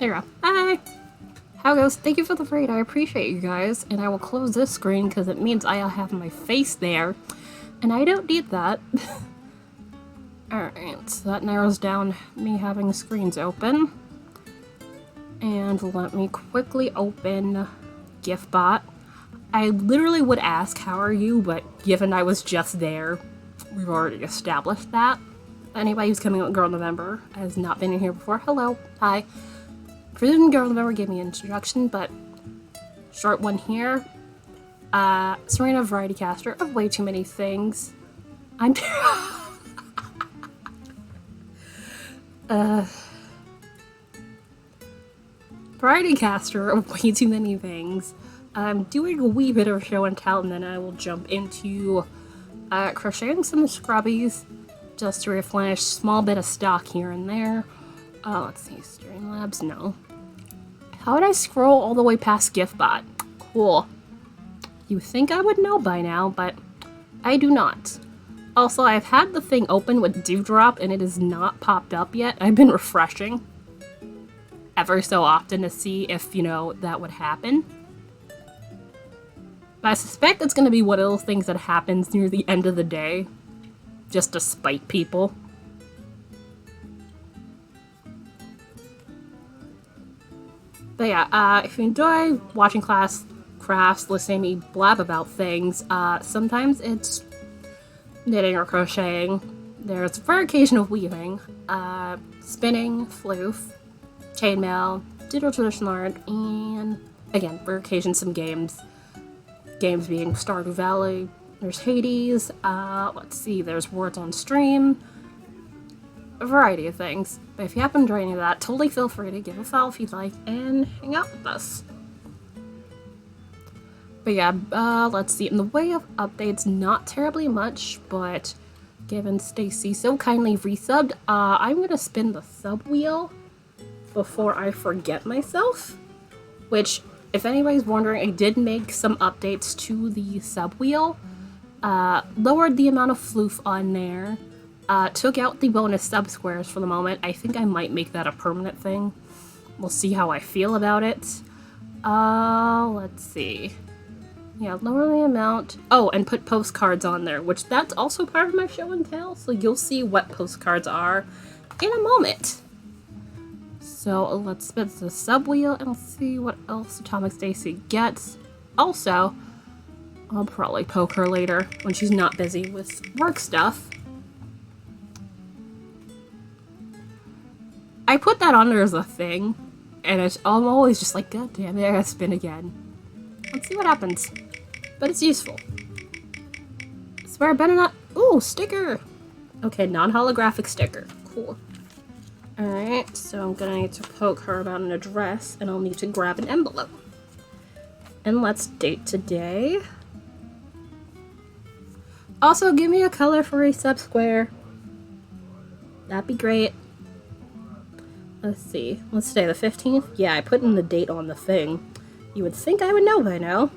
There you go. Hi! How goes? Thank you for the raid. I appreciate you guys. And I will close this screen because it means I'll have my face there. And I don't need that. Alright, so that narrows down me having screens open. And let me quickly open GIFbot. I literally would ask, how are you? But given I was just there, we've already established that. Anybody who's coming out in Girl November has not been in here before. Hello. Hi. Presumed Girl November gave me an introduction, but short one here. Serena Variety Caster of Way Too Many Things. I'm Variety Caster of Way Too Many Things. I'm doing a wee bit of show and tell, and then I will jump into crocheting some scrubbies just to replenish small bit of stock here and there. Let's see, Streamlabs, no. How would I scroll all the way past GIFbot? Cool. You think I would know by now, but I do not. Also, I've had the thing open with Dewdrop and it has not popped up yet. I've been refreshing ever so often to see if, you know, that would happen. But I suspect it's going to be one of those things that happens near the end of the day, just to spite people. But yeah, if you enjoy watching class crafts, listening to me blab about things, sometimes it's knitting or crocheting. There's rare occasion of weaving, spinning, floof, chainmail, digital traditional art, and again, rare occasion some games. Games being Stardew Valley, there's Hades, let's see, there's Words on Stream, a variety of things. But if you happen to enjoy any of that, totally feel free to give a follow if you'd like and hang out with us. But yeah, let's see, in the way of updates, not terribly much, but given Stacy so kindly resubbed, I'm gonna spin the sub wheel before I forget myself, which, if anybody's wondering, I did make some updates to the sub wheel, lowered the amount of floof on there, took out the bonus sub squares for the moment. I think I might make that a permanent thing. We'll see how I feel about it. Let's see. Yeah, lower the amount. Oh, and put postcards on there, which that's also part of my show and tell, so you'll see what postcards are in a moment. So let's spin the sub wheel and see what else Atomic Stacy gets. Also, I'll probably poke her later when she's not busy with work stuff. I put that on there as a thing, and I'm always just like, God damn it, I gotta spin again. Let's see what happens. But it's useful. I swear I better not. Ooh, sticker! Okay, non-holographic sticker. Cool. Alright, so I'm gonna need to poke her about an address, and I'll need to grab an envelope. And let's date today. Also, give me a color for a sub square. That'd be great. Let's see. Let's say the 15th. Yeah, I put in the date on the thing. You would think I would know by now.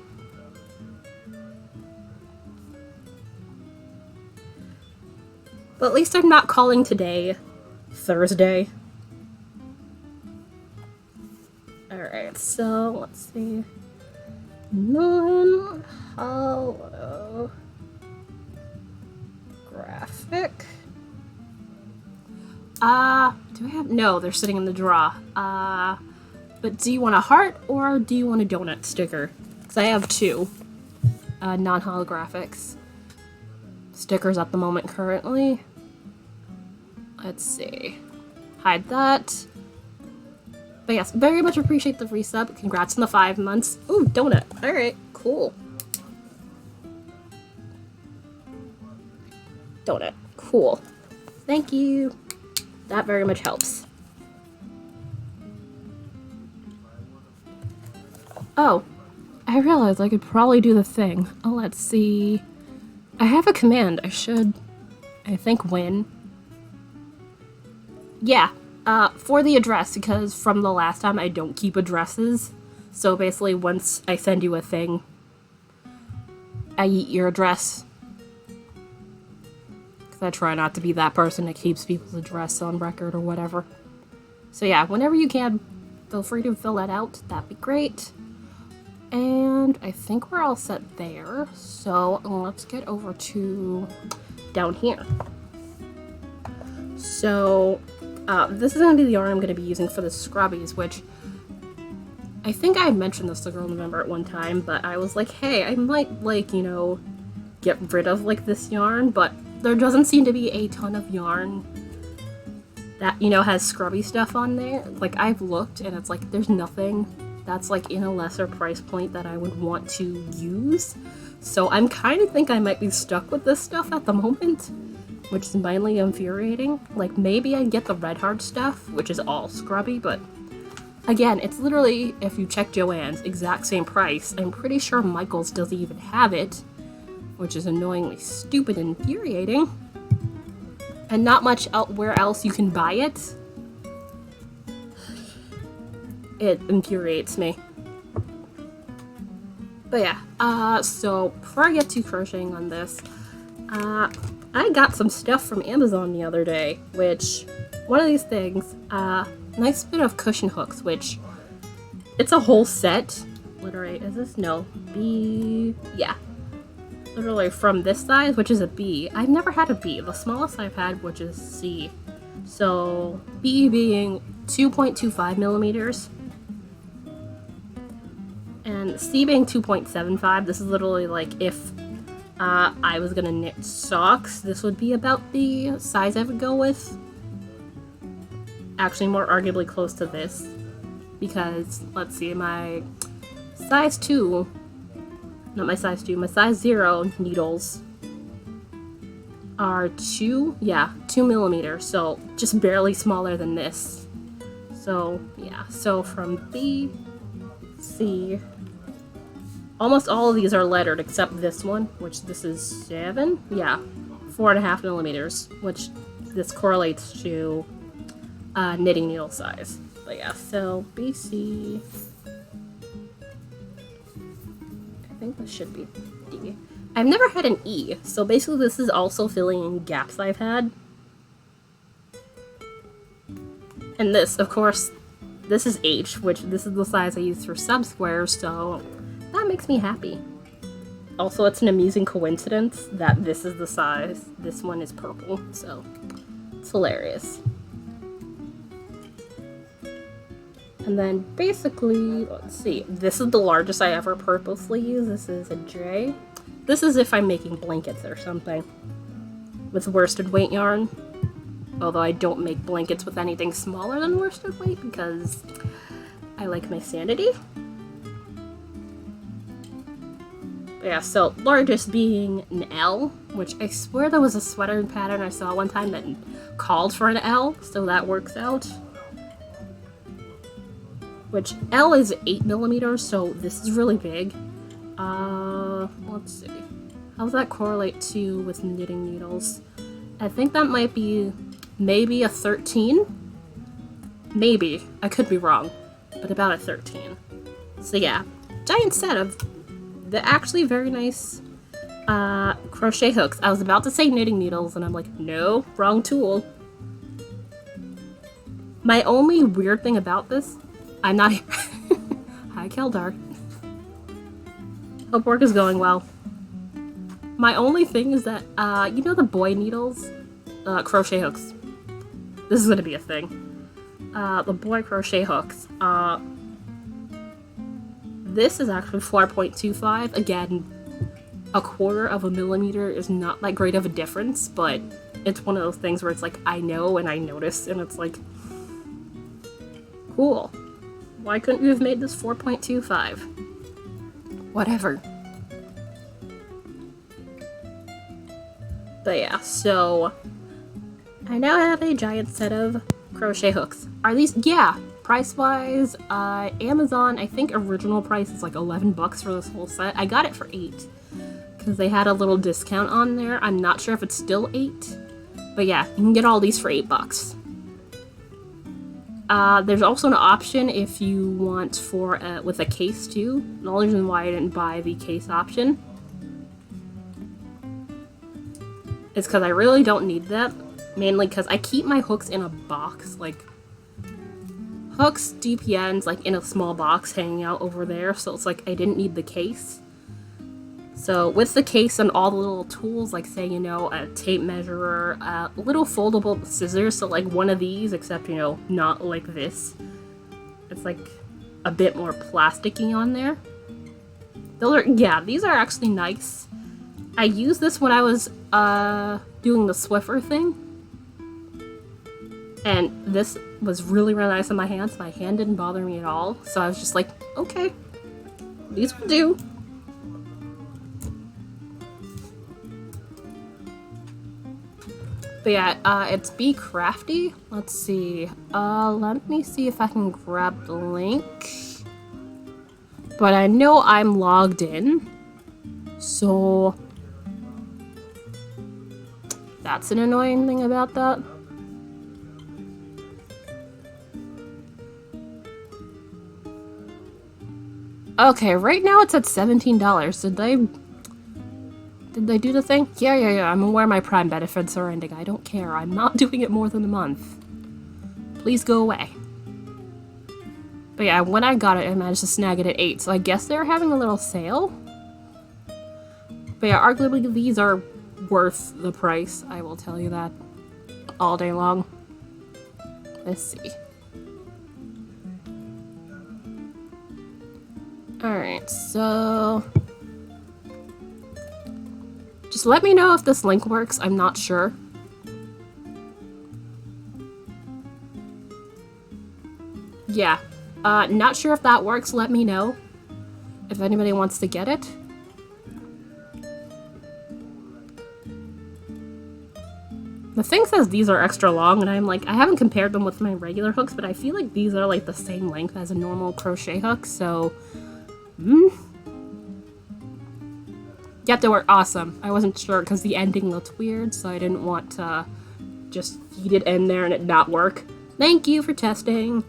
But at least I'm not calling today Thursday. Alright, so let's see. Non-holographic. Do I have? No, they're sitting in the drawer. But do you want a heart or do you want a donut sticker? Because I have two non-holographics stickers at the moment currently. Let's see. Hide that. But yes, very much appreciate the resub. Congrats on the 5 months. Ooh, donut. Alright, cool. Donut. Cool. Thank you. That very much helps. Oh, I realized I could probably do the thing. Oh, let's see. I have a command. I should, I think, win. Yeah, for the address, because from the last time I don't keep addresses. So basically, once I send you a thing, I eat your address. Because I try not to be that person that keeps people's address on record or whatever. So yeah, whenever you can, feel free to fill that out. That'd be great. And I think we're all set there. So let's get over to down here. So this is going to be the yarn I'm going to be using for the scrubbies, which I think I had mentioned this to Girl November at one time, but I was like, hey, I might, like, you know, get rid of, like, this yarn, but there doesn't seem to be a ton of yarn that, you know, has scrubby stuff on there. Like, I've looked, and it's like, there's nothing that's, like, in a lesser price point that I would want to use. So I'm kind of think I might be stuck with this stuff at the moment, which is mildly infuriating. Like, maybe I get the Red Heart stuff, which is all scrubby, but again, it's literally, if you check Joann's, exact same price. I'm pretty sure Michael's doesn't even have it, which is annoyingly stupid and infuriating. And not much where else you can buy it. It infuriates me. But yeah, so before I get to crocheting on this, I got some stuff from Amazon the other day, which, one of these things, nice bit of cushion hooks, which, it's a whole set. Literally, is this? No. B, yeah. Literally from this size, which is a B. I've never had a B. The smallest I've had, which is C. So, B being 2.25 millimeters. And C being 2.75. This is literally like if I was gonna knit socks, this would be about the size I would go with. Actually, more arguably close to this. Because, let's see, my size 2... Not my size 2, my size 0 needles are 2 millimeters, so just barely smaller than this. So, yeah, so from B, C, almost all of these are lettered except this one, which this is 7, yeah, 4.5 millimeters, which this correlates to knitting needle size. But yeah, so B, C, I think this should be D. I've never had an E, so basically this is also filling in gaps I've had. And this, of course, this is H, which this is the size I use for sub-squares, so that makes me happy. Also, it's an amusing coincidence that this is the size, this one is purple, so it's hilarious. And then basically, let's see, this is the largest I ever purposely use. This is a J. This is if I'm making blankets or something with worsted weight yarn. Although I don't make blankets with anything smaller than worsted weight because I like my sanity. But yeah, so largest being an L, which I swear there was a sweater pattern I saw one time that called for an L, so that works out. Which L is 8 millimeters, so this is really big. Let's see. How does that correlate to with knitting needles? I think that might be maybe a 13. Maybe. I could be wrong, but about a 13. So yeah, giant set of the actually very nice crochet hooks. I was about to say knitting needles, and I'm like, no, wrong tool. My only weird thing about this, I'm not here. Hi, Keldar. Hope work is going well. My only thing is that, you know the boy needles? Crochet hooks. This is gonna be a thing. The boy crochet hooks. This is actually 4.25. Again, a quarter of a millimeter is not that great of a difference, but it's one of those things where it's like, I know and I notice, and it's like, cool. Why couldn't you have made this 4.25? Whatever. But yeah, so I now have a giant set of crochet hooks. Are these, yeah, price-wise, Amazon, I think original price is like 11 bucks for this whole set. I got it for 8 because they had a little discount on there. I'm not sure if it's still 8, but yeah, you can get all these for 8 bucks. There's also an option if you want for with a case too. The only reason why I didn't buy the case option is because I really don't need that. Mainly because I keep my hooks in a box. Like, hooks, DPNs, like in a small box hanging out over there, so it's like I didn't need the case. So with the case and all the little tools, like say, you know, a tape measure, little foldable scissors, so like one of these, except, you know, not like this. It's like a bit more plasticky on there. Those are, yeah, these are actually nice. I used this when I was doing the Swiffer thing. And this was really, really nice on my hands. My hand didn't bother me at all. So I was just like, okay, these will do. But yeah, it's Be Crafty. Let's see. Let me see if I can grab the link. But I know I'm logged in. So that's an annoying thing about that. Okay, right now it's at $17. Did they do the thing? Yeah. I'm aware my Prime benefits are ending. I don't care. I'm not doing it more than a month. Please go away. But yeah, when I got it, I managed to snag it at 8, so I guess they're having a little sale. But yeah, arguably these are worth the price. I will tell you that all day long. Let's see. Alright, so just let me know if this link works. I'm not sure. Yeah, not sure if that works. Let me know if anybody wants to get it. The thing says these are extra long, and I'm like, I haven't compared them with my regular hooks, but I feel like these are like the same length as a normal crochet hook, so Yep, they were awesome. I wasn't sure because the ending looked weird, so I didn't want to just feed it in there and it not work. Thank you for testing.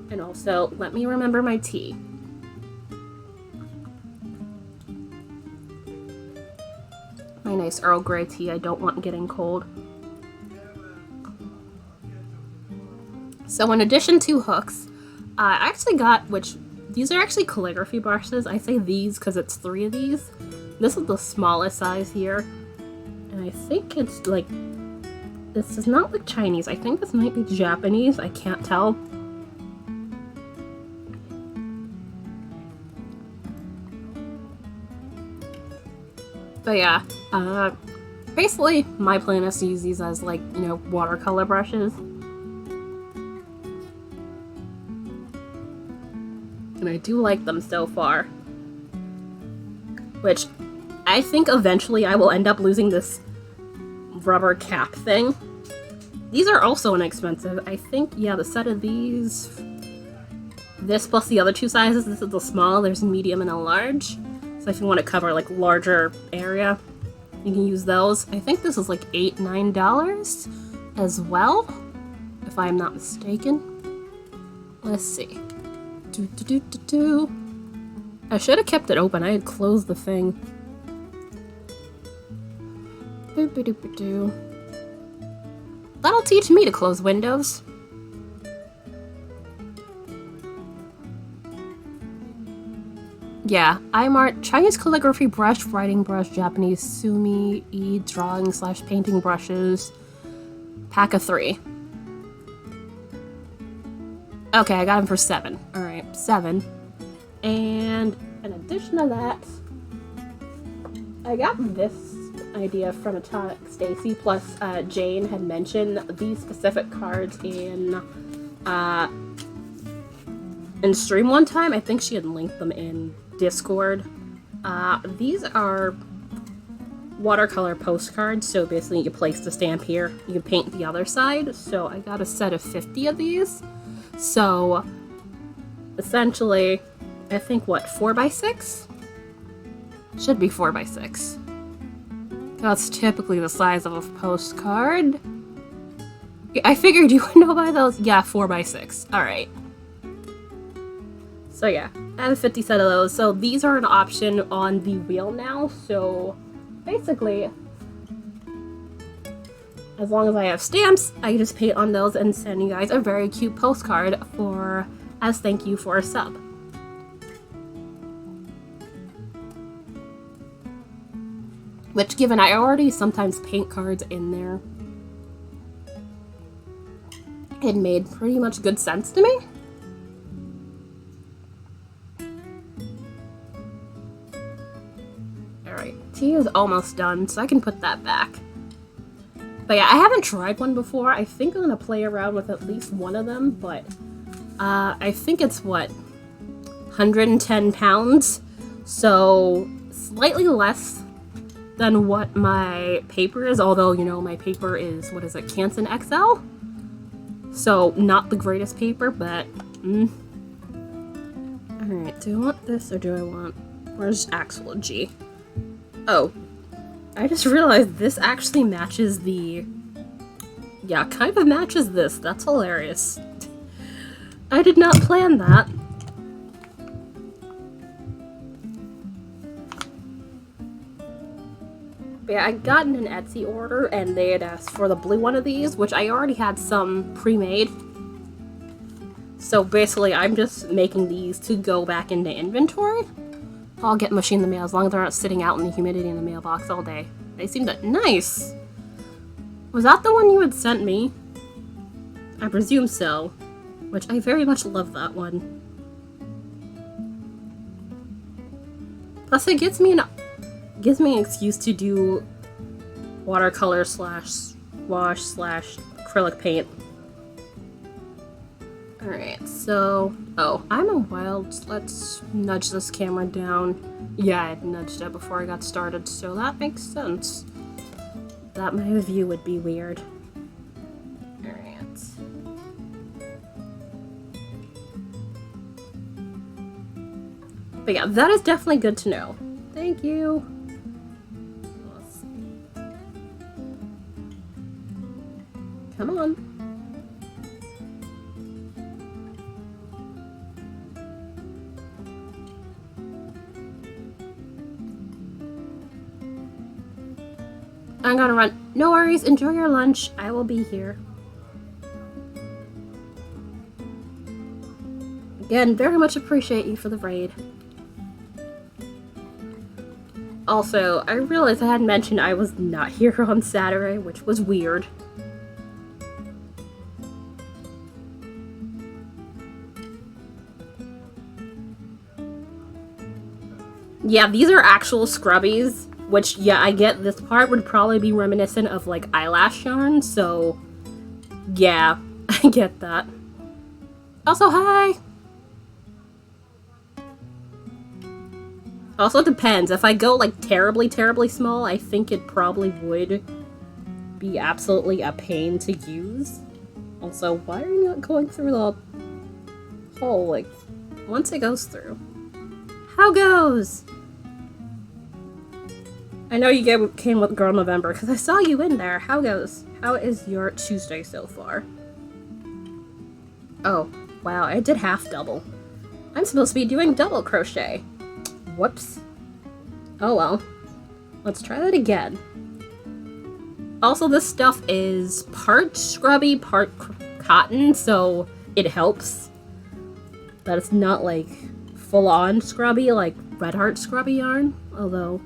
And also, let me remember my tea. My nice Earl Grey tea I don't want getting cold. So in addition to hooks, I actually got, which these are actually calligraphy brushes. I say these because it's 3 of these. This is the smallest size here. And I think it's like, this does not look Chinese. I think this might be Japanese. I can't tell. But yeah, basically my plan is to use these as like, you know, watercolor brushes. And I do like them so far. Which, I think eventually I will end up losing this rubber cap thing. These are also inexpensive. I think, yeah, the set of these, this plus the other 2 sizes, this is the small, there's a medium and a large. So if you want to cover like larger area, you can use those. I think this is like $8, $9 as well, if I'm not mistaken. Let's see. I should have kept it open. I had closed the thing. That'll teach me to close windows. Yeah, I'm art, Chinese calligraphy brush, writing brush, Japanese sumi, drawing / painting brushes. Pack of 3. Okay, I got them for 7. Alright, 7. And in addition to that, I got this idea from Atomic Stacy, plus Jane had mentioned these specific cards in stream one time. I think she had linked them in Discord. These are watercolor postcards, so basically you place the stamp here, you paint the other side. So I got a set of 50 of these. So essentially, I think what, 4x6? Should be 4x6. That's typically the size of a postcard. I figured you would know by those. Yeah, 4x6. Alright. So yeah, I have a 50 set of those. So these are an option on the wheel now. So basically, As long as I have stamps, I just paint on those and send you guys a very cute postcard as thank you for a sub. Which, given I already sometimes paint cards in there, it made pretty much good sense to me. Alright, tea is almost done, so I can put that back. But yeah, I haven't tried one before. I think I'm gonna play around with at least one of them, but I think it's what, 110 pounds, so slightly less than what my paper is, although, you know, my paper is, what is it, Canson XL? So, not the greatest paper, but, Alright, do I want this, or do I want, where's Axel G? Oh, I just realized this actually matches yeah, kind of matches this, that's hilarious. I did not plan that. But yeah, I got in an Etsy order and they had asked for the blue one of these, which I already had some pre-made. So basically, I'm just making these to go back into inventory. I'll get machine in the mail as long as they're not sitting out in the humidity in the mailbox all day. They seem nice. Was that the one you had sent me? I presume so. Which I very much love that one. Plus, it gives me an excuse to do watercolor slash wash slash acrylic paint. Alright, so... Oh, I'm a wild... Let's nudge this camera down. Yeah, I nudged it before I got started, so that makes sense. That my view would be weird. Alright. But yeah, that is definitely good to know. Thank you. Come on. I'm gonna run. No worries, enjoy your lunch. I will be here. Again, very much appreciate you for the raid. Also, I realized I hadn't mentioned I was not here on Saturday, which was weird. Yeah, these are actual scrubbies, which, yeah, I get this part would probably be reminiscent of, like, eyelash yarn, so, yeah, I get that. Also, hi! Also, it depends. If I go, like, terribly, terribly small, I think it probably would be absolutely a pain to use. Also, why are you not going through the hole, like, once it goes through? How goes? I know you came with Girl November, because I saw you in there. How goes? How is your Tuesday so far? Oh, wow, I did half double. I'm supposed to be doing double crochet. Whoops. Oh well. Let's try that again. Also, this stuff is part scrubby, part cotton, so it helps that it's not, like, full-on scrubby, like Red Heart scrubby yarn, although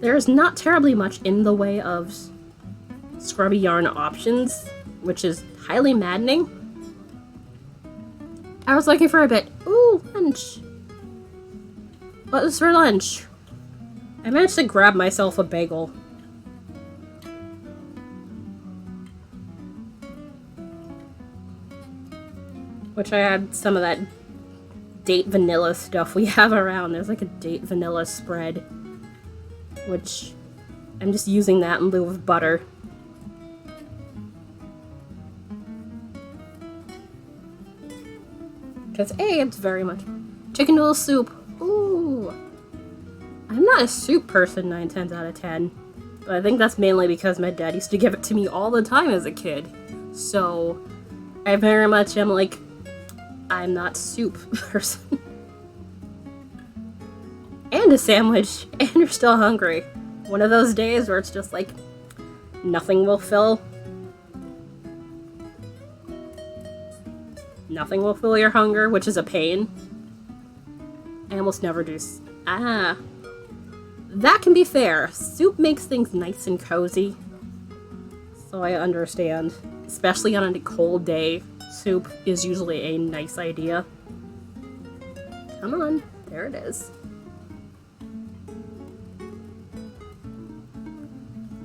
there's not terribly much in the way of scrubby yarn options, which is highly maddening. I was looking for a bit. Ooh, lunch. What was for lunch? I managed to grab myself a bagel. Which I had some of that date vanilla stuff we have around. There's like a date vanilla spread. Which I'm just using that in lieu of butter. Because A, it's very much chicken noodle soup. Ooh. I'm not a soup person 9 times out of 10. But I think that's mainly because my dad used to give it to me all the time as a kid. So I very much am like, I'm not soup person. And a sandwich, and you're still hungry. One of those days where it's just like, nothing will fill. Nothing will fill your hunger, which is a pain. I almost never do. That can be fair. Soup makes things nice and cozy. So I understand. Especially on a cold day, soup is usually a nice idea. Come on, there it is.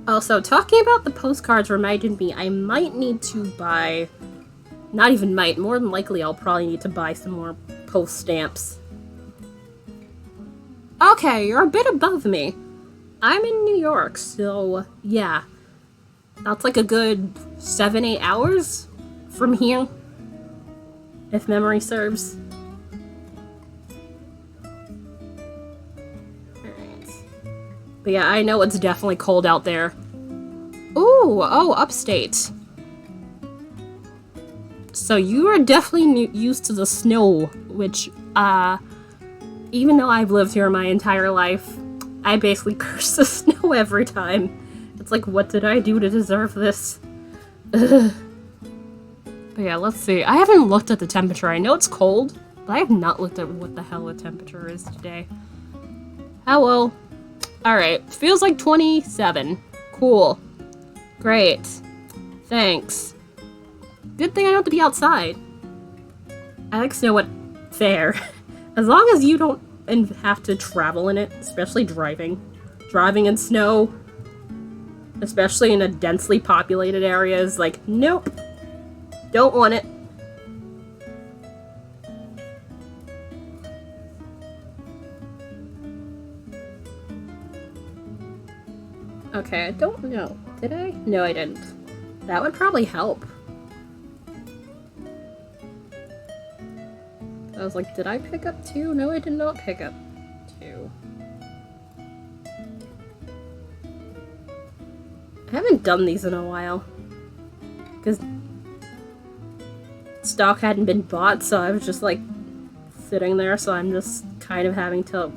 Also, talking about the postcards reminded me I might need to buy... Not even might, more than likely I'll probably need to buy some more post stamps. Okay, you're a bit above me. I'm in New York, so yeah. That's like a good 7-8 hours from here, if memory serves. Alright. But yeah, I know it's definitely cold out there. Ooh, oh, upstate. So you are definitely used to the snow, which, even though I've lived here my entire life, I basically curse the snow every time. It's like, what did I do to deserve this? Ugh. But yeah, let's see. I haven't looked at the temperature. I know it's cold, but I have not looked at what the hell the temperature is today. Hello. Alright, feels like 27. Cool. Great. Thanks. Good thing I don't have to be outside. I like snow at fair. As long as you don't have to travel in it, especially driving. Driving in snow, especially in a densely populated area, is like, nope. Don't want it. Okay, I don't know. Did I? No, I didn't. That would probably help. I was like, did I pick up 2? No, I did not pick up 2. I haven't done these in a while. Because stock hadn't been bought, so I was just like sitting there, so I'm just kind of having to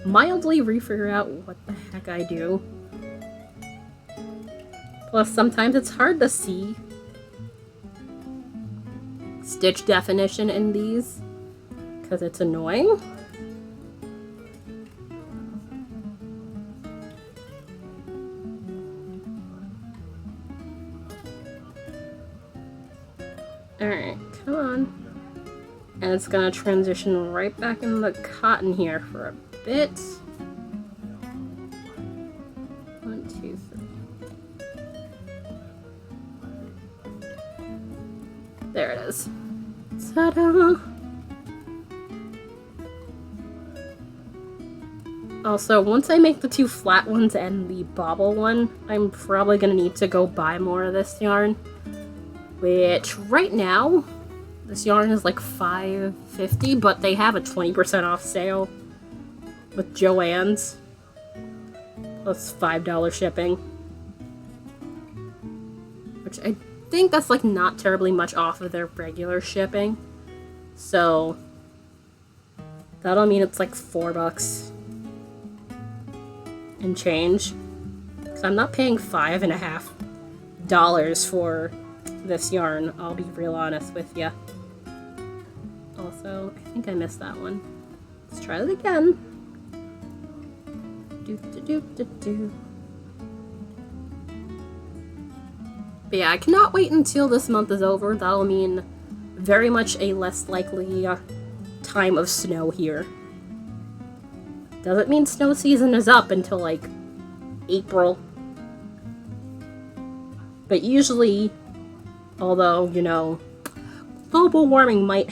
mildly refigure out what the heck I do. Plus, sometimes it's hard to see stitch definition in these, because it's annoying. Alright, come on. And it's gonna transition right back into the cotton here for a bit. 1, 2, 3. There it is. Ta-da! Also, once I make the 2 flat ones and the bobble one, I'm probably gonna need to go buy more of this yarn. Which, right now, this yarn is like $5.50, but they have a 20% off sale with Joann's. Plus $5 shipping. Which I think that's like not terribly much off of their regular shipping. So, that'll mean it's like $4 and change. Because I'm not paying $5.50 for this yarn, I'll be real honest with ya. Also, I think I missed that one. Let's try it again. Do. But yeah, I cannot wait until this month is over. That'll mean very much a less likely time of snow here. Doesn't mean snow season is up until like April. But usually, although, you know, global warming might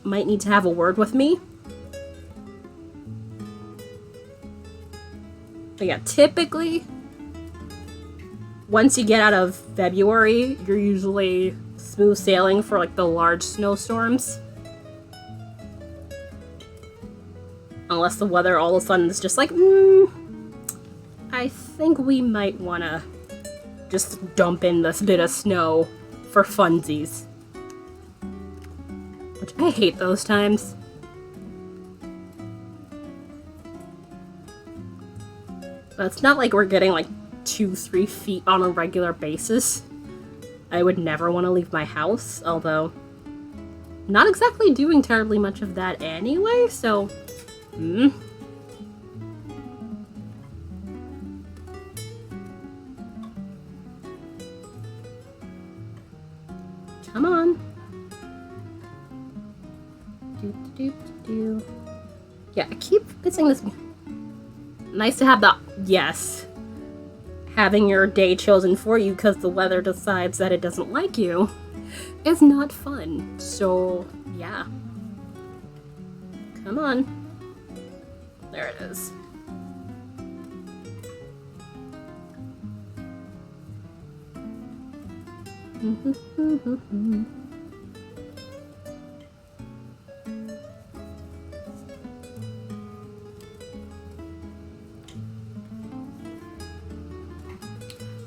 need to have a word with me. But yeah, typically, once you get out of February, you're usually smooth sailing for like the large snowstorms. Unless the weather all of a sudden is just like, I think we might wanna just dump in this bit of snow for funsies. Which I hate those times. But it's not like we're getting like 2-3 feet on a regular basis, I would never want to leave my house, although not exactly doing terribly much of that anyway, so come on. Yeah, I keep missing this. Nice to have the having your day chosen for you because the weather decides that it doesn't like you is not fun. So yeah, come on. There it is.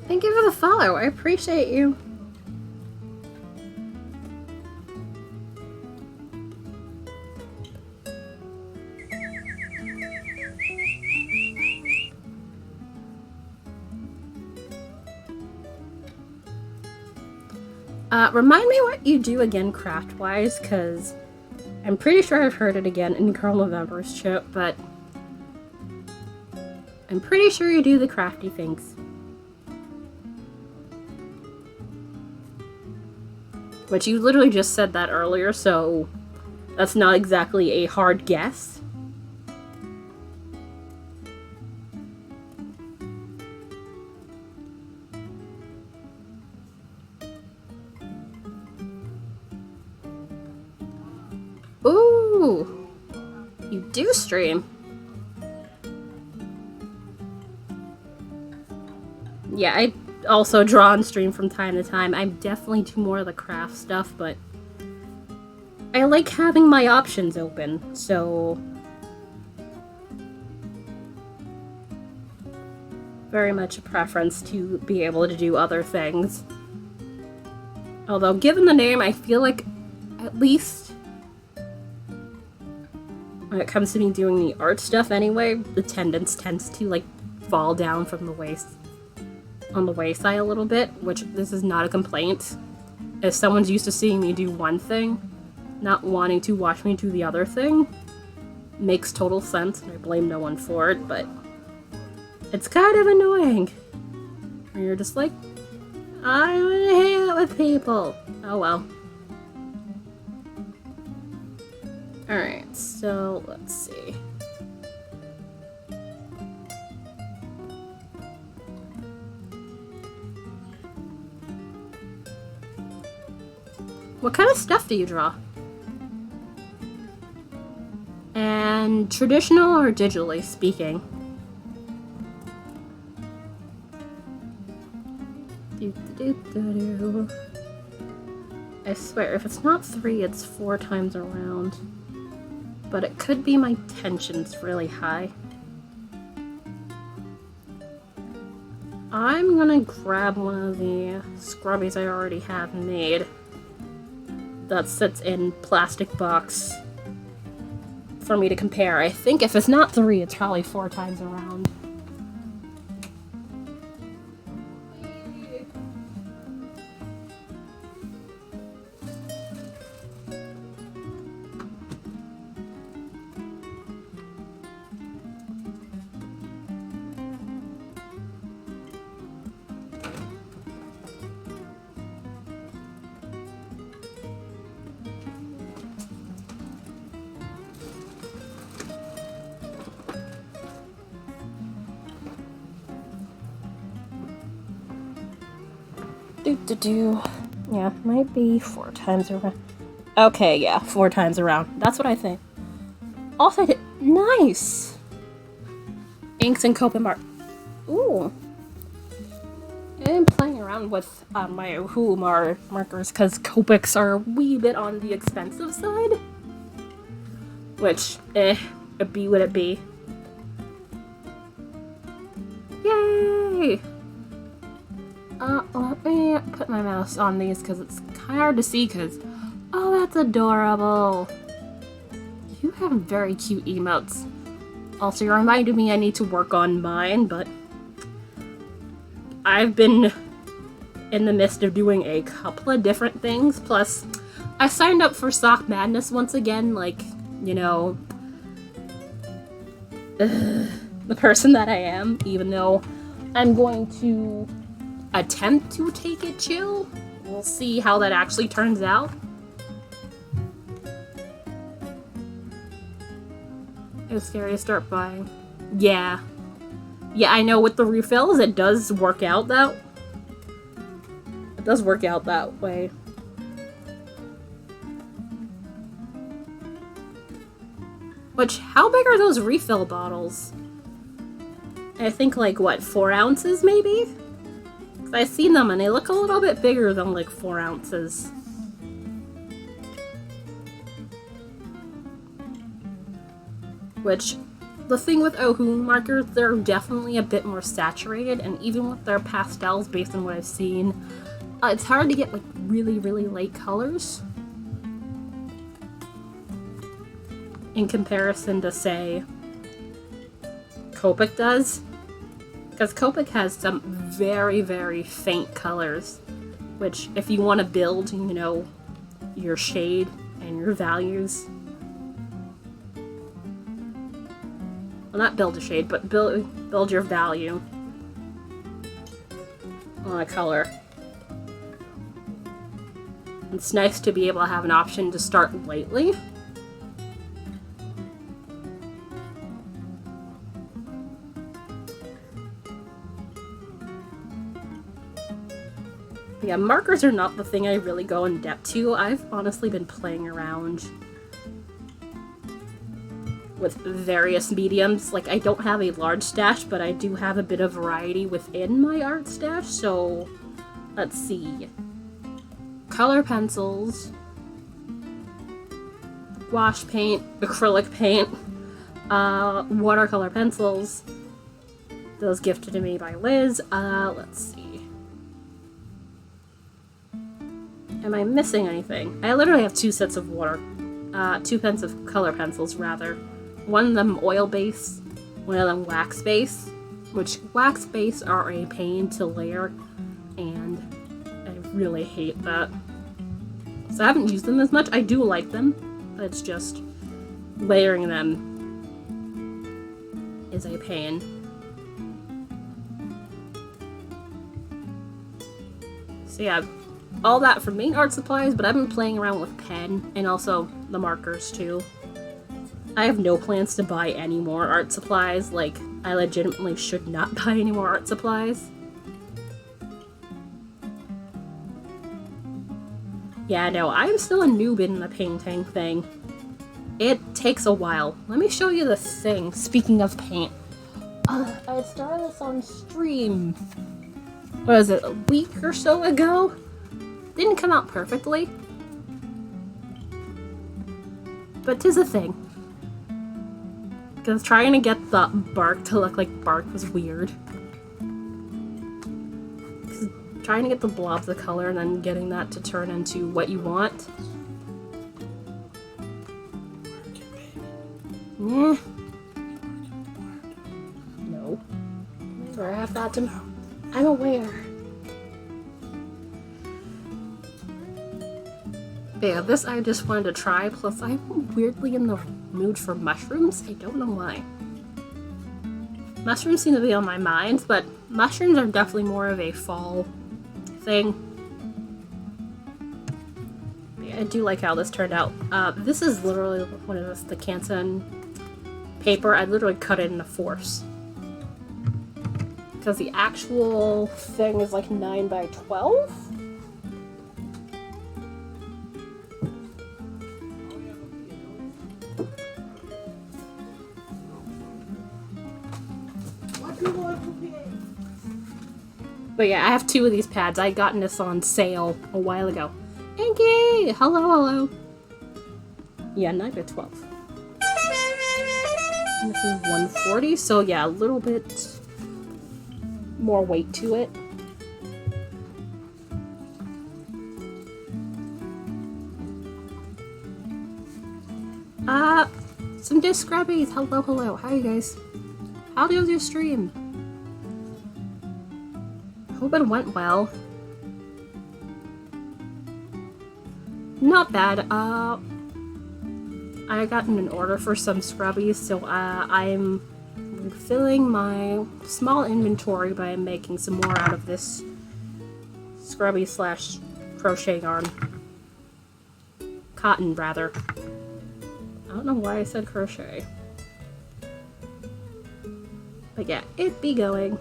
Thank you for the follow. I appreciate you. Remind me what you do again craft-wise, because I'm pretty sure I've heard it again in Girl November's chip, but I'm pretty sure you do the crafty things. Which you literally just said that earlier, so that's not exactly a hard guess. Ooh! You do stream. Yeah, I also draw and stream from time to time. I'm definitely do more of the craft stuff, but I like having my options open, so very much a preference to be able to do other things. Although, given the name, I feel like at least when it comes to me doing the art stuff anyway, the tendance tends to like fall down from the waist on the wayside a little bit, which this is not a complaint. If someone's used to seeing me do one thing, not wanting to watch me do the other thing, makes total sense, and I blame no one for it, but it's kind of annoying. When you're just like, I want to hang out with people. Oh well. Alright, so let's see. What kind of stuff do you draw? And traditional or digitally speaking? I swear, if it's not 3, it's 4 times around. But it could be my tension's really high. I'm gonna grab one of the scrubbies I already have made that sits in plastic box for me to compare. I think if it's not 3, it's probably 4 times around. Yeah, might be 4 times around. Okay, yeah, 4 times around. That's what I think. Also, I did nice! Inks and Copic mark. Ooh. I'm playing around with my Uhumar markers because Copics are a wee bit on the expensive side. Which, it be what it be. Yay! Let me put my mouse on these because it's kind of hard to see because... Oh, that's adorable! You have very cute emotes. Also, you reminded me I need to work on mine, but... I've been in the midst of doing a couple of different things. Plus, I signed up for Sock Madness once again, like, you know, the person that I am, even though I'm going to attempt to take it chill. We'll see how that actually turns out. It was scary to start buying. Yeah. Yeah, I know with the refills, it does work out that... It does work out that way. Which, how big are those refill bottles? I think like, what, 4 ounces maybe? I've seen them and they look a little bit bigger than like 4 ounces. Which, the thing with Ohu markers, they're definitely a bit more saturated, and even with their pastels, based on what I've seen, it's hard to get like really, really light colors in comparison to, say, Copic does. Because Copic has some very, very faint colors, which if you want to build, you know, your shade and your values. Well, not build a shade, but build your value on a color. It's nice to be able to have an option to start lightly. Yeah, markers are not the thing I really go in depth to. I've honestly been playing around with various mediums. Like, I don't have a large stash, but I do have a bit of variety within my art stash. So, let's see. Color pencils, wash paint, acrylic paint, watercolor pencils. Those gifted to me by Liz. Let's see. Am I missing anything? I literally have 2 sets of two pens of color pencils, rather. One of them oil base, one of them wax base, which wax base are a pain to layer, and I really hate that. So I haven't used them as much. I do like them, but it's just layering them is a pain. So yeah, all that for main art supplies, but I've been playing around with pen and also the markers too. I have no plans to buy any more art supplies. Like, I legitimately should not buy any more art supplies. Yeah, no, I'm still a noob in the painting thing. It takes a while. Let me show you this thing, speaking of paint. I started this on stream. What is it, a week or so ago? Didn't come out perfectly. But 'tis a thing. Because trying to get the bark to look like bark was weird. Trying to get the blobs of color and then getting that to turn into what you want. No. Or I have that to... I'm aware. But yeah, this I just wanted to try, plus I'm weirdly in the mood for mushrooms. I don't know why. Mushrooms seem to be on my mind, but mushrooms are definitely more of a fall thing. But yeah, I do like how this turned out. This is literally, what is this, the Canson paper. I literally cut it into 4s. Because the actual thing is like 9 by 12? But yeah, I have 2 of these pads. I gotten this on sale a while ago. Inky! Hello, hello. Yeah, 9 by 12. And this is 140, so yeah, a little bit more weight to it. Some disc scrubbies. Hello, hello. Hi, you guys. How goes your stream? Hope it went well. Not bad. I gotten an order for some scrubbies, so I'm filling my small inventory by making some more out of this scrubby slash crochet yarn. Cotton, rather. I don't know why I said crochet. But yeah, it be going.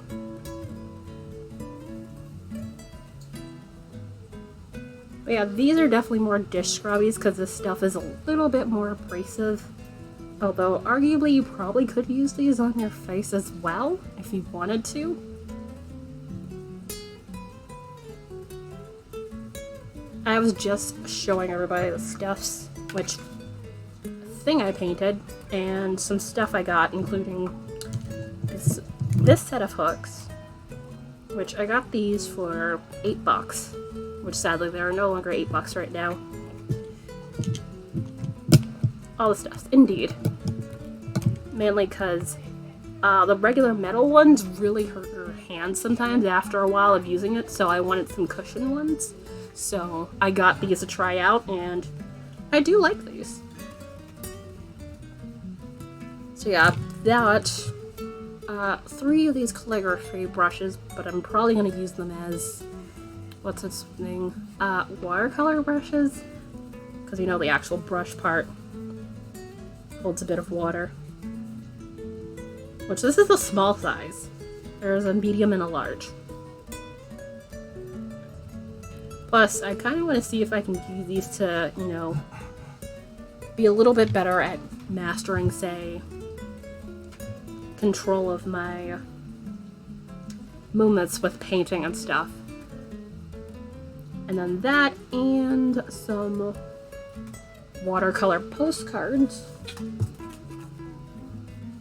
But yeah, these are definitely more dish scrubbies because this stuff is a little bit more abrasive. Although, arguably, you probably could use these on your face as well, if you wanted to. I was just showing everybody the stuffs, which thing I painted, and some stuff I got, including this set of hooks, which I got these for $8, which sadly they are no longer $8 right now. All the stuffs, indeed. Mainly because the regular metal ones really hurt your hands sometimes after a while of using it, so I wanted some cushion ones. So I got these to try out, and I do like these. So yeah, that 3 of these calligraphy brushes, but I'm probably gonna use them as what's this thing? Watercolor brushes, because you know the actual brush part holds a bit of water. Which this is a small size. There's a medium and a large. Plus, I kind of want to see if I can use these to, you know, be a little bit better at mastering, say, control of my movements with painting and stuff. And then that, and some watercolor postcards.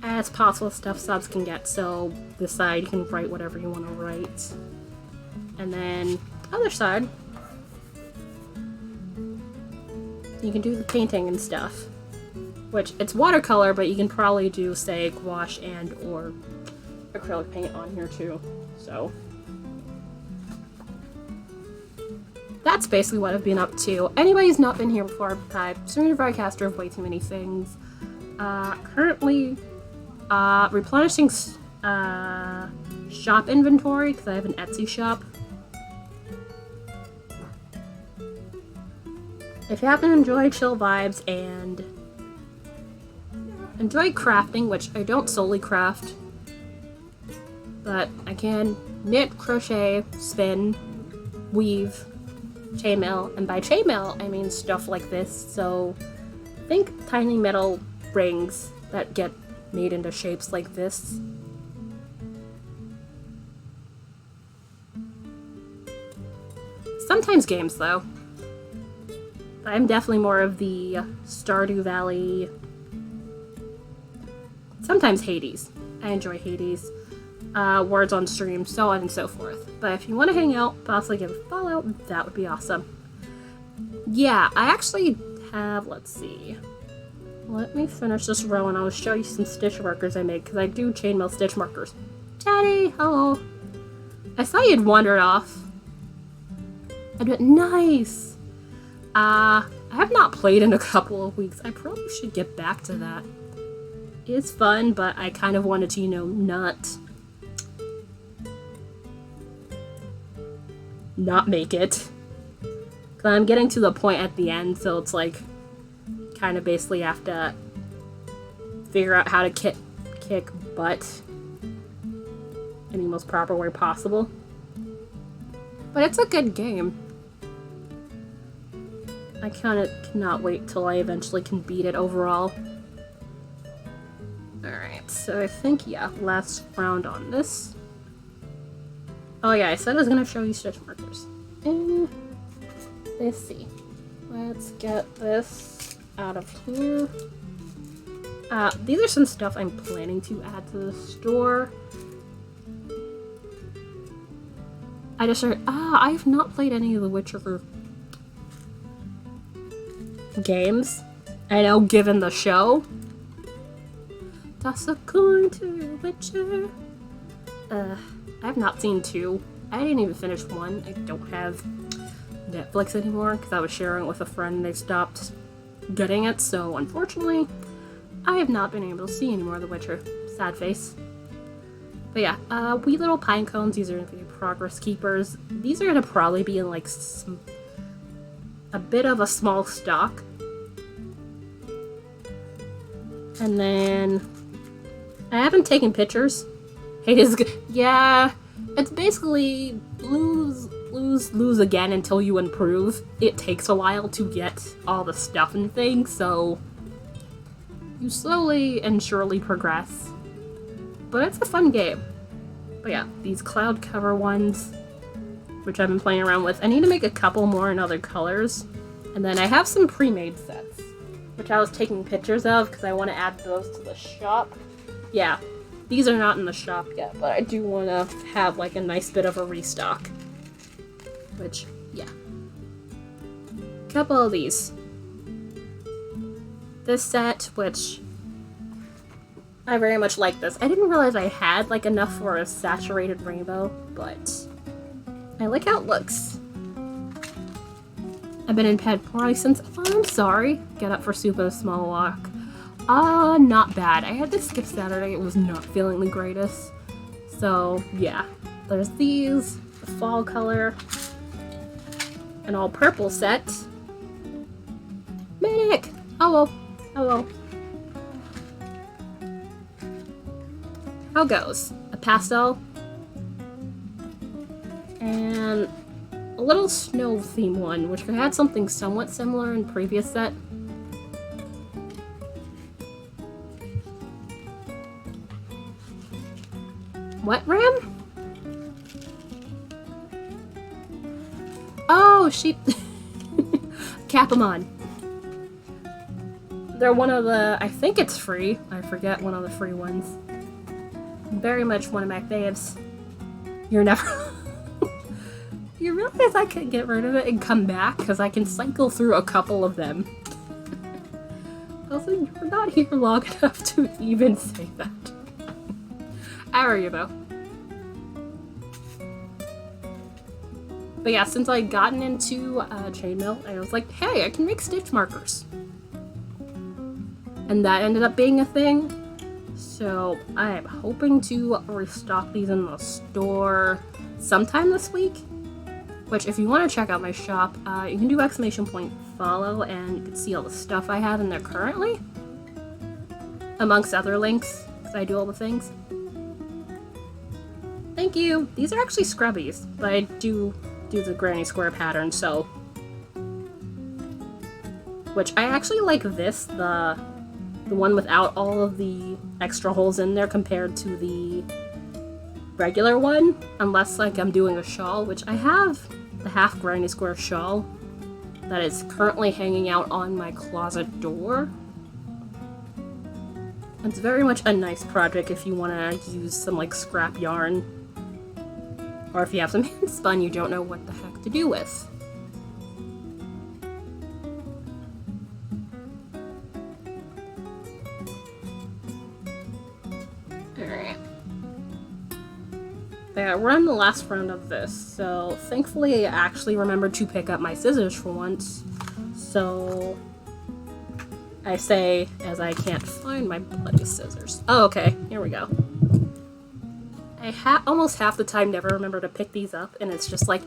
As possible stuff subs can get, so this side you can write whatever you want to write. And then, other side, you can do the painting and stuff. Which, it's watercolor, but you can probably do, say, gouache and or acrylic paint on here too. So, that's basically what I've been up to. Anybody who's not been here before, I'm a broadcaster of way too many things. Currently, replenishing shop inventory, because I have an Etsy shop. If you happen to enjoy chill vibes and enjoy crafting, which I don't solely craft, but I can knit, crochet, spin, weave, chainmail, and by chainmail I mean stuff like this. So think tiny metal rings that get made into shapes like this. Sometimes games though. I'm definitely more of the Stardew Valley, sometimes Hades. I enjoy Hades. Words on stream, so on and so forth. But if you want to hang out, possibly give a follow, that would be awesome. Yeah, I actually have, let's see. Let me finish this row and I'll show you some stitch markers I made, because I do chainmail stitch markers. Daddy, hello. I saw you'd wandered off. I'd been nice. I have not played in a couple of weeks. I probably should get back to that. It's fun, but I kind of wanted to, you know, not make it. Cause I'm getting to the point at the end, so it's like kind of basically have to figure out how to kick butt in the most proper way possible. But it's a good game. I cannot wait till I eventually can beat it overall. Alright, so I think, yeah, last round on this. Oh yeah, I said I was gonna show you stitch markers. And let's see. Let's get this out of here. These are some stuff I'm planning to add to the store. I just heard, I've not played any of the Witcher games. I know, given the show. Toss a coin to Witcher. I have not seen 2. I didn't even finish one. I don't have Netflix anymore because I was sharing it with a friend and they stopped getting it, so unfortunately I have not been able to see any more of The Witcher. Sad face. But yeah, wee little pine cones. These are going to be progress keepers. These are going to probably be in like a bit of a small stock. And then I haven't taken pictures. It is good. Yeah, it's basically lose again until you improve. It takes a while to get all the stuff and things, so you slowly and surely progress. But it's a fun game. But yeah, these cloud cover ones, which I've been playing around with. I need to make a couple more in other colors. And then I have some pre-made sets, which I was taking pictures of because I want to add those to the shop. Yeah, these are not in the shop yet, but I do want to have like a nice bit of a restock. Which, yeah. Couple of these. This set, which I very much like this. I didn't realize I had like enough for a saturated rainbow, but I like how it looks. I've been in bed poorly since. Oh, I'm sorry. Get up for soup and a small walk. Not bad. I had to skip Saturday. It was not feeling the greatest. So, yeah. There's these. The fall color. An all purple set. Manic! Hello. Hello. How goes? A pastel. And a little snow theme one, which I had something somewhat similar in previous set. What ram? Oh, sheep. Cap them on. They're one of the, I think it's free. I forget, one of the free ones. Very much one of my faves. You're never... You realize I could get rid of it and come back? Because I can cycle through a couple of them. Also, you're not here long enough to even say that. How are you, though? But yeah, since I'd gotten into chainmail, I was like, hey, I can make stitch markers. And that ended up being a thing. So I am hoping to restock these in the store sometime this week. Which, if you want to check out my shop, you can do !follow, and you can see all the stuff I have in there currently. Amongst other links, because I do all the things. Thank you! These are actually scrubbies, but I do the granny square pattern, so... Which, I actually like this, the one without all of the extra holes in there compared to the regular one. Unless, like, I'm doing a shawl, which I have the half granny square shawl that is currently hanging out on my closet door. It's very much a nice project if you want to use some, like, scrap yarn. Or if you have some hand spun you don't know what the heck to do with. Alright. Yeah, we're on the last round of this, so thankfully I actually remembered to pick up my scissors for once. So I say as I can't find my bloody scissors. Oh, okay, here we go. I almost half the time never remember to pick these up, and it's just like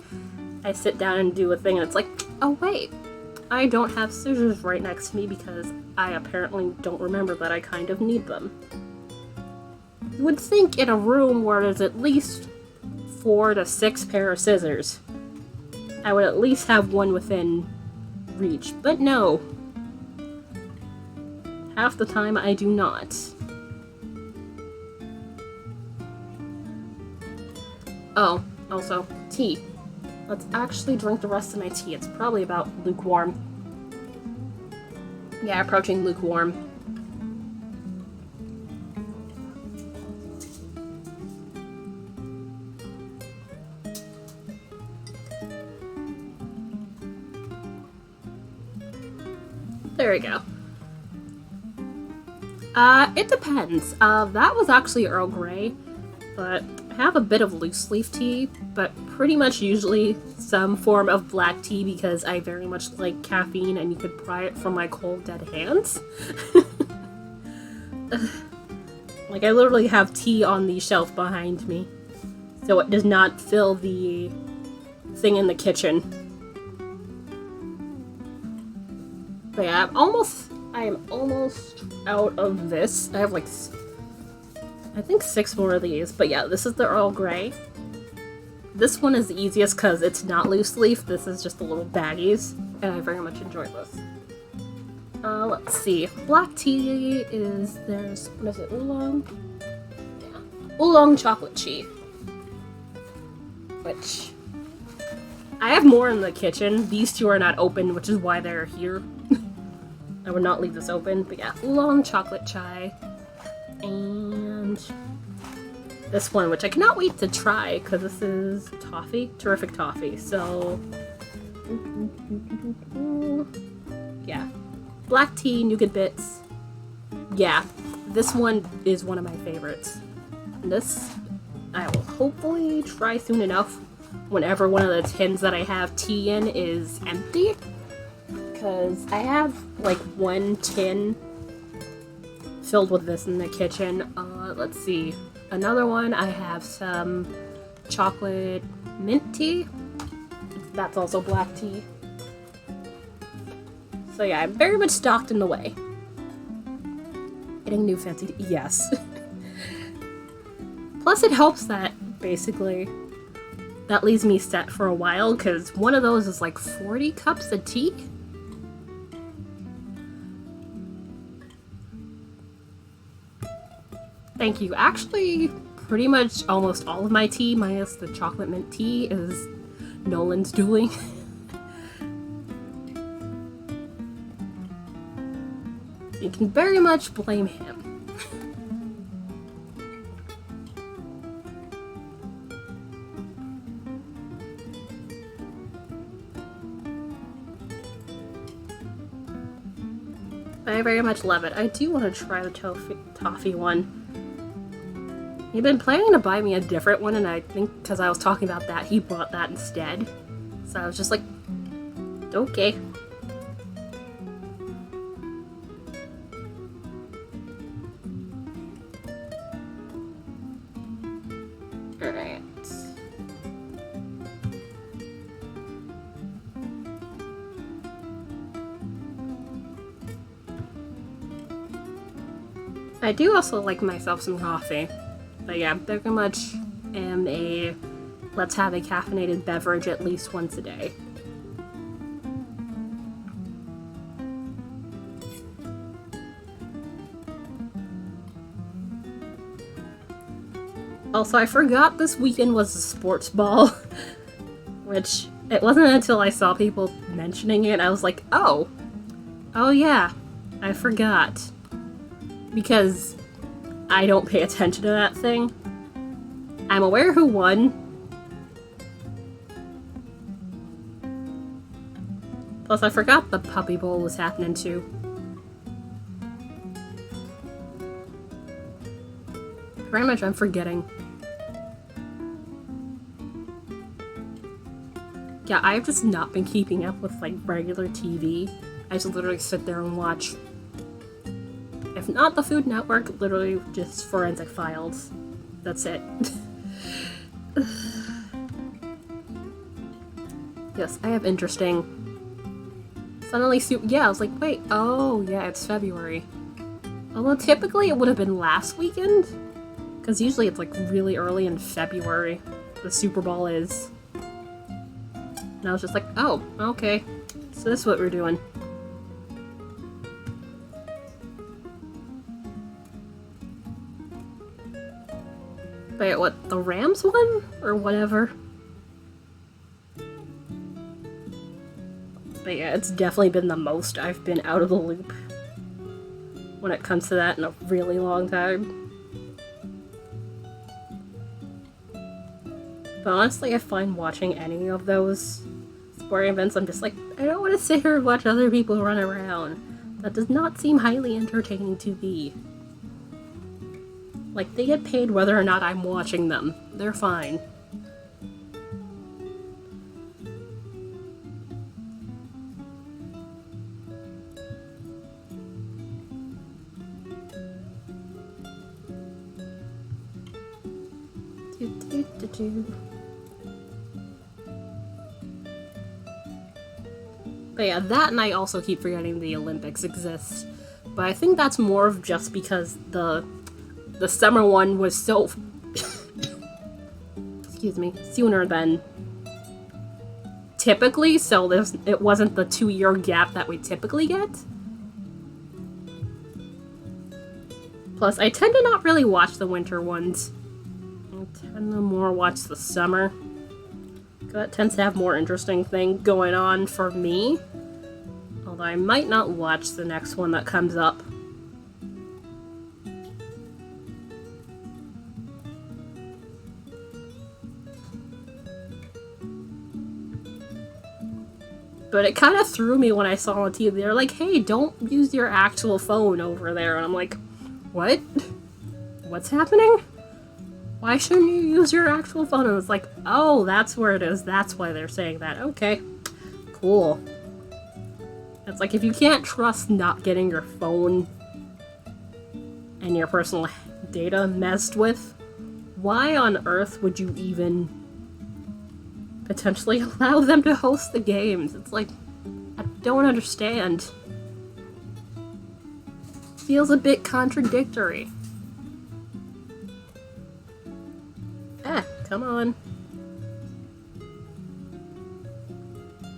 I sit down and do a thing and it's like, oh wait, I don't have scissors right next to me because I apparently don't remember that I kind of need them. You would think in a room where there's at least 4 to 6 pair of scissors, I would at least have one within reach, but no. Half the time I do not. Oh, also, tea. Let's actually drink the rest of my tea. It's probably about lukewarm. Yeah, approaching lukewarm. There we go. It depends. That was actually Earl Grey. but I have a bit of loose leaf tea, but pretty much usually some form of black tea because I very much like caffeine and you could pry it from my cold dead hands. Like, I literally have tea on the shelf behind me, so it does not fill the thing in the kitchen. But yeah, I am almost out of this. I have like, I think 6 more of these, but yeah, this is the Earl Grey. This one is the easiest because it's not loose leaf, this is just the little baggies, and I very much enjoy this. Let's see. Black tea is, what is it, oolong? Yeah. Oolong chocolate tea. Which, I have more in the kitchen. These two are not open, which is why they're here. I would not leave this open, but yeah. Oolong chocolate chai. And this one, which I cannot wait to try, because this is toffee. Terrific toffee, so... yeah. Black tea, nougat bits. Yeah, this one is one of my favorites. This, I will hopefully try soon enough whenever one of the tins that I have tea in is empty. Because I have, like, 1 tin filled with this in the kitchen. Let's see. Another one, I have some chocolate mint tea. That's also black tea. So yeah, I'm very much stocked in the way. Getting new fancy tea. Yes. Plus it helps that, basically, that leaves me set for a while, because one of those is like 40 cups of tea. Thank you. Actually, pretty much almost all of my tea, minus the chocolate mint tea, is Nolan's doing. You can very much blame him. I very much love it. I do want to try the toffee one. He'd been planning to buy me a different one, and I think because I was talking about that, he bought that instead. So I was just like, okay. Alright. I do also like myself some coffee. But yeah, very much am a let's have a caffeinated beverage at least once a day. Also, I forgot this weekend was a sports ball, which it wasn't until I saw people mentioning it, I was like, oh yeah, I forgot. Because I don't pay attention to that thing. I'm aware who won. Plus, I forgot the Puppy Bowl was happening too. Very much I'm forgetting. Yeah, I've just not been keeping up with, like, regular TV. I just literally sit there and watch. If not the Food Network, literally just Forensic Files. That's it. Yes, I have interesting. Suddenly, yeah, I was like, wait, oh, yeah, it's February. Although typically it would have been last weekend. Because usually it's like really early in February. The Super Bowl is. And I was just like, oh, okay. So this is what we're doing. Wait, what, the Rams won? Or whatever? But yeah, it's definitely been the most I've been out of the loop when it comes to that in a really long time. But honestly, I find watching any of those sporting events, I'm just like, I don't want to sit here and watch other people run around. That does not seem highly entertaining to me. Like, they get paid whether or not I'm watching them. They're fine. But yeah, that, and I also keep forgetting the Olympics exist. But I think that's more of just because the summer one was so excuse me, sooner than typically, so it wasn't the 2-year gap that we typically get. Plus, I tend to not really watch the winter ones. I tend to more watch the summer. That tends to have more interesting thing going on for me. Although I might not watch the next one that comes up. But it kind of threw me when I saw on TV. They're like, hey, don't use your actual phone over there. And I'm like, what? What's happening? Why shouldn't you use your actual phone? And it's like, oh, that's where it is. That's why they're saying that. Okay, cool. It's like, if you can't trust not getting your phone and your personal data messed with, why on earth would you even potentially allow them to host the games? It's like, I don't understand. Feels a bit contradictory. Come on.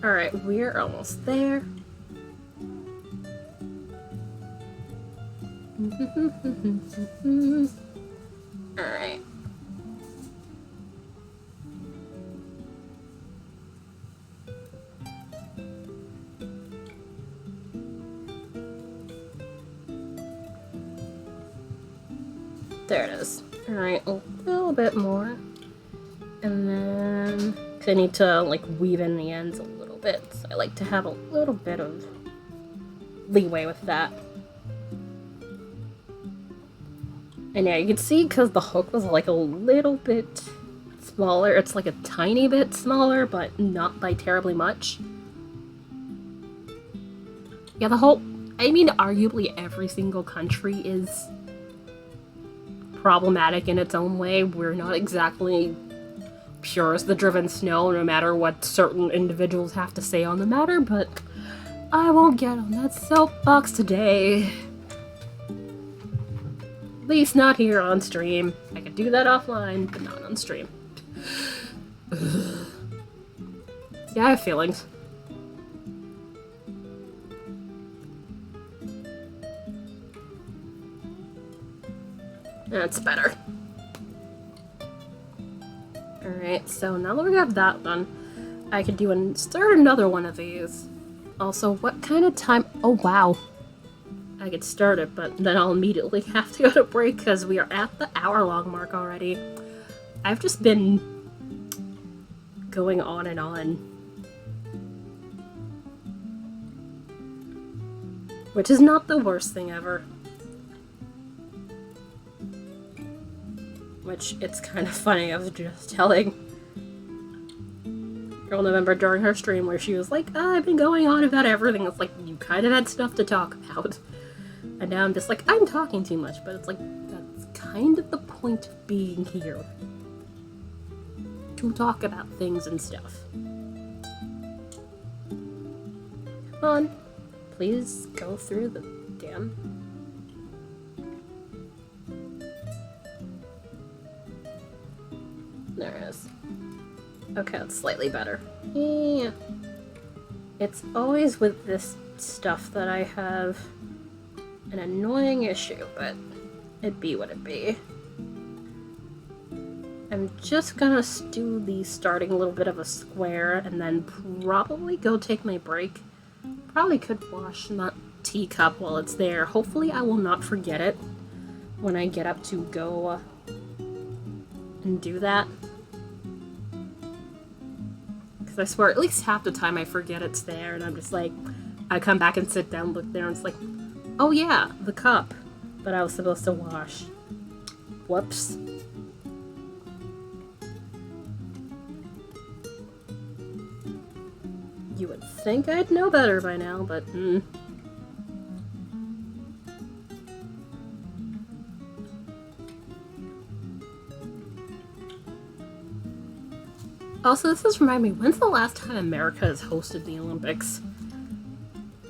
Alright, we're almost there. Alright. There it is. Alright, a little bit more. And then, cause I need to like weave in the ends a little bit. So I like to have a little bit of leeway with that. And yeah, you can see because the hook was like a little bit smaller. It's like a tiny bit smaller, but not by terribly much. Yeah, I mean, arguably every single country is problematic in its own way. We're not exactly pure as the driven snow, no matter what certain individuals have to say on the matter, but I won't get on that soapbox today. At least not here on stream. I could do that offline, but not on stream. Yeah, I have feelings. That's better. Alright, so now that we got that done, I could start another one of these. Also, what kind of time? Oh, wow. I could start it, but then I'll immediately have to go to break because we are at the hour-long mark already. I've just been going on and on. Which is not the worst thing ever. Which, it's kind of funny, I was just telling Girl November during her stream where she was like, I've been going on about everything. It's like, you kind of had stuff to talk about. And now I'm just like, I'm talking too much, but it's like, that's kind of the point of being here. To talk about things and stuff. Come on. Please go through the damn... There it is. Okay, that's slightly better. Yeah. It's always with this stuff that I have an annoying issue, but it be what it be. I'm just gonna do the starting a little bit of a square and then probably go take my break. Probably could wash that teacup while it's there. Hopefully I will not forget it when I get up to go and do that. Because I swear at least half the time I forget it's there and I'm just like, I come back and sit down, look there, and it's like, oh yeah, the cup that I was supposed to wash. Whoops. You would think I'd know better by now, but Also, this does remind me, when's the last time America has hosted the Olympics?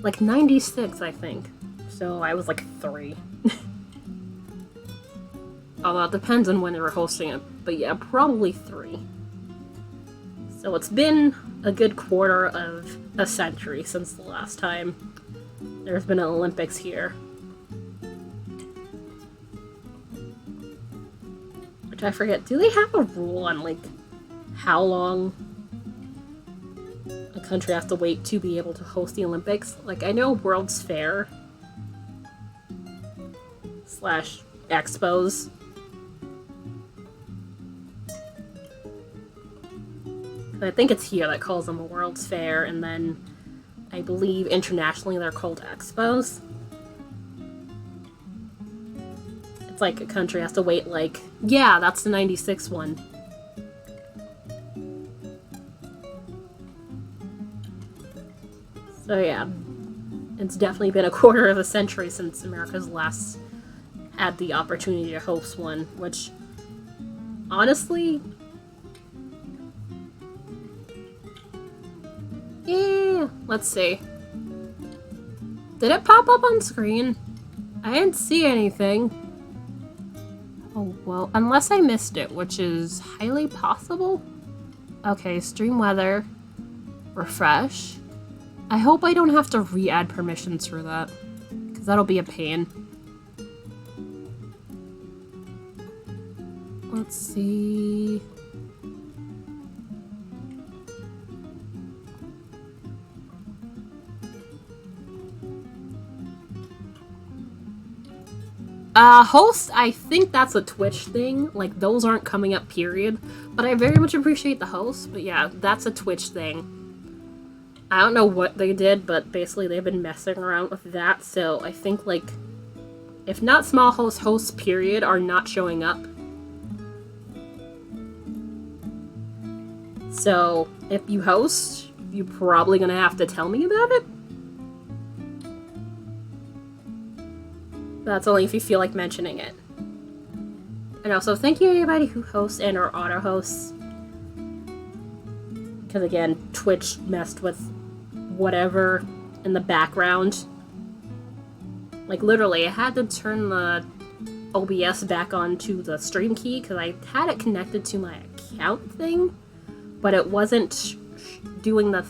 Like 96, I think. So I was like 3. Although it depends on when they were hosting it. But yeah, probably 3. So it's been a good quarter of a century since the last time there's been an Olympics here. Which I forget, do they have a rule on, like, how long a country has to wait to be able to host the Olympics? Like, I know World's Fair / Expos. I think it's here that calls them a World's Fair, and then I believe internationally they're called Expos. It's like a country has to wait, like, yeah, that's the 96 one. So yeah, it's definitely been a quarter of a century since America's last had the opportunity to host one, which, honestly, yeah, let's see. Did it pop up on screen? I didn't see anything. Oh, well, unless I missed it, which is highly possible. Okay, stream weather. Refresh. I hope I don't have to re-add permissions for that, because that'll be a pain. Let's see... host, I think that's a Twitch thing. Like, those aren't coming up, period. But I very much appreciate the host. But yeah, that's a Twitch thing. I don't know what they did, but basically they've been messing around with that. So I think, like, if not small hosts, period, are not showing up. So if you host, you're probably gonna have to tell me about it. That's only if you feel like mentioning it. And also, thank you to anybody who hosts and or auto-hosts. Because again, Twitch messed with whatever in the background. Like, literally, I had to turn the OBS back onto the stream key because I had it connected to my account thing, but it wasn't doing the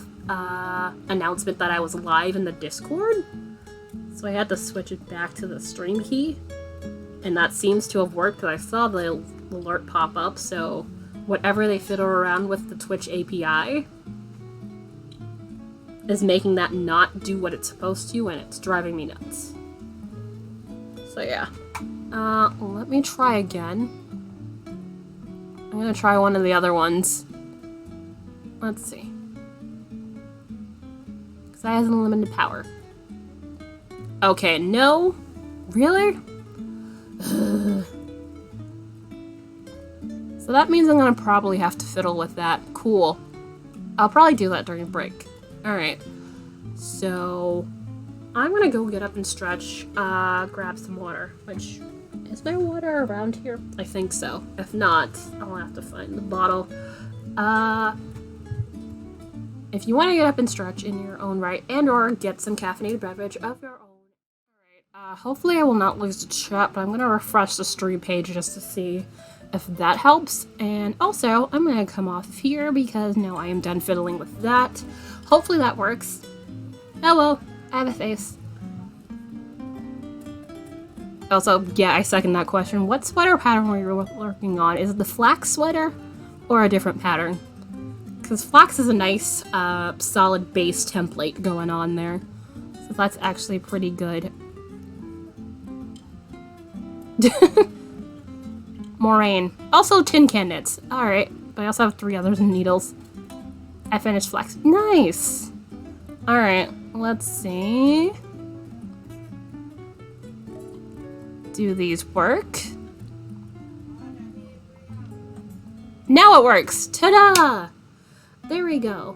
announcement that I was live in the Discord. So I had to switch it back to the stream key, and that seems to have worked because I saw the alert pop up, so whatever they fiddle around with the Twitch API is making that not do what it's supposed to, and it's driving me nuts. So yeah. Let me try again. I'm gonna try one of the other ones. Let's see. Because that has unlimited power. Okay, no? Really? Ugh. So that means I'm gonna probably have to fiddle with that. Cool. I'll probably do that during break. Alright. So I'm gonna go get up and stretch, grab some water. Which, is there water around here? I think so. If not, I'll have to find the bottle. If you want to get up and stretch in your own right and or get some caffeinated beverage of your own. Hopefully I will not lose the chat, but I'm going to refresh the stream page just to see if that helps. And also, I'm going to come off here because now I am done fiddling with that. Hopefully that works. Hello, I have a face. Also, yeah, I second that question. What sweater pattern were you working on? Is it the flax sweater or a different pattern? Because flax is a nice, solid base template going on there. So that's actually pretty good. Moraine. Also tin can knits. Alright. But I also have 3 others in needles. I finished flax. Nice! Alright. Let's see. Do these work? Now it works! Ta-da! There we go.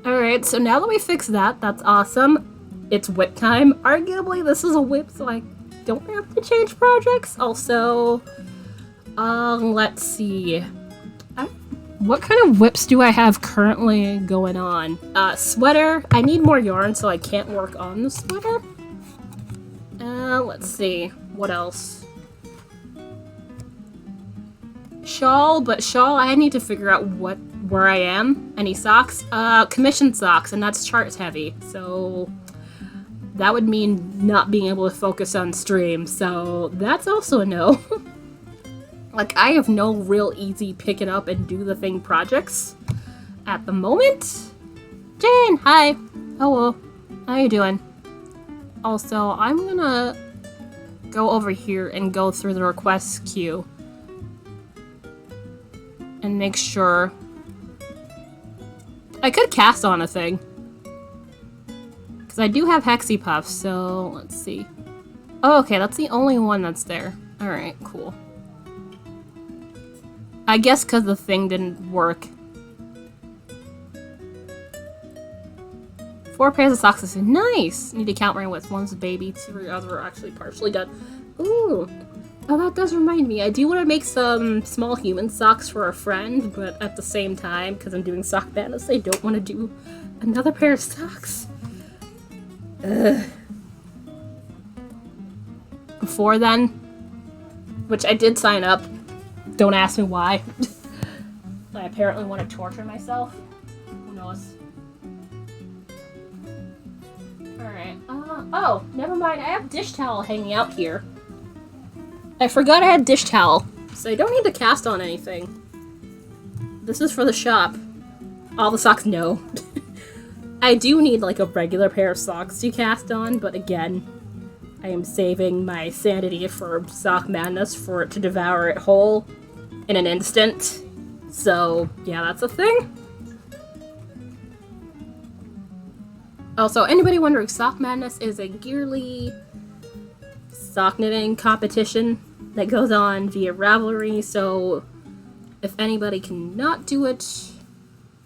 Alright, so now that we fixed that, that's awesome. It's whip time. Arguably, this is a whip, so I don't have to change projects. Also, let's see. What kind of whips do I have currently going on? Sweater. I need more yarn, so I can't work on the sweater. Let's see. What else? Shawl, but shawl, I need to figure out where I am. Any socks? Commission socks, and that's charts heavy, so that would mean not being able to focus on stream, so that's also a no. Like, I have no real easy pick it up and do the thing projects at the moment. Jane, hi. Hello. How you doing? Also, I'm gonna go over here and go through the requests queue and make sure. I could cast on a thing, because I do have Hexipuff, so let's see. Oh, okay, that's the only one that's there. Alright, cool. I guess because the thing didn't work. 4 pairs of socks is nice! Need to count my with. One's a baby, 2 other are actually partially done. Ooh! Oh, that does remind me. I do want to make some small human socks for a friend, but at the same time, because I'm doing Sock Madness, I don't want to do another pair of socks. Ugh. Before then, which I did sign up. Don't ask me why. I apparently want to torture myself. Who knows? Alright. Oh, never mind. I have dish towel hanging out here. I forgot I had dish towel, so I don't need to cast on anything. This is for the shop. All the socks, no. I do need, like, a regular pair of socks to cast on, but again, I am saving my sanity for Sock Madness for it to devour it whole in an instant. So, yeah, that's a thing. Also, anybody wondering, Sock Madness is a yearly sock knitting competition that goes on via Ravelry, so if anybody cannot do it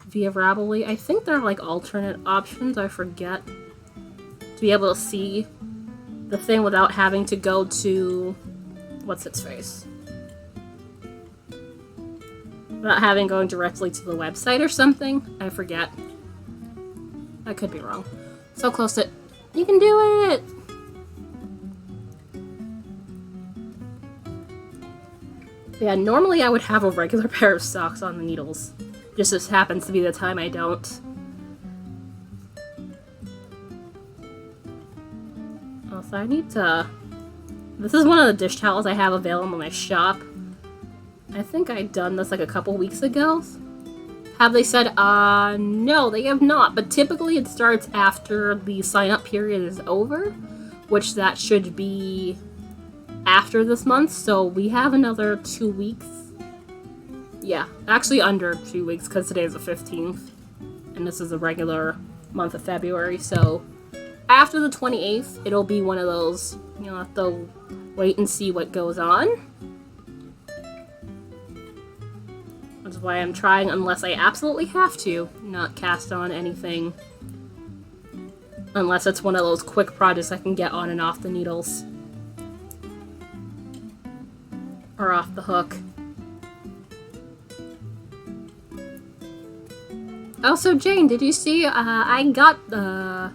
via Ravelry, I think there are like alternate options, I forget, to be able to see the thing without having to go to what's its face? Without having going directly to the website or something. I forget. I could be wrong. So close to you can do it! Yeah, normally I would have a regular pair of socks on the needles. Just this happens to be the time I don't. Also, I need to... This is one of the dish towels I have available in my shop. I think I'd done this like a couple weeks ago. Have they said, no, they have not, but typically it starts after the sign-up period is over, which that should be after this month, so we have another 2 weeks. Yeah, actually under 2 weeks, because today is the 15th, and this is a regular month of February, so after the 28th, it'll be one of those, you'll have to wait and see what goes on. Which is why I'm trying, unless I absolutely have to, not cast on anything. Unless it's one of those quick projects I can get on and off the needles. Or off the hook. Also, Jane, did you see, I got, I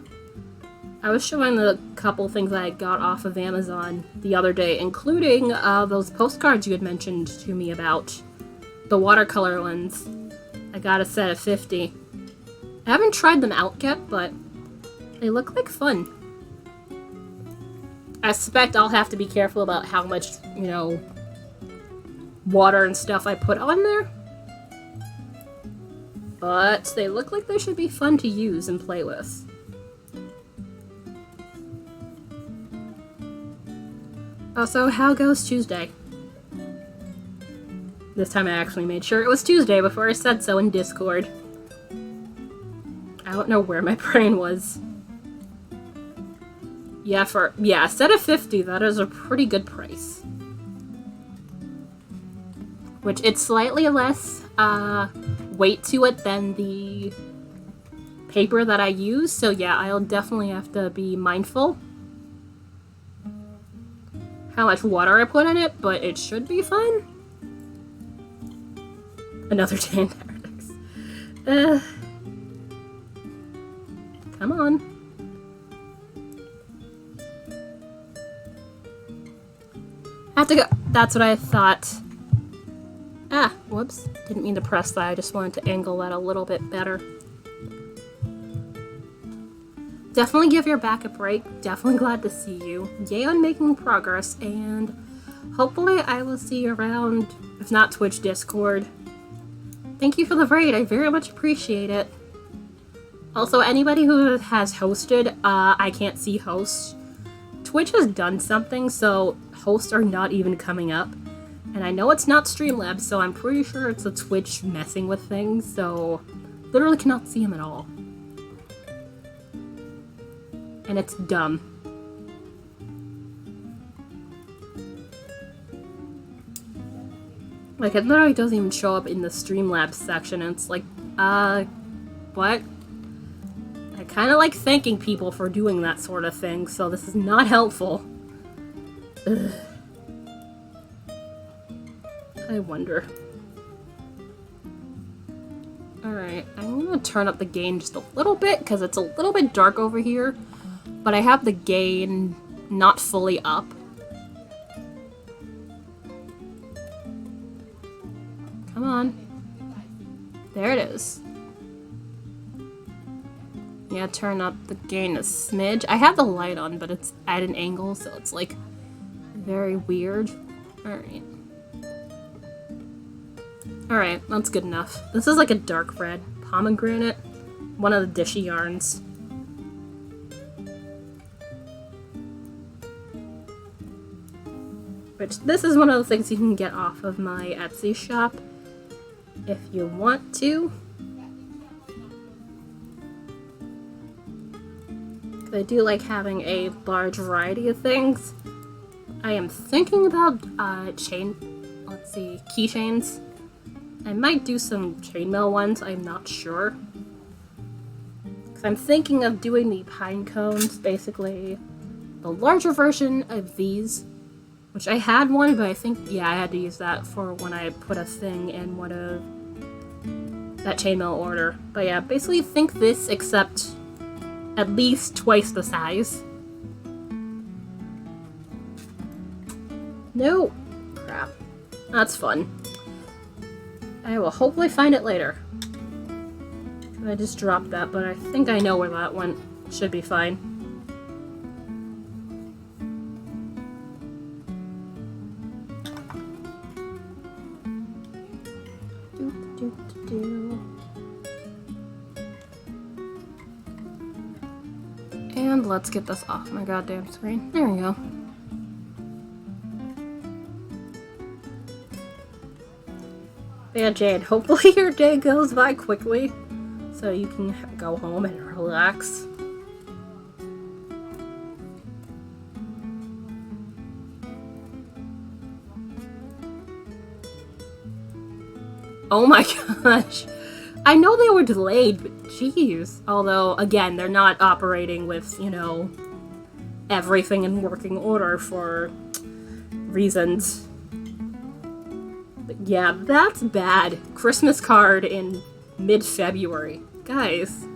was showing the couple things that I got off of Amazon the other day, including, those postcards you had mentioned to me about. The watercolor ones. I got a set of 50. I haven't tried them out yet, but they look like fun. I suspect I'll have to be careful about how much, you know, water and stuff I put on there. But they look like they should be fun to use and play with. Also, how goes Tuesday? This time I actually made sure it was Tuesday before I said so in Discord. I don't know where my brain was. Yeah, a set of 50, that is a pretty good price. Which, it's slightly less weight to it than the paper that I use, so yeah, I'll definitely have to be mindful how much water I put in it, but it should be fun. Another 10 paradox. Come on. I have to go. That's what I thought. Ah, whoops. Didn't mean to press that. I just wanted to angle that a little bit better. Definitely give your back a break. Definitely glad to see you. Yay on making progress, and hopefully I will see you around, if not Twitch, Discord. Thank you for the raid. I very much appreciate it. Also, anybody who has hosted, I can't see hosts. Twitch has done something, so hosts are not even coming up. And I know it's not Streamlabs, so I'm pretty sure it's a Twitch messing with things, so literally cannot see him at all. And it's dumb. Like, it literally doesn't even show up in the Streamlabs section, and it's like, what? I kind of like thanking people for doing that sort of thing, so this is not helpful. Ugh. I wonder. Alright, I'm gonna turn up the gain just a little bit, because it's a little bit dark over here, but I have the gain not fully up. Come on. There it is. Yeah, turn up the gain a smidge. I have the light on, but it's at an angle, so it's like very weird. Alright. Alright, that's good enough. This is like a dark red. Pomegranate. One of the dishy yarns. Which, this is one of the things you can get off of my Etsy shop. If you want to. I do like having a large variety of things. I am thinking about keychains. I might do some chainmail ones, I'm not sure. Because I'm thinking of doing the pine cones, basically the larger version of these. Which I had one, but I think, yeah, I had to use that for when I put a thing in one of that chainmail order. But yeah, basically think this, except at least twice the size. No! Crap. That's fun. I will hopefully find it later. I just dropped that, but I think I know where that went. Should be fine. And let's get this off my goddamn screen. There we go. Yeah, Jade, hopefully your day goes by quickly so you can go home and relax. Oh my gosh. I know they were delayed, but jeez. Although, again, they're not operating with, you know, everything in working order for reasons. But yeah, that's bad. Christmas card in mid-February. Guys.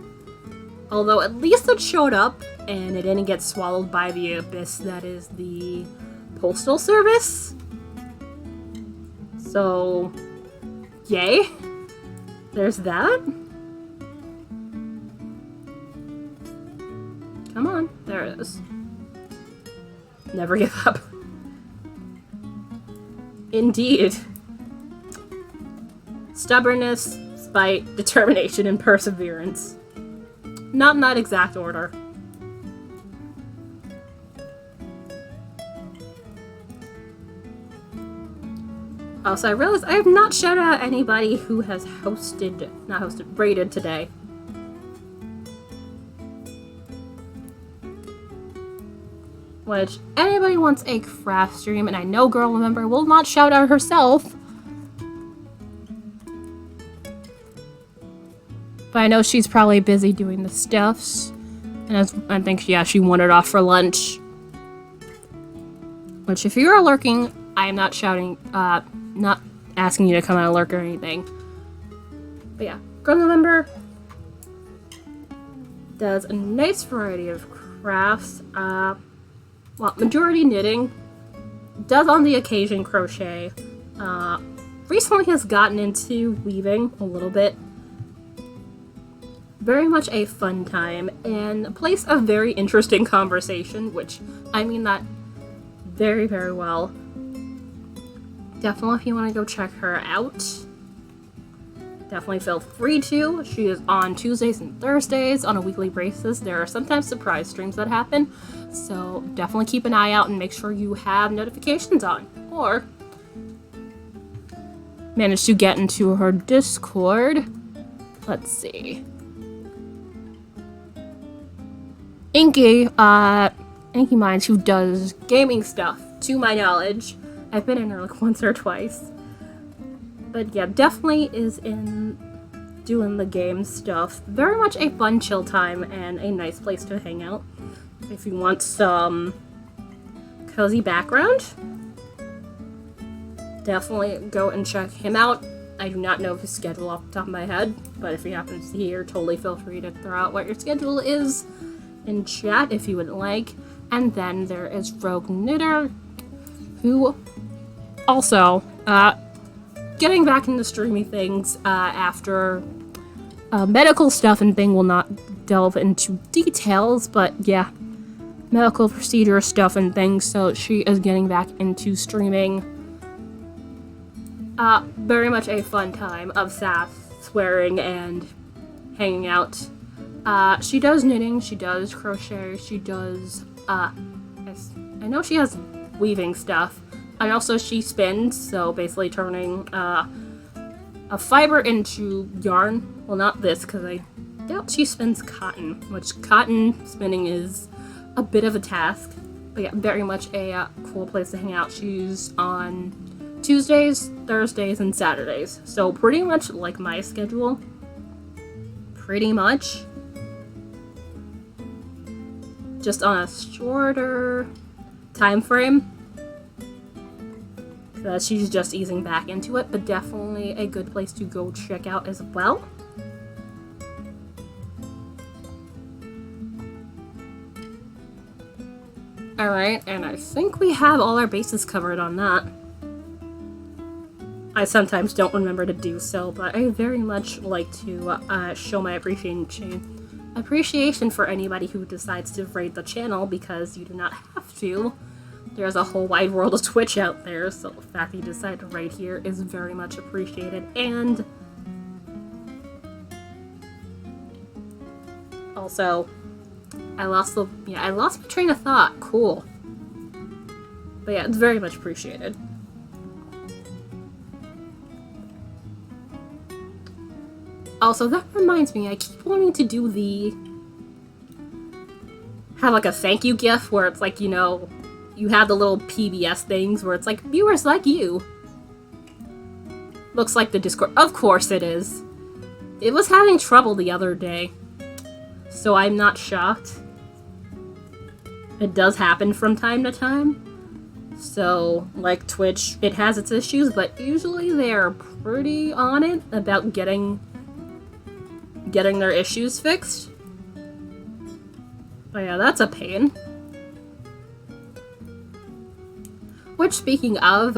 Although, at least it showed up, and it didn't get swallowed by the abyss that is the Postal Service. So, yay. There's that. Come on. There it is. Never give up. Indeed. Stubbornness, spite, determination, and perseverance. Not in that exact order. Also, I realized I have not shout out anybody who has raided today. which anybody wants a craft stream, and I know girl member will not shout out herself. But I know she's probably busy doing the stuffs. And I think, yeah, she wandered off for lunch. Which, if you are lurking, I am not shouting, not asking you to come out and lurk or anything. But yeah, girl member does a nice variety of crafts. Well, majority knitting. Does on the occasion crochet. Recently has gotten into weaving a little bit. Very much a fun time, and plays a very interesting conversation, which I mean that very, very well. Definitely if you want to go check her out, definitely feel free to. She is on Tuesdays and Thursdays on a weekly basis. There are sometimes surprise streams that happen, so definitely keep an eye out and make sure you have notifications on. Or manage to get into her Discord. Let's see. Inky Minds, who does gaming stuff, to my knowledge. I've been in her like once or twice. But yeah, definitely is in doing the game stuff. Very much a fun chill time and a nice place to hang out. If you want some cozy background, definitely go and check him out. I do not know his schedule off the top of my head, but if you happen to see here, totally feel free to throw out what your schedule is in chat if you would like. And then there is Rogue Knitter, who also getting back into streaming things after medical stuff and thing. Will not delve into details, but yeah, medical procedure stuff and things, so she is getting back into streaming. Very much a fun time of sass, swearing, and hanging out. She does knitting, she does crochet, she does, I know she has weaving stuff, and also she spins, so basically turning, a fiber into yarn. Well, not this, because I doubt she spins cotton, which cotton spinning is a bit of a task, but yeah, very much a cool place to hang out. She's on Tuesdays, Thursdays, and Saturdays, so pretty much like my schedule. Pretty much. Just on a shorter time frame. She's just easing back into it, but definitely a good place to go check out as well. Alright, and I think we have all our bases covered on that. I sometimes don't remember to do so, but I very much like to show my appreciation for anybody who decides to raid the channel, because you do not have to. There's a whole wide world of Twitch out there, so the fact that you decide to raid here is very much appreciated. And also, I lost my train of thought. Cool. But yeah, it's very much appreciated. Also, that reminds me, I keep wanting to do have like a thank you gif where it's like, you know, you have the little PBS things where it's like, viewers like you. Looks like the Discord. Of course it is. It was having trouble the other day, so I'm not shocked. It does happen from time to time. So, like Twitch, it has its issues, but usually they're pretty on it about getting their issues fixed. Oh yeah, that's a pain. Which, speaking of,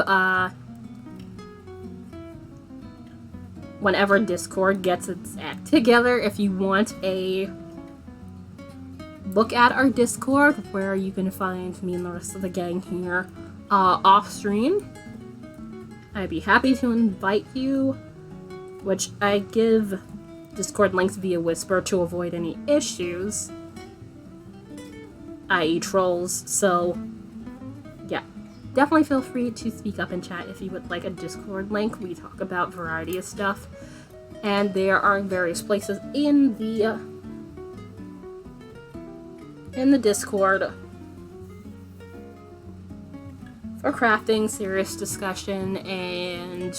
whenever Discord gets its act together, if you want a look at our Discord, where you can find me and the rest of the gang here off stream, I'd be happy to invite you, which I give Discord links via Whisper to avoid any issues, i.e. trolls, so yeah. Definitely feel free to speak up in chat if you would like a Discord link. We talk about a variety of stuff, and there are various places in the Discord for crafting, serious discussion, and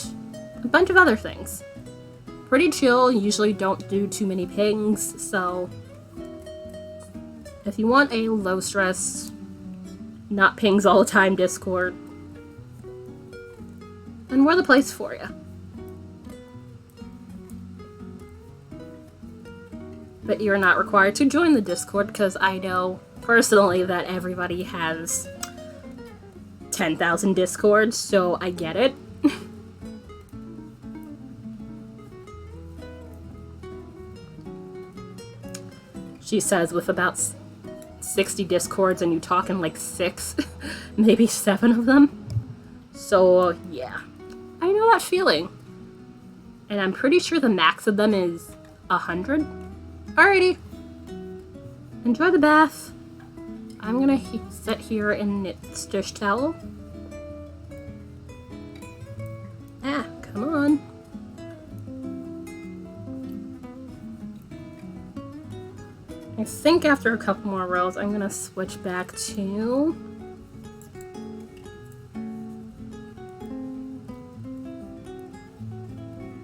a bunch of other things. Pretty chill, usually don't do too many pings, so if you want a low stress, not pings all the time Discord, then we're the place for you. But you're not required to join the Discord, because I know personally that everybody has 10,000 Discords, so I get it. She says with about 60 Discords and you talking like 6, maybe 7 of them. So yeah, I know that feeling. And I'm pretty sure the max of them is 100. Alrighty. Enjoy the bath. I'm gonna sit here and knit stitch towel. Ah, come on. I think after a couple more rows, I'm gonna switch back to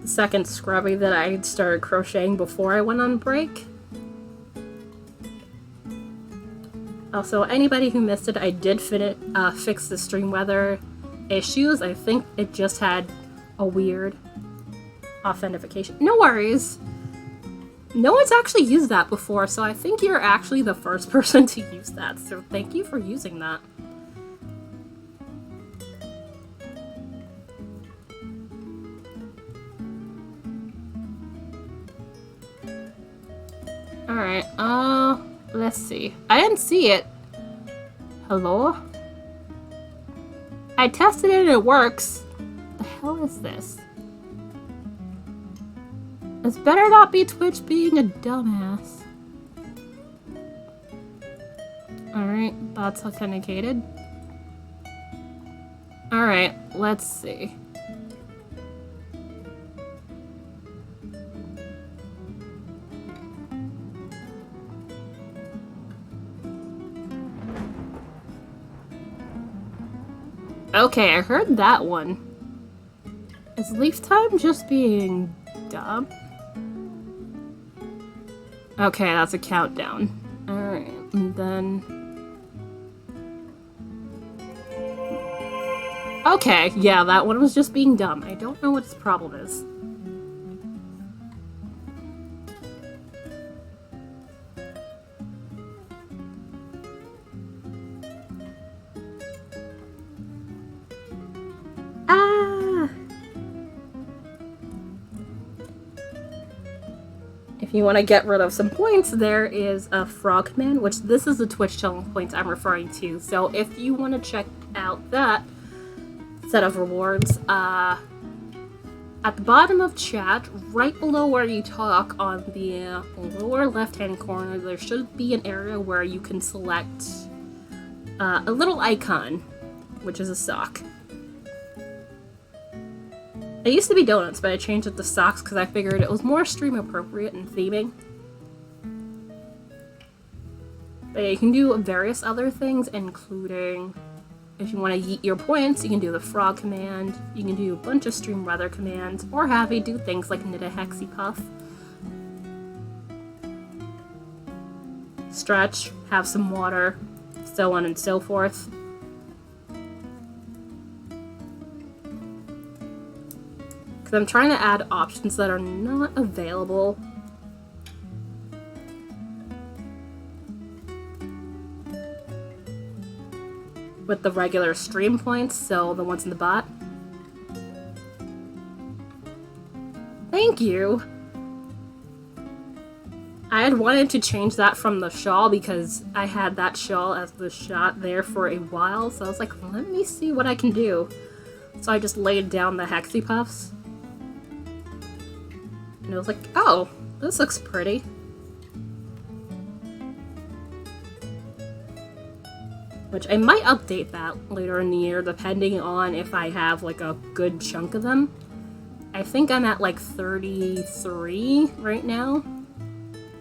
the second scrubby that I started crocheting before I went on break. Also, anybody who missed it, I did fix the stream weather issues. I think it just had a weird authentication. No worries. No one's actually used that before, so I think you're actually the first person to use that, so thank you for using that. Alright, let's see. I didn't see it. Hello? I tested it and it works. The hell is this? This better not be Twitch being a dumbass. Alright, that's authenticated. Alright, let's see. Okay, I heard that one. Is leaf time just being dumb? Okay, that's a countdown. Alright, and then... Okay, yeah, that one was just being dumb. I don't know what his problem is. If you want to get rid of some points, there is a frog command, which this is the Twitch challenge points I'm referring to. So if you want to check out that set of rewards, at the bottom of chat, right below where you talk on the lower left-hand corner, there should be an area where you can select a little icon, which is a sock. It used to be donuts, but I changed it to socks because I figured it was more stream appropriate and theming. But yeah, you can do various other things, including if you want to yeet your points, you can do the frog command, you can do a bunch of stream weather commands, or have you do things like knit a Hexipuff, stretch, have some water, so on and so forth. Because I'm trying to add options that are not available. With the regular stream points, so the ones in the bot. Thank you! I had wanted to change that from the shawl because I had that shawl as the shot there for a while, so I was like, let me see what I can do. So I just laid down the Hexipuffs. And I was like, oh, this looks pretty. Which I might update that later in the year, depending on if I have like a good chunk of them. I think I'm at like 33 right now.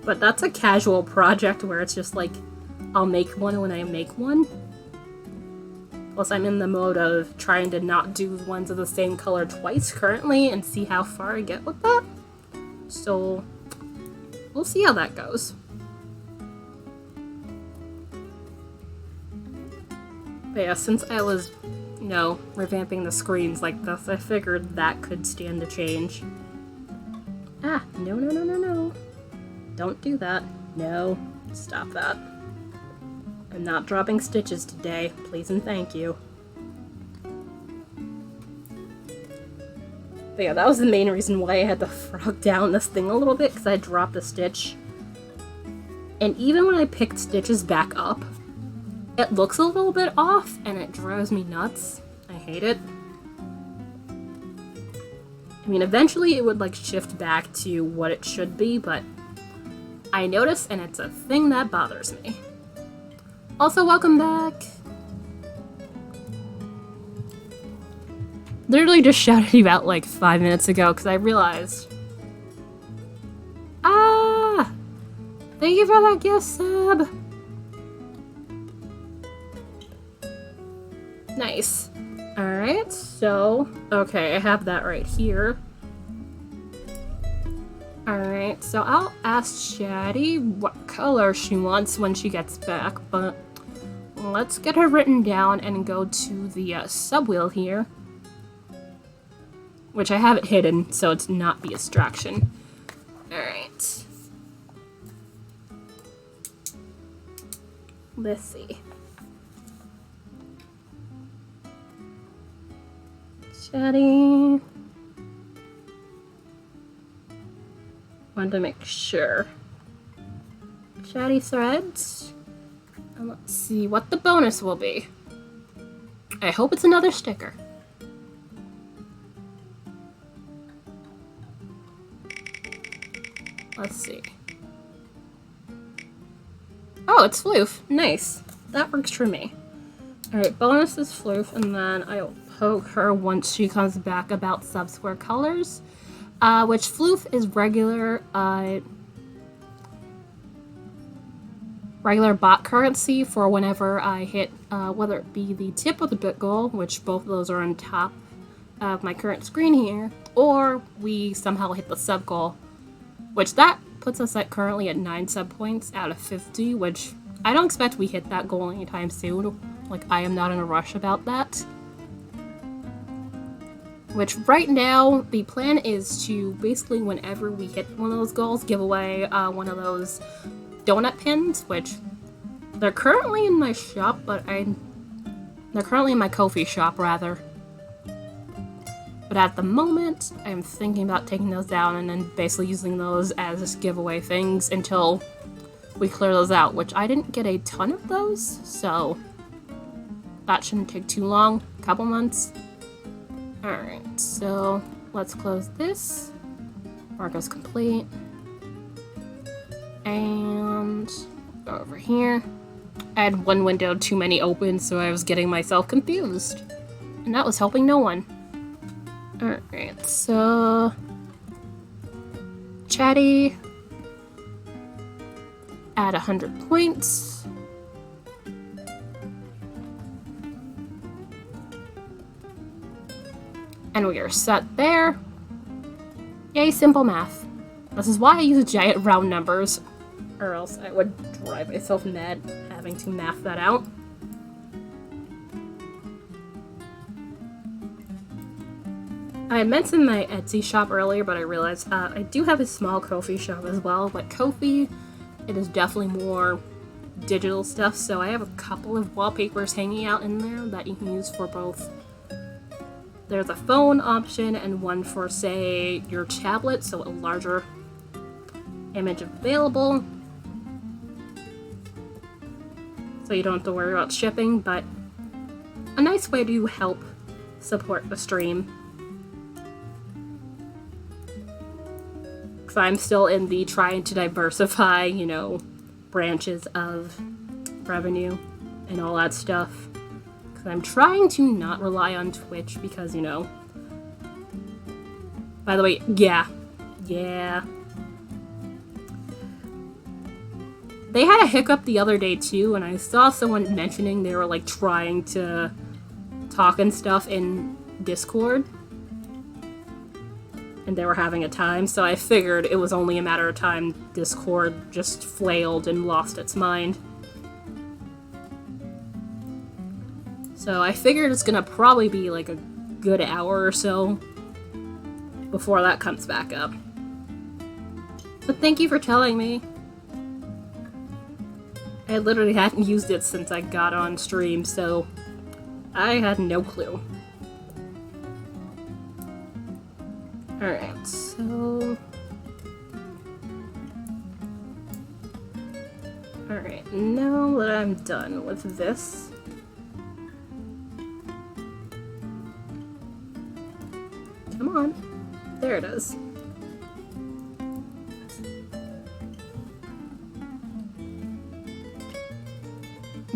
But that's a casual project where it's just like, I'll make one when I make one. Plus, I'm in the mode of trying to not do ones of the same color twice currently and see how far I get with that. So, we'll see how that goes. But yeah, since I was, you know, revamping the screens like this, I figured that could stand to change. Ah, no, no, no, no, no. Don't do that. No, stop that. I'm not dropping stitches today, please and thank you. But yeah, that was the main reason why I had to frog down this thing a little bit, because I dropped a stitch. And even when I picked stitches back up, it looks a little bit off, and it drives me nuts. I hate it. I mean, eventually it would like shift back to what it should be, but I notice, and it's a thing that bothers me. Also, welcome back! Literally just shouted you out like 5 minutes ago because I realized. Ah! Thank you for that gift sub! Nice. Alright, so, okay, I have that right here. Alright, so I'll ask Chatty what color she wants when she gets back, but let's get her written down and go to the sub-wheel here. Which I have it hidden, so it's not the distraction. Alright. Let's see. Chatty. Wanted to make sure. Chatty threads. And let's see what the bonus will be. I hope it's another sticker. Let's see. Oh, it's Floof. Nice. That works for me. Alright, bonus is Floof, and then I'll poke her once she comes back about sub-square colors. Which Floof is regular, regular bot currency for whenever I hit, whether it be the tip or the bit goal, which both of those are on top of my current screen here, or we somehow hit the sub goal, which that puts us at currently at 9 sub points out of 50, which I don't expect we hit that goal anytime soon. Like, I am not in a rush about that. Which right now, the plan is to basically whenever we hit one of those goals, give away one of those donut pins, which they're currently in my shop, but they're currently in my Ko-fi shop rather. But at the moment, I'm thinking about taking those down and then basically using those as just giveaway things until we clear those out, which I didn't get a ton of those, so that shouldn't take too long, a couple months. Alright, so let's close this. Marco's complete. And go over here. I had one window too many open, so I was getting myself confused. And that was helping no one. Alright, so Chatty at 100 points. And we are set there. Yay, simple math. This is why I use giant round numbers, or else I would drive myself mad having to math that out. I mentioned my Etsy shop earlier, but I realized I do have a small Ko-fi shop as well, but Ko-fi, it is definitely more digital stuff, so I have a couple of wallpapers hanging out in there that you can use for both. There's a phone option and one for, say, your tablet, so a larger image available. So you don't have to worry about shipping, but a nice way to help support the stream. Because I'm still in the trying to diversify, you know, branches of revenue and all that stuff. I'm trying to not rely on Twitch because, you know... By the way, yeah. They had a hiccup the other day too, and I saw someone mentioning they were like trying to talking stuff in Discord. And they were having a time, so I figured it was only a matter of time Discord just flailed and lost its mind. So I figured it's gonna probably be like a good hour or so before that comes back up. But thank you for telling me. I literally hadn't used it since I got on stream, so I had no clue. Alright, so... Alright, now that I'm done with this... Come on. There it is.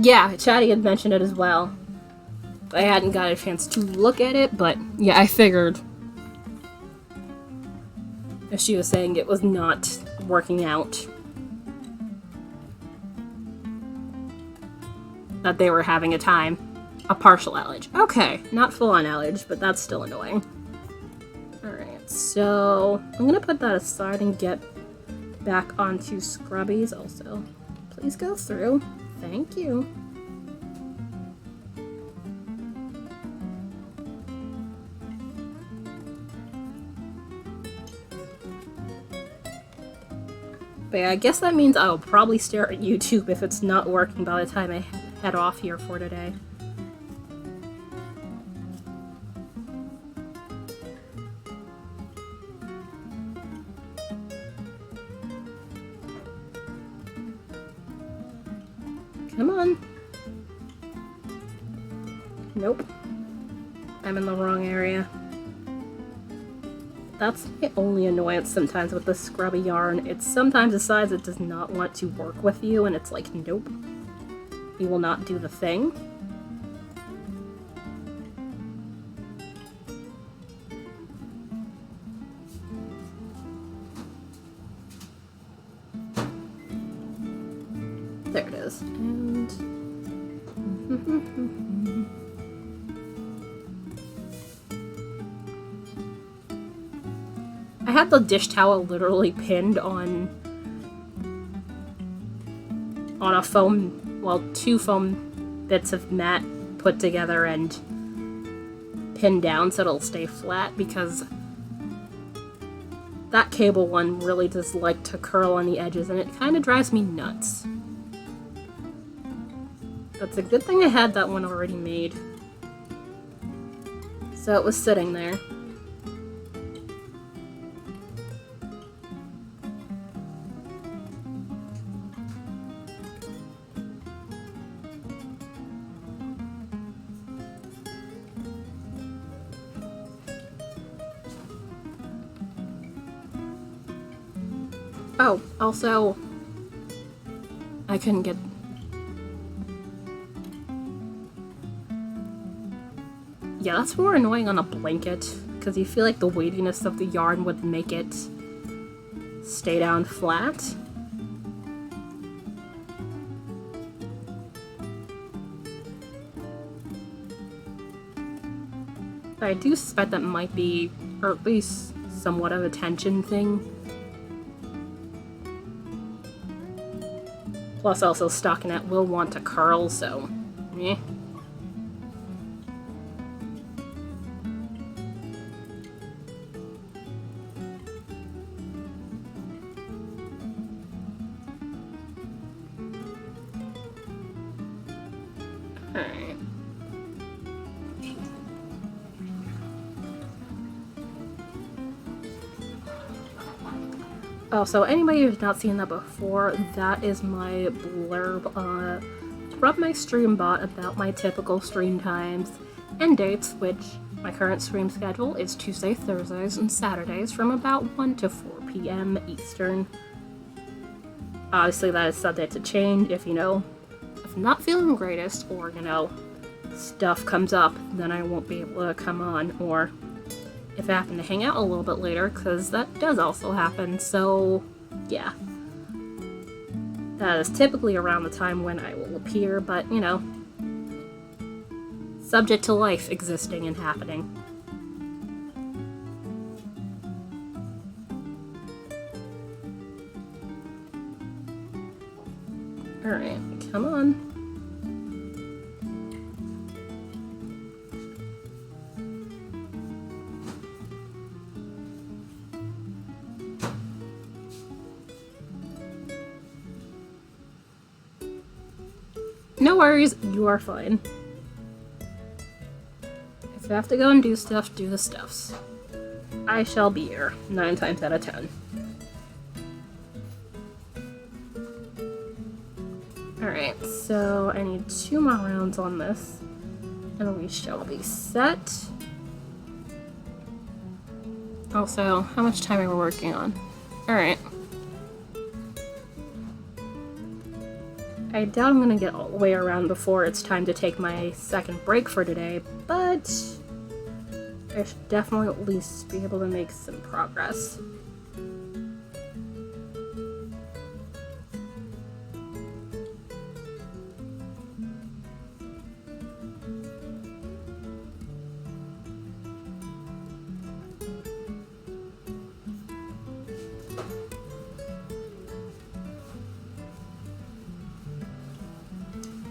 Yeah, Chatty had mentioned it as well. I hadn't got a chance to look at it, but yeah, I figured. As she was saying, it was not working out. That they were having a time. A partial outage. Okay, not full-on outage, but that's still annoying. Alright, so I'm gonna put that aside and get back onto Scrubbies also. Please go through. Thank you. But yeah, I guess that means I'll probably stare at YouTube if it's not working by the time I head off here for today. Come on. Nope. I'm in the wrong area. That's the only annoyance sometimes with the scrubby yarn. It sometimes decides it does not want to work with you, and it's like, nope. You will not do the thing. There it is. And... I had the dish towel literally pinned on a foam, well, 2 foam bits of mat put together and pinned down so it'll stay flat, because that cable one really does like to curl on the edges, and it kind of drives me nuts. That's a good thing I had that one already made. So it was sitting there. Oh, also, I couldn't get... Yeah, that's more annoying on a blanket, because you feel like the weightiness of the yarn would make it stay down flat. But I do suspect that might be, or at least somewhat of a tension thing. Plus, also, stockinette will want to curl, so... eh. Alright. Oh, so anybody who's not seen that before, that is my blurb from my stream bot about my typical stream times and dates, which my current stream schedule is Tuesday, Thursdays, and Saturdays from about 1 to 4 p.m. Eastern. Obviously, that is subject to change if, you know, if I'm not feeling the greatest, or, you know, stuff comes up, then I won't be able to come on, or if I happen to hang out a little bit later, because that does also happen, so yeah. That is typically around the time when I will appear, but, you know, subject to life existing and happening. Alright, come on. No worries, you are fine. If you have to go and do stuff, do the stuffs. I shall be here, 9 times out of 10. Alright, so I need 2 more rounds on this, and we shall be set. Also, how much time are we working on? Alright. I doubt I'm gonna get all the way around before it's time to take my second break for today, but I should definitely at least be able to make some progress.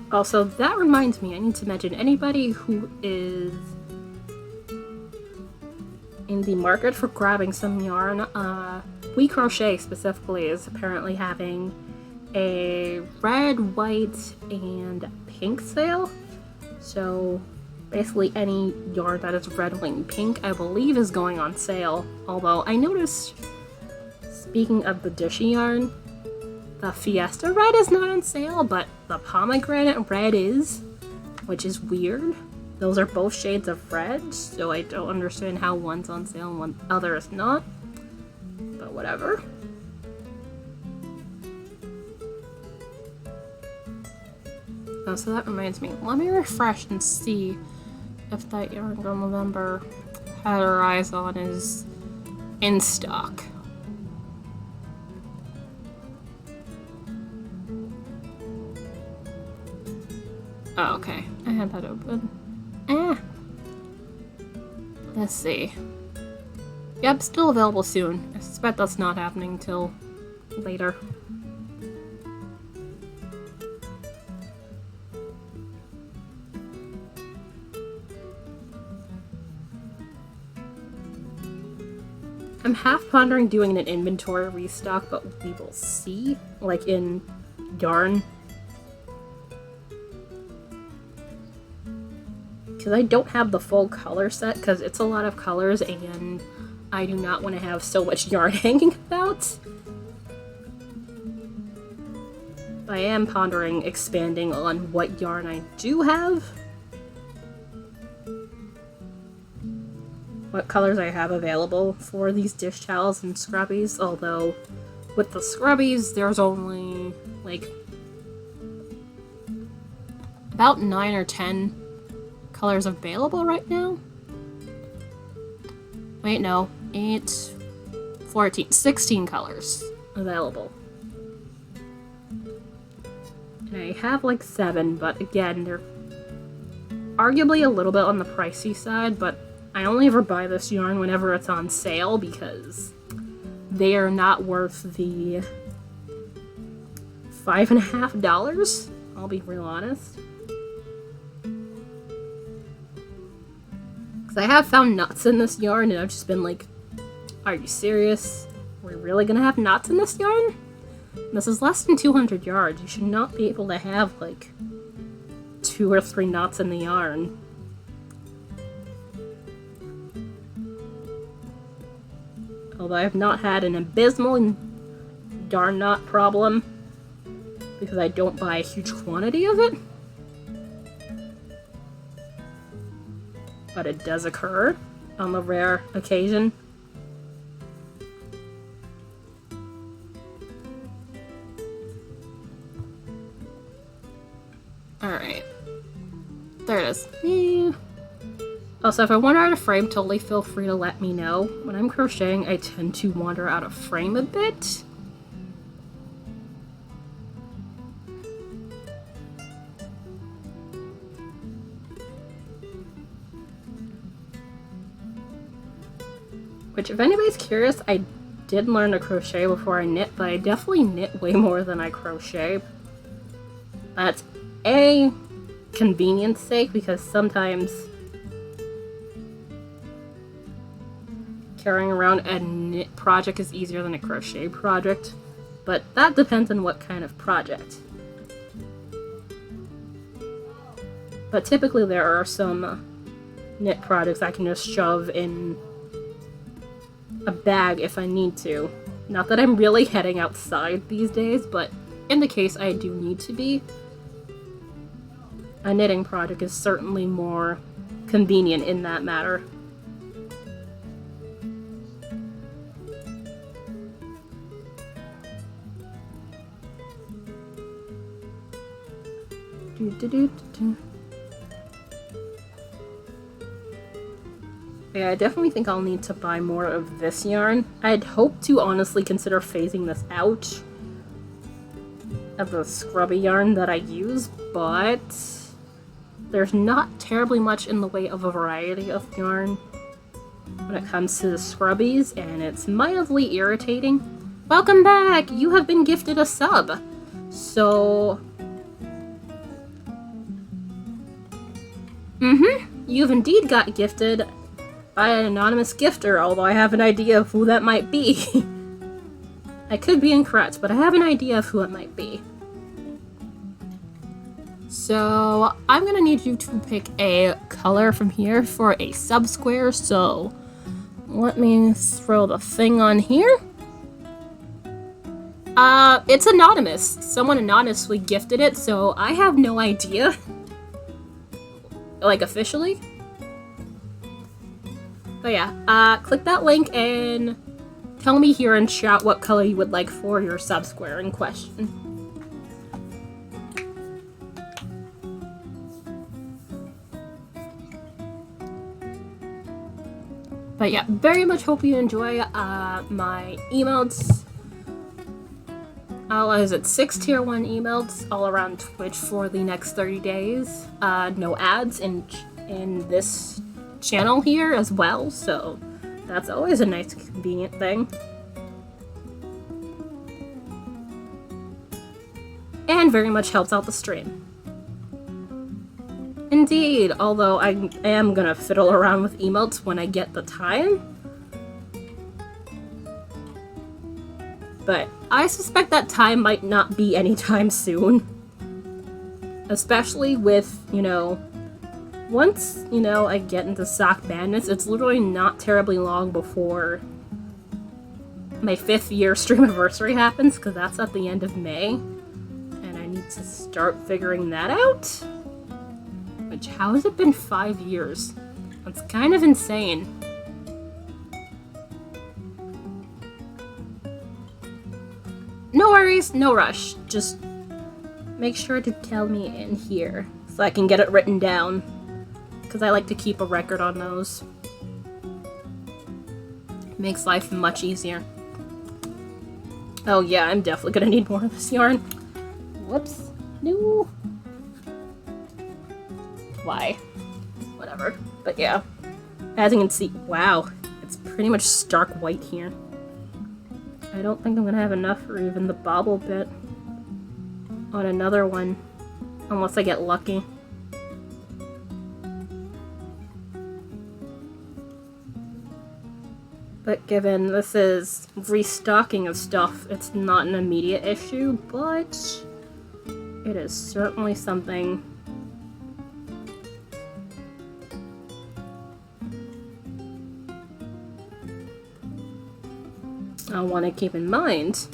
Also, that reminds me, I need to mention anybody who is in the market for grabbing some yarn. We Crochet specifically is apparently having a red, white, and pink sale. So basically any yarn that is red, white, and pink, I believe, is going on sale. Although I noticed, speaking of the Dishy yarn, the Fiesta red is not on sale, but the pomegranate red is, which is weird. Those are both shades of red, so I don't understand how one's on sale and one other is not. But whatever. Oh, so that reminds me. Let me refresh and see if that Yarn Girl November Had Her Eyes On is in stock. Oh, okay. I had that open. Let's see. Yep, still available soon. I suspect that's not happening till later. I'm half pondering doing an inventory restock, but we will see. Like in yarn. Because I don't have the full color set, because it's a lot of colors, and I do not want to have so much yarn hanging about. I am pondering expanding on what yarn I do have. What colors I have available for these dish towels and scrubbies, although with the scrubbies there's only like about 9 or 10 colors available right now. Wait, no, 8, 14, 16 colors available. And I have like 7, but again, they're arguably a little bit on the pricey side, but I only ever buy this yarn whenever it's on sale because they are not worth the $5.50. I'll be real honest. Because I have found knots in this yarn and I've just been like, are you serious? We're really gonna have knots in this yarn? This is less than 200 yards. You should not be able to have like 2 or 3 knots in the yarn. Although I have not had an abysmal yarn knot problem because I don't buy a huge quantity of it. But it does occur on the rare occasion. Alright. There it is. Yeah. Also, if I wander out of frame, totally feel free to let me know. When I'm crocheting, I tend to wander out of frame a bit. Which, if anybody's curious, I did learn to crochet before I knit, but I definitely knit way more than I crochet. That's a convenience sake, because sometimes carrying around a knit project is easier than a crochet project, but that depends on what kind of project. But typically there are some knit projects I can just shove in a bag if I need to. Not that I'm really heading outside these days, but in the case I do need to be, a knitting project is certainly more convenient in that matter. Yeah, I definitely think I'll need to buy more of this yarn. I'd hope to honestly consider phasing this out of the scrubby yarn that I use, but there's not terribly much in the way of a variety of yarn when it comes to the scrubbies, and it's mildly irritating. Welcome back! You have been gifted a sub! So... you've indeed got gifted by an anonymous gifter, although I have an idea of who that might be. I could be incorrect, but I have an idea of who it might be. So, I'm gonna need you to pick a color from here for a sub-square, so let me throw the thing on here. It's anonymous. Someone anonymously gifted it, so I have no idea. Like, officially. But yeah, click that link and tell me here in chat what color you would like for your sub-square in question. But yeah, very much hope you enjoy my emotes. Is it 6 tier 1 emotes all around Twitch for the next 30 days. No ads in this channel here as well, so that's always a nice convenient thing. And very much helps out the stream. Indeed, although I am gonna fiddle around with emotes when I get the time. But I suspect that time might not be anytime soon. Especially with, you know, once, you know, I get into sock madness, it's literally not terribly long before my 5th year stream anniversary happens, because that's at the end of May. And I need to start figuring that out. Which, how has it been 5 years? That's kind of insane. No worries, no rush. Just make sure to tell me in here so I can get it written down. Because I like to keep a record on those. Makes life much easier. Oh yeah, I'm definitely gonna need more of this yarn. Whoops. No. Why? Whatever. But yeah. As you can see, wow. It's pretty much stark white here. I don't think I'm gonna have enough for even the bobble bit on another one, unless I get lucky. But given this is restocking of stuff, it's not an immediate issue, but it is certainly something I want to keep in mind.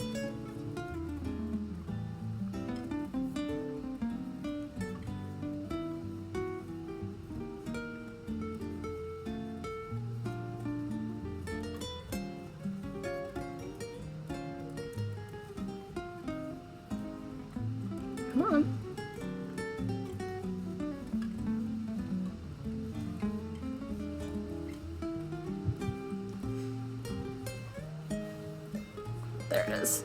Come on. There it is.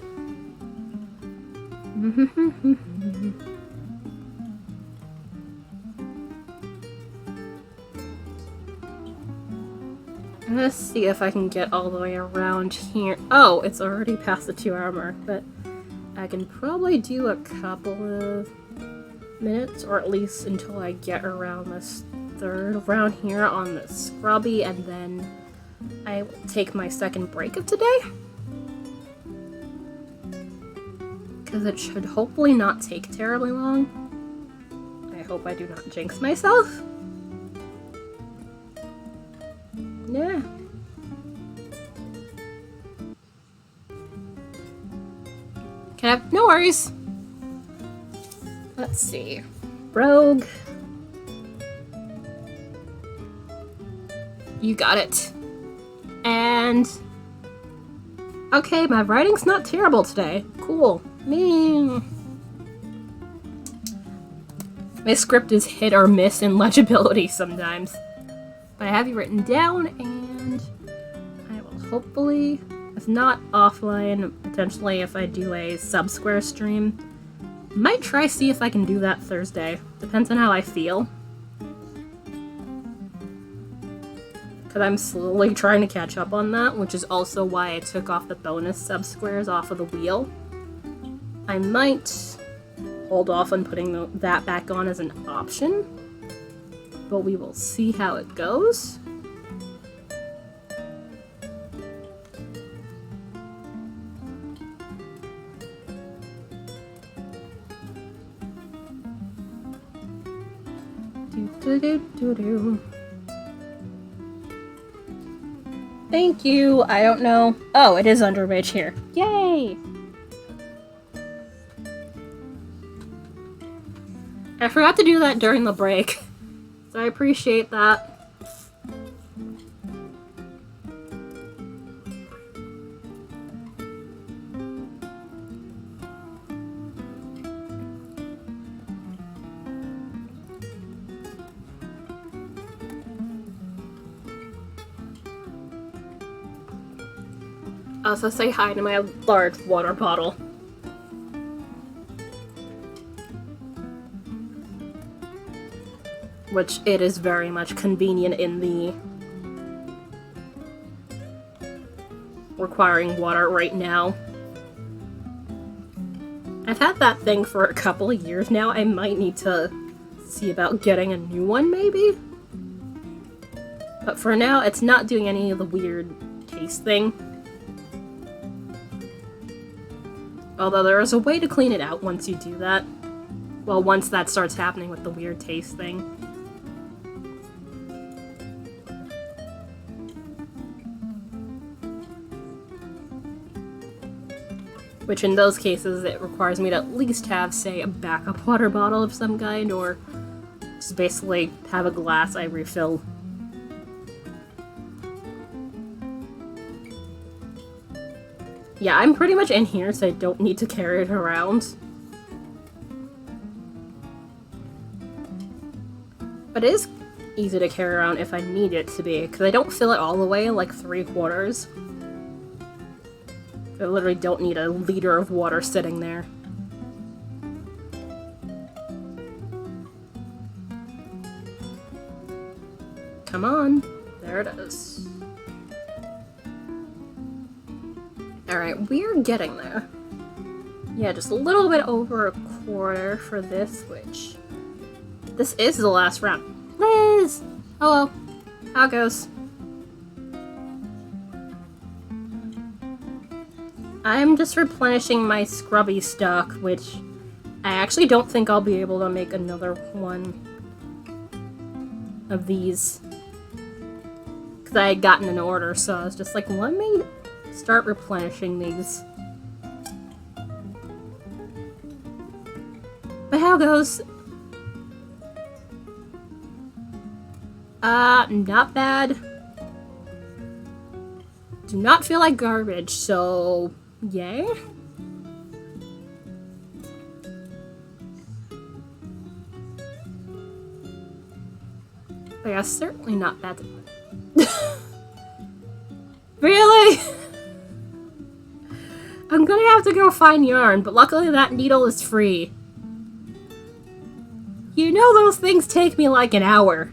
I'm gonna see if I can get all the way around here. Oh, it's already past the 2-hour mark, but I can probably do a couple of minutes, or at least until I get around this third round here on the scrubby, and then I will take my second break of today. Because it should hopefully not take terribly long. I hope I do not jinx myself. Yeah. Okay, no worries. Let's see. Rogue. You got it. And... okay, my writing's not terrible today. Cool. Me. My script is hit or miss in legibility sometimes. But I have you written down, and I will hopefully, if not offline, potentially if I do a sub-square stream, might try see if I can do that Thursday. Depends on how I feel. Because I'm slowly trying to catch up on that, which is also why I took off the bonus sub-squares off of the wheel. I might hold off on putting that back on as an option, but we will see how it goes. Thank you. I don't know. Oh, it is under Rage here. Yay! I forgot to do that during the break, so I appreciate that. Also say hi to my large water bottle. Which it is very much convenient in the requiring water right now. I've had that thing for a couple of years now. I might need to see about getting a new one, maybe? But for now, it's not doing any of the weird taste thing. Although there is a way to clean it out once you do that. Well, once that starts happening with the weird taste thing. Which in those cases, it requires me to at least have, say, a backup water bottle of some kind, or just basically have a glass I refill. Yeah, I'm pretty much in here, so I don't need to carry it around. But it is easy to carry around if I need it to be, because I don't fill it all the way, like 3/4. I literally don't need a liter of water sitting there. Come on. There it is. Alright, we're getting there. Yeah, just a little bit over a quarter for this, which... this is the last round. Liz! Hello. How it goes? I'm just replenishing my scrubby stock, which I actually don't think I'll be able to make another one of these. Because I had gotten an order, so I was just like, let me start replenishing these. But how goes? Not bad. Do not feel like garbage, so yay. But yeah, certainly not bad. Really? I'm gonna have to go find yarn, but luckily that needle is free. You know those things take me like an hour.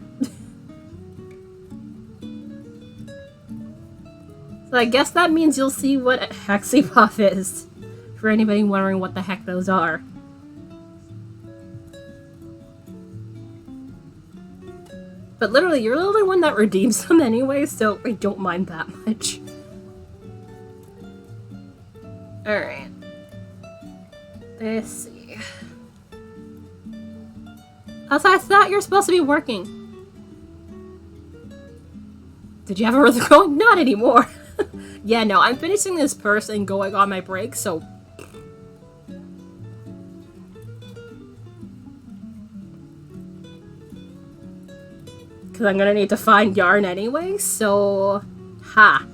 So I guess that means you'll see what a Hexipuff is, for anybody wondering what the heck those are. But literally, you're the only one that redeems them anyway, so I don't mind that much. Alright. Let's see. As I thought you're supposed to be working. Did you have a rhythm going? Not anymore. Yeah, no, I'm finishing this purse and going on my break, so... Because I'm gonna need to find yarn anyway, so... Ha!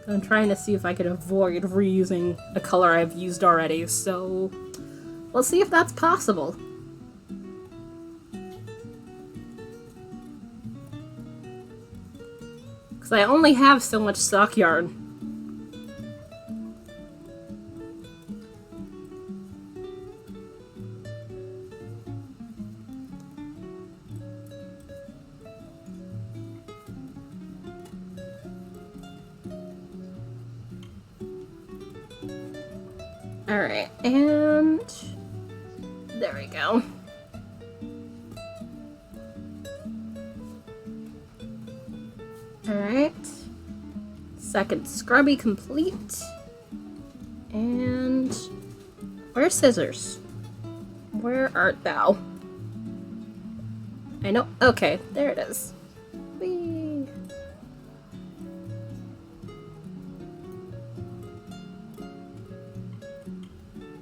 I'm trying to see if I can avoid reusing a color I've used already, so... Let's see if that's possible. Because I only have so much stock yarn. Alright, and... there we go. Alright. Second scrubby complete. And... where's scissors? Where art thou? I know. Okay, there it is. Whee!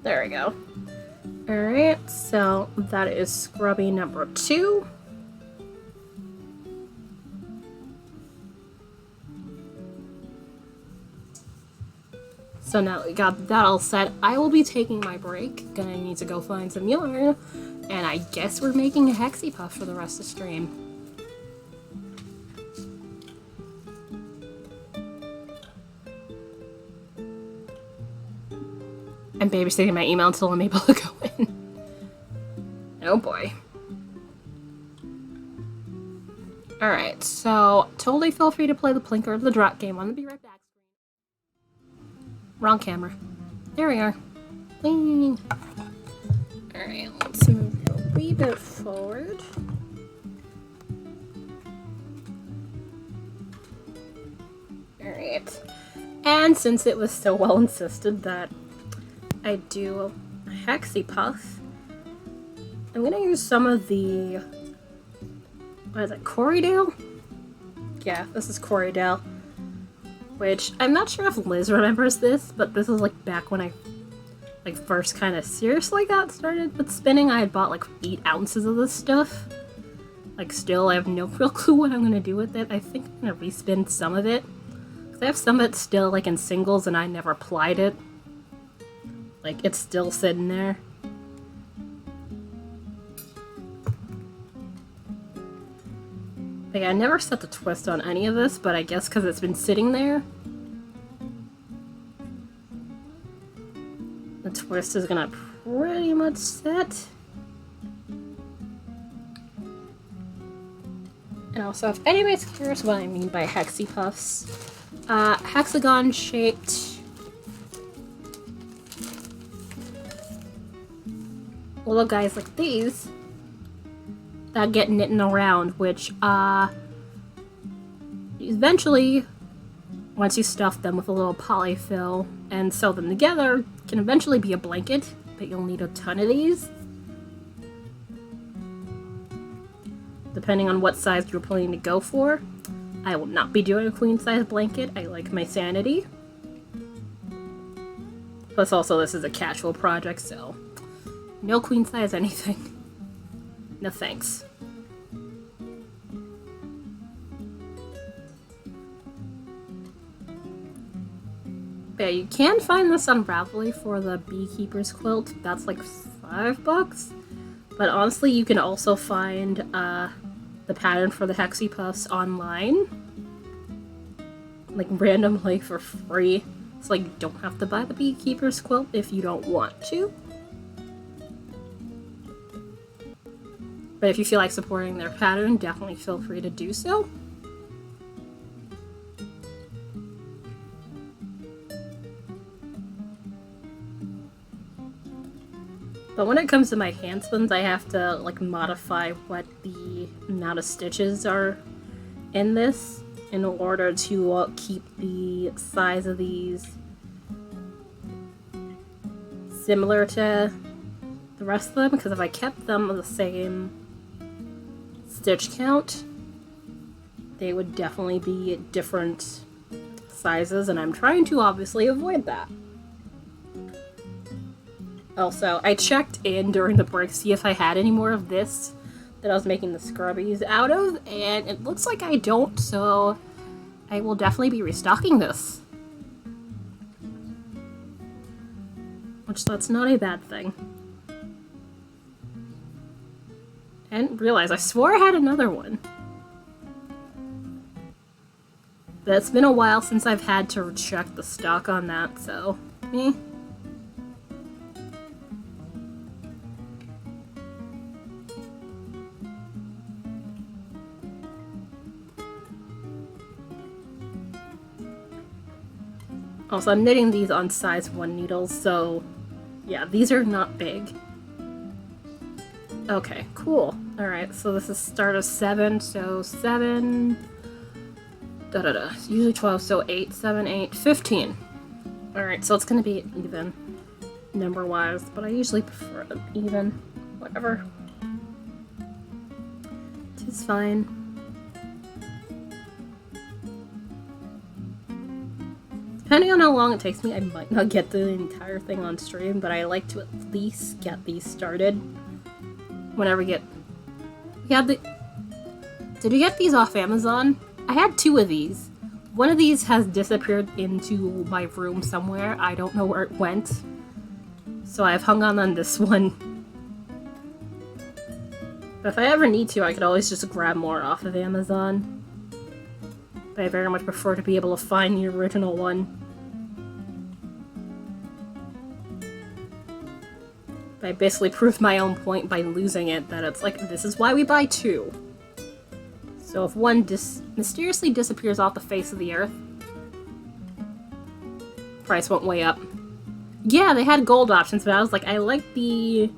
There we go. Alright, so that is scrubby number 2. So now that we got that all set, I will be taking my break. Gonna need to go find some yarn. And I guess we're making a Hexipuff for the rest of the stream. I'm babysitting my email until I'm able to go in. Oh boy. Alright, so totally feel free to play the Plink or the Drop game. I'm gonna be right back. Wrong camera. There we are. Whee. Alright, let's move you a wee bit forward. Alright. And since it was so well insisted that I do a Hexipuff, I'm gonna use some of the... what is it? Corriedale? Yeah, this is Corriedale. Which, I'm not sure if Liz remembers this, but this is like back when I like first kind of seriously got started with spinning. I had bought like 8 ounces of this stuff. Like still, I have no real clue what I'm gonna do with it. I think I'm gonna respin some of it. Because I have some of it still like in singles and I never applied it. Like it's still sitting there. Like, I never set the twist on any of this, but I guess because it's been sitting there, the twist is gonna pretty much set. And also, if anybody's curious what I mean by Hexipuffs, hexagon-shaped little guys like these that get knitting around, which, eventually, once you stuff them with a little polyfill and sew them together, can eventually be a blanket, but you'll need a ton of these. Depending on what size you're planning to go for. I will not be doing a queen size blanket. I like my sanity. Plus also this is a casual project, so no queen size anything. No thanks. Yeah, you can find this on Ravelry for the Beekeeper's Quilt. That's like $5. But honestly, you can also find the pattern for the Hexipuffs online. Like randomly for free. So like you don't have to buy the Beekeeper's Quilt if you don't want to. But if you feel like supporting their pattern, definitely feel free to do so. But when it comes to my hand spins, I have to like modify what the amount of stitches are in this in order to keep the size of these similar to the rest of them, because if I kept them the same stitch count, they would definitely be different sizes, and I'm trying to obviously avoid that. Also, I checked in during the break to see if I had any more of this that I was making the scrubbies out of, and it looks like I don't, so I will definitely be restocking this. Which, that's not a bad thing. I didn't realize, I swore I had another one. But it's been a while since I've had to check the stock on that, so eh. Also, I'm knitting these on size 1 needles, so yeah, these are not big. Okay, cool. Alright, so this is start of 7, so 7... Usually 12, so 8, 7, 8, 15. Alright, so it's gonna be even, number-wise, but I usually prefer even. Whatever. It's fine. Depending on how long it takes me, I might not get the entire thing on stream, but I like to at least get these started. Whenever we get... Did you get these off Amazon? I had 2 of these. One of these has disappeared into my room somewhere. I don't know where it went. So I've hung on this one. But if I ever need to, I could always just grab more off of Amazon. But I very much prefer to be able to find the original one. But I basically proved my own point by losing it, that it's like, this is why we buy 2. So if one mysteriously disappears off the face of the earth, price went way up. Yeah, they had gold options, but I was like, I like the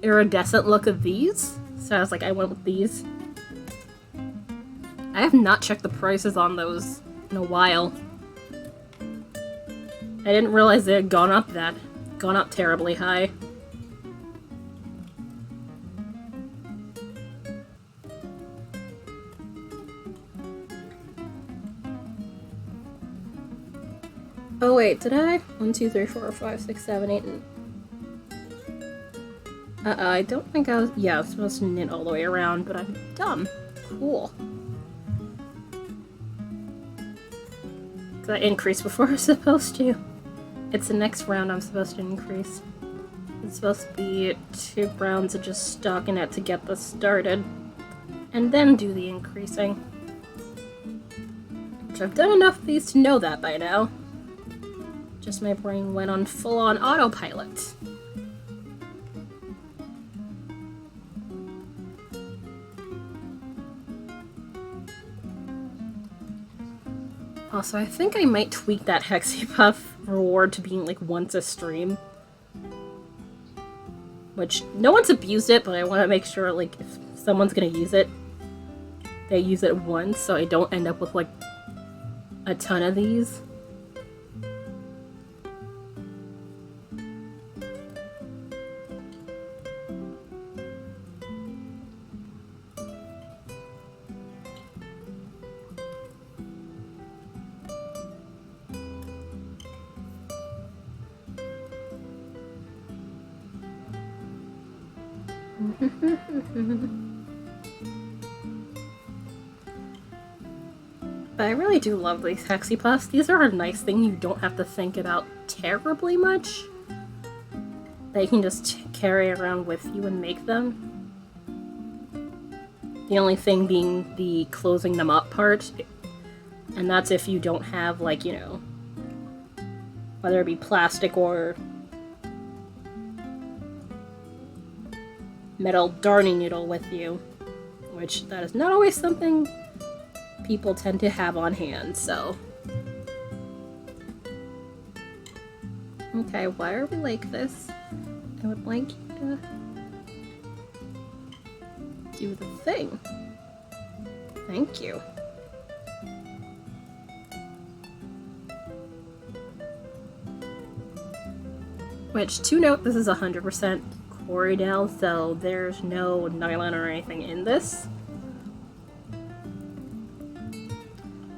iridescent look of these, so I was like, I went with these. I have not checked the prices on those in a while. I didn't realize they had gone up terribly high. Oh wait, did I? 1, 2, 3, 4, 5, 6, 7, 8, and... I don't think I was... Yeah, I was supposed to knit all the way around, but I'm dumb. Cool. Did I increase before I was supposed to? It's the next round I'm supposed to increase. It's supposed to be 2 rounds of just stocking it to get this started. And then do the increasing. Which I've done enough of these to know that by now. Just my brain went on full-on autopilot. Also, I think I might tweak that Hexipuff reward to being like once a stream. Which, no one's abused it, but I want to make sure like if someone's gonna use it, they use it once, so I don't end up with like a ton of these. But I really do love these Hexipuffs. These are a nice thing you don't have to think about terribly much. That you can just carry around with you and make them. The only thing being the closing them up part. And that's if you don't have, like, you know, whether it be plastic or metal darning needle with you, which that is not always something people tend to have on hand, so. Okay, why are we like this? I would like you to do the thing. Thank you. Which, to note, this is 100% Corydale, so there's no nylon or anything in this.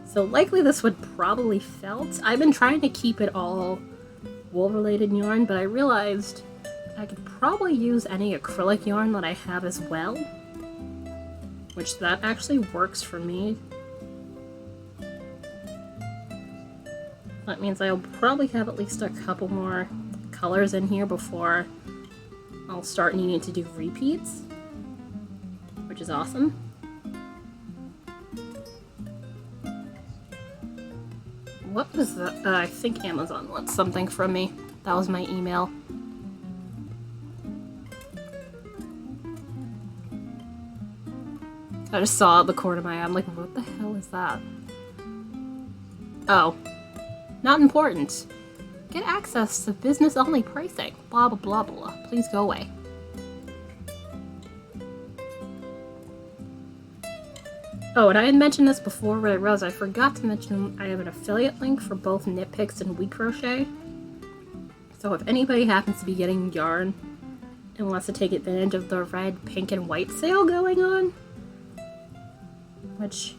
So likely this would probably felt. I've been trying to keep it all wool-related yarn, but I realized I could probably use any acrylic yarn that I have as well. Which that actually works for me. That means I'll probably have at least a couple more colors in here before I'll start needing to do repeats, which is awesome. What was that? I think Amazon wants something from me. That was my email. I just saw it the corner of my eye. I'm like, what the hell is that? Oh. Not important. Get access to business-only pricing. Blah, blah, blah, blah. Please go away. Oh, and I had mentioned this before, but I realized I forgot to mention I have an affiliate link for both Knit Picks and We Crochet. So if anybody happens to be getting yarn and wants to take advantage of the red, pink, and white sale going on, which,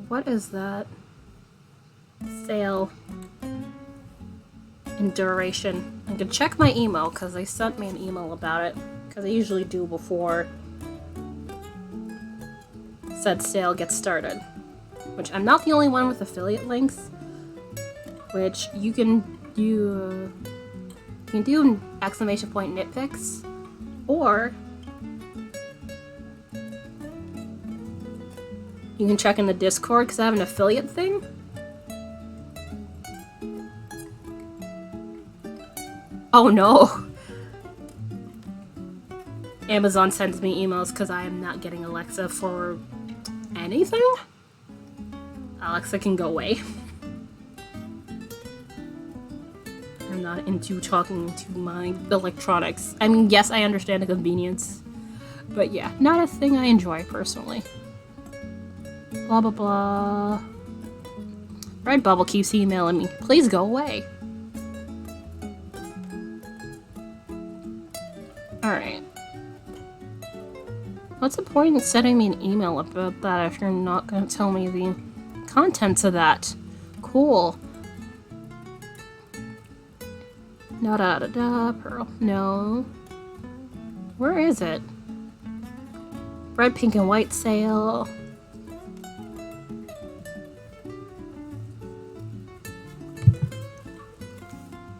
what is that? Sale and duration. I can check my email because they sent me an email about it, because I usually do before said sale gets started. Which I'm not the only one with affiliate links, which you can do. You can do exclamation point knit picks, or you can check in the Discord because I have an affiliate thing. Oh no! Amazon sends me emails because I am not getting Alexa for anything? Alexa can go away. I'm not into talking to my electronics. I mean, yes, I understand the convenience, but yeah, not a thing I enjoy personally. Blah blah blah. Redbubble keeps emailing me. Please go away. Alright. What's the point in sending me an email about that if you're not going to tell me the contents of that? Cool. Da da da da, Pearl. No. Where is it? Red, pink, and white sale.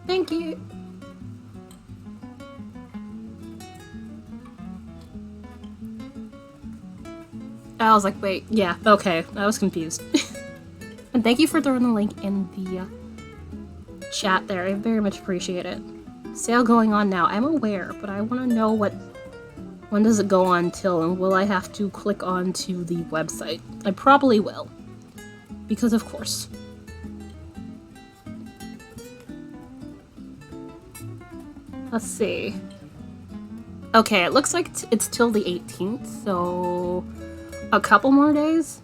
Thank you. I was like, wait, yeah, okay, I was confused. And thank you for throwing the link in the chat there, I very much appreciate it. Sale going on now, I'm aware, but I want to know when does it go on till, and will I have to click on to the website? I probably will, because of course. Let's see. Okay, it looks like it's till the 18th, so a couple more days?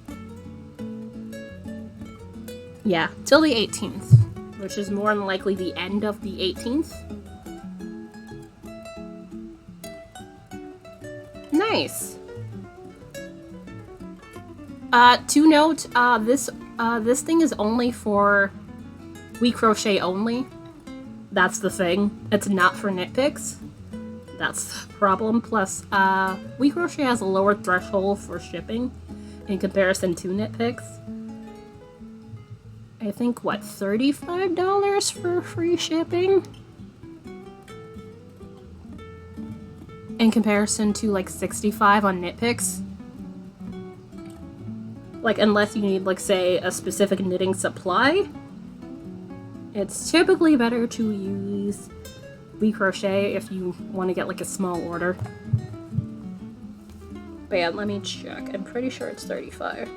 Yeah, till the 18th, which is more than likely the end of the 18th. Nice! To note, this thing is only for We Crochet only. That's the thing. It's not for Knit Picks. That's the problem. Plus, We Crochet has a lower threshold for shipping in comparison to Knit Picks. I think, what, $35 for free shipping? In comparison to, like, $65 on Knit Picks. Like, unless you need, like, say, a specific knitting supply, it's typically better to use We Crochet if you want to get, like, a small order. But yeah, let me check. I'm pretty sure it's $35.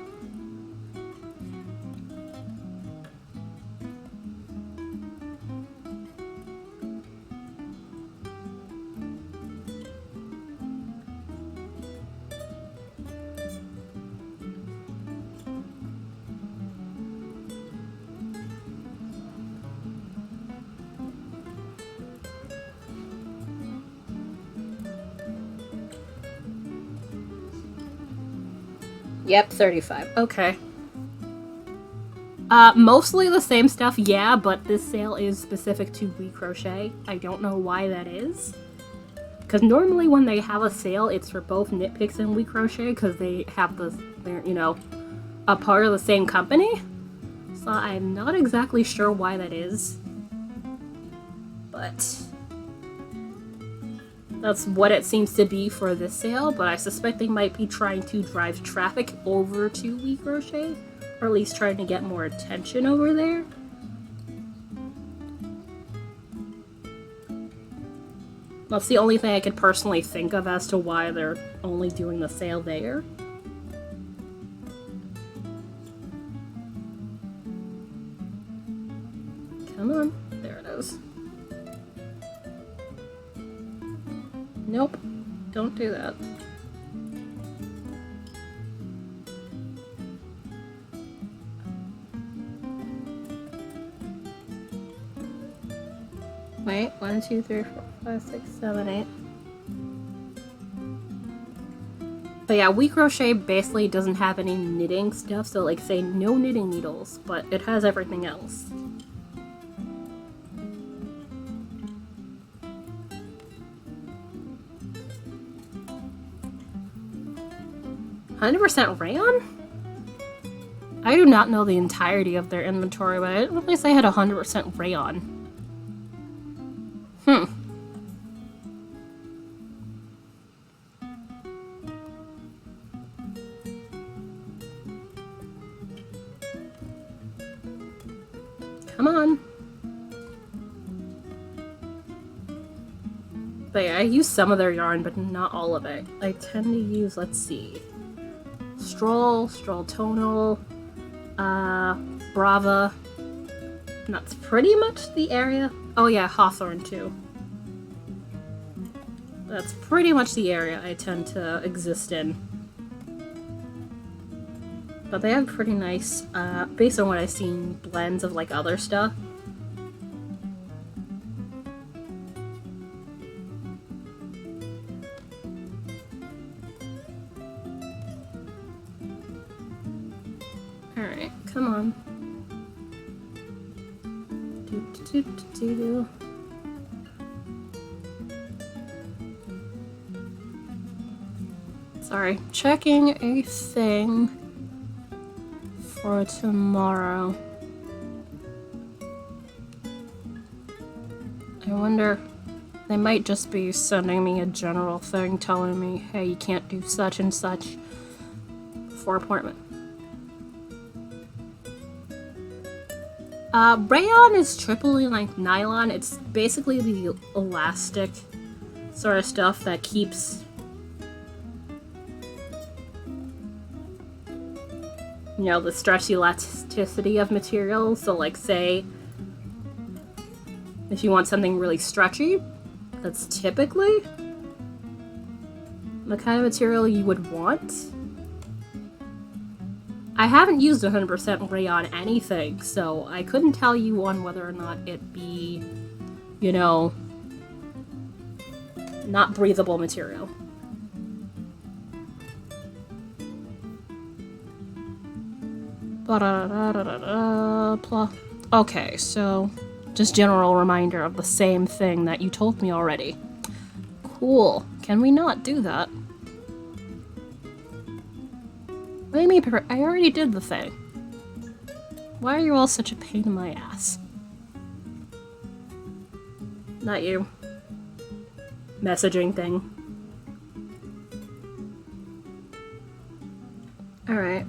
Yep, 35. Okay. Mostly the same stuff, yeah, but this sale is specific to recrochet. I don't know why that is. Because normally when they have a sale, it's for both Knit Picks and recrochet, because they have they're, you know, a part of the same company. So I'm not exactly sure why that is. But that's what it seems to be for this sale, but I suspect they might be trying to drive traffic over to recrochet, or at least trying to get more attention over there. That's the only thing I could personally think of as to why they're only doing the sale there. Come on, there it is. Nope, don't do that. Wait, 1, 2, 3, 4, 5, 6, 7, 8. But yeah, recrochet basically doesn't have any knitting stuff, so like say no knitting needles, but it has everything else. $100% rayon? I do not know the entirety of their inventory, but I didn't realize they had 100% rayon. Come on. But yeah, I use some of their yarn, but not all of it. I tend to use, let's see, Stroll Tonal, Brava. And that's pretty much the area. Oh yeah, Hawthorne too. That's pretty much the area I tend to exist in. But they have pretty nice, based on what I've seen, blends of like other stuff. Alright, come on. Sorry, checking a thing for tomorrow. I wonder, they might just be sending me a general thing telling me, hey, you can't do such and such for appointment. Rayon is triply length nylon. It's basically the elastic sort of stuff that keeps, you know, the stretch elasticity of materials. So like say, if you want something really stretchy, that's typically the kind of material you would want. I haven't used 100% rayon anything, so I couldn't tell you on whether or not it be, you know, not breathable material. Okay, so just general reminder of the same thing that you told me already. Cool. Can we not do that? What do you mean, Pepper? I already did the thing. Why are you all such a pain in my ass? Not you. Messaging thing. Alright.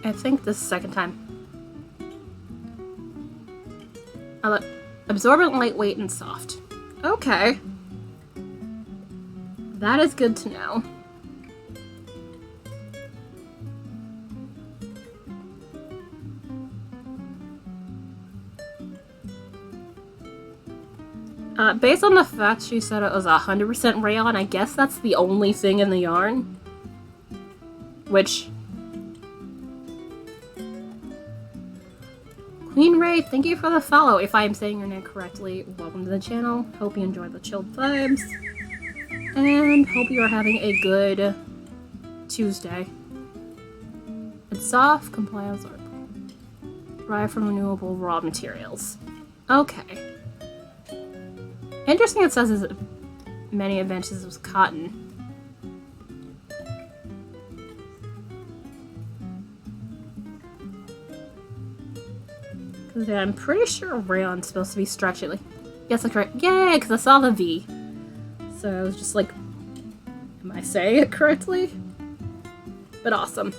I think this is the second time. Oh, look. Absorbent, lightweight, and soft. Okay. That is good to know. Based on the fact she said it was 100% rayon, I guess that's the only thing in the yarn. Which Queen Ray, thank you for the follow. If I am saying your name correctly, welcome to the channel. Hope you enjoy the chilled vibes. And hope you are having a good Tuesday. It's soft, compliance, or derived from renewable raw materials. Okay. Interesting it says is many adventures with cotton. Because yeah, I'm pretty sure rayon's supposed to be stretchy. Like, yes, that's correct. Yay, because I saw the V. So I was just like, am I saying it correctly? But awesome.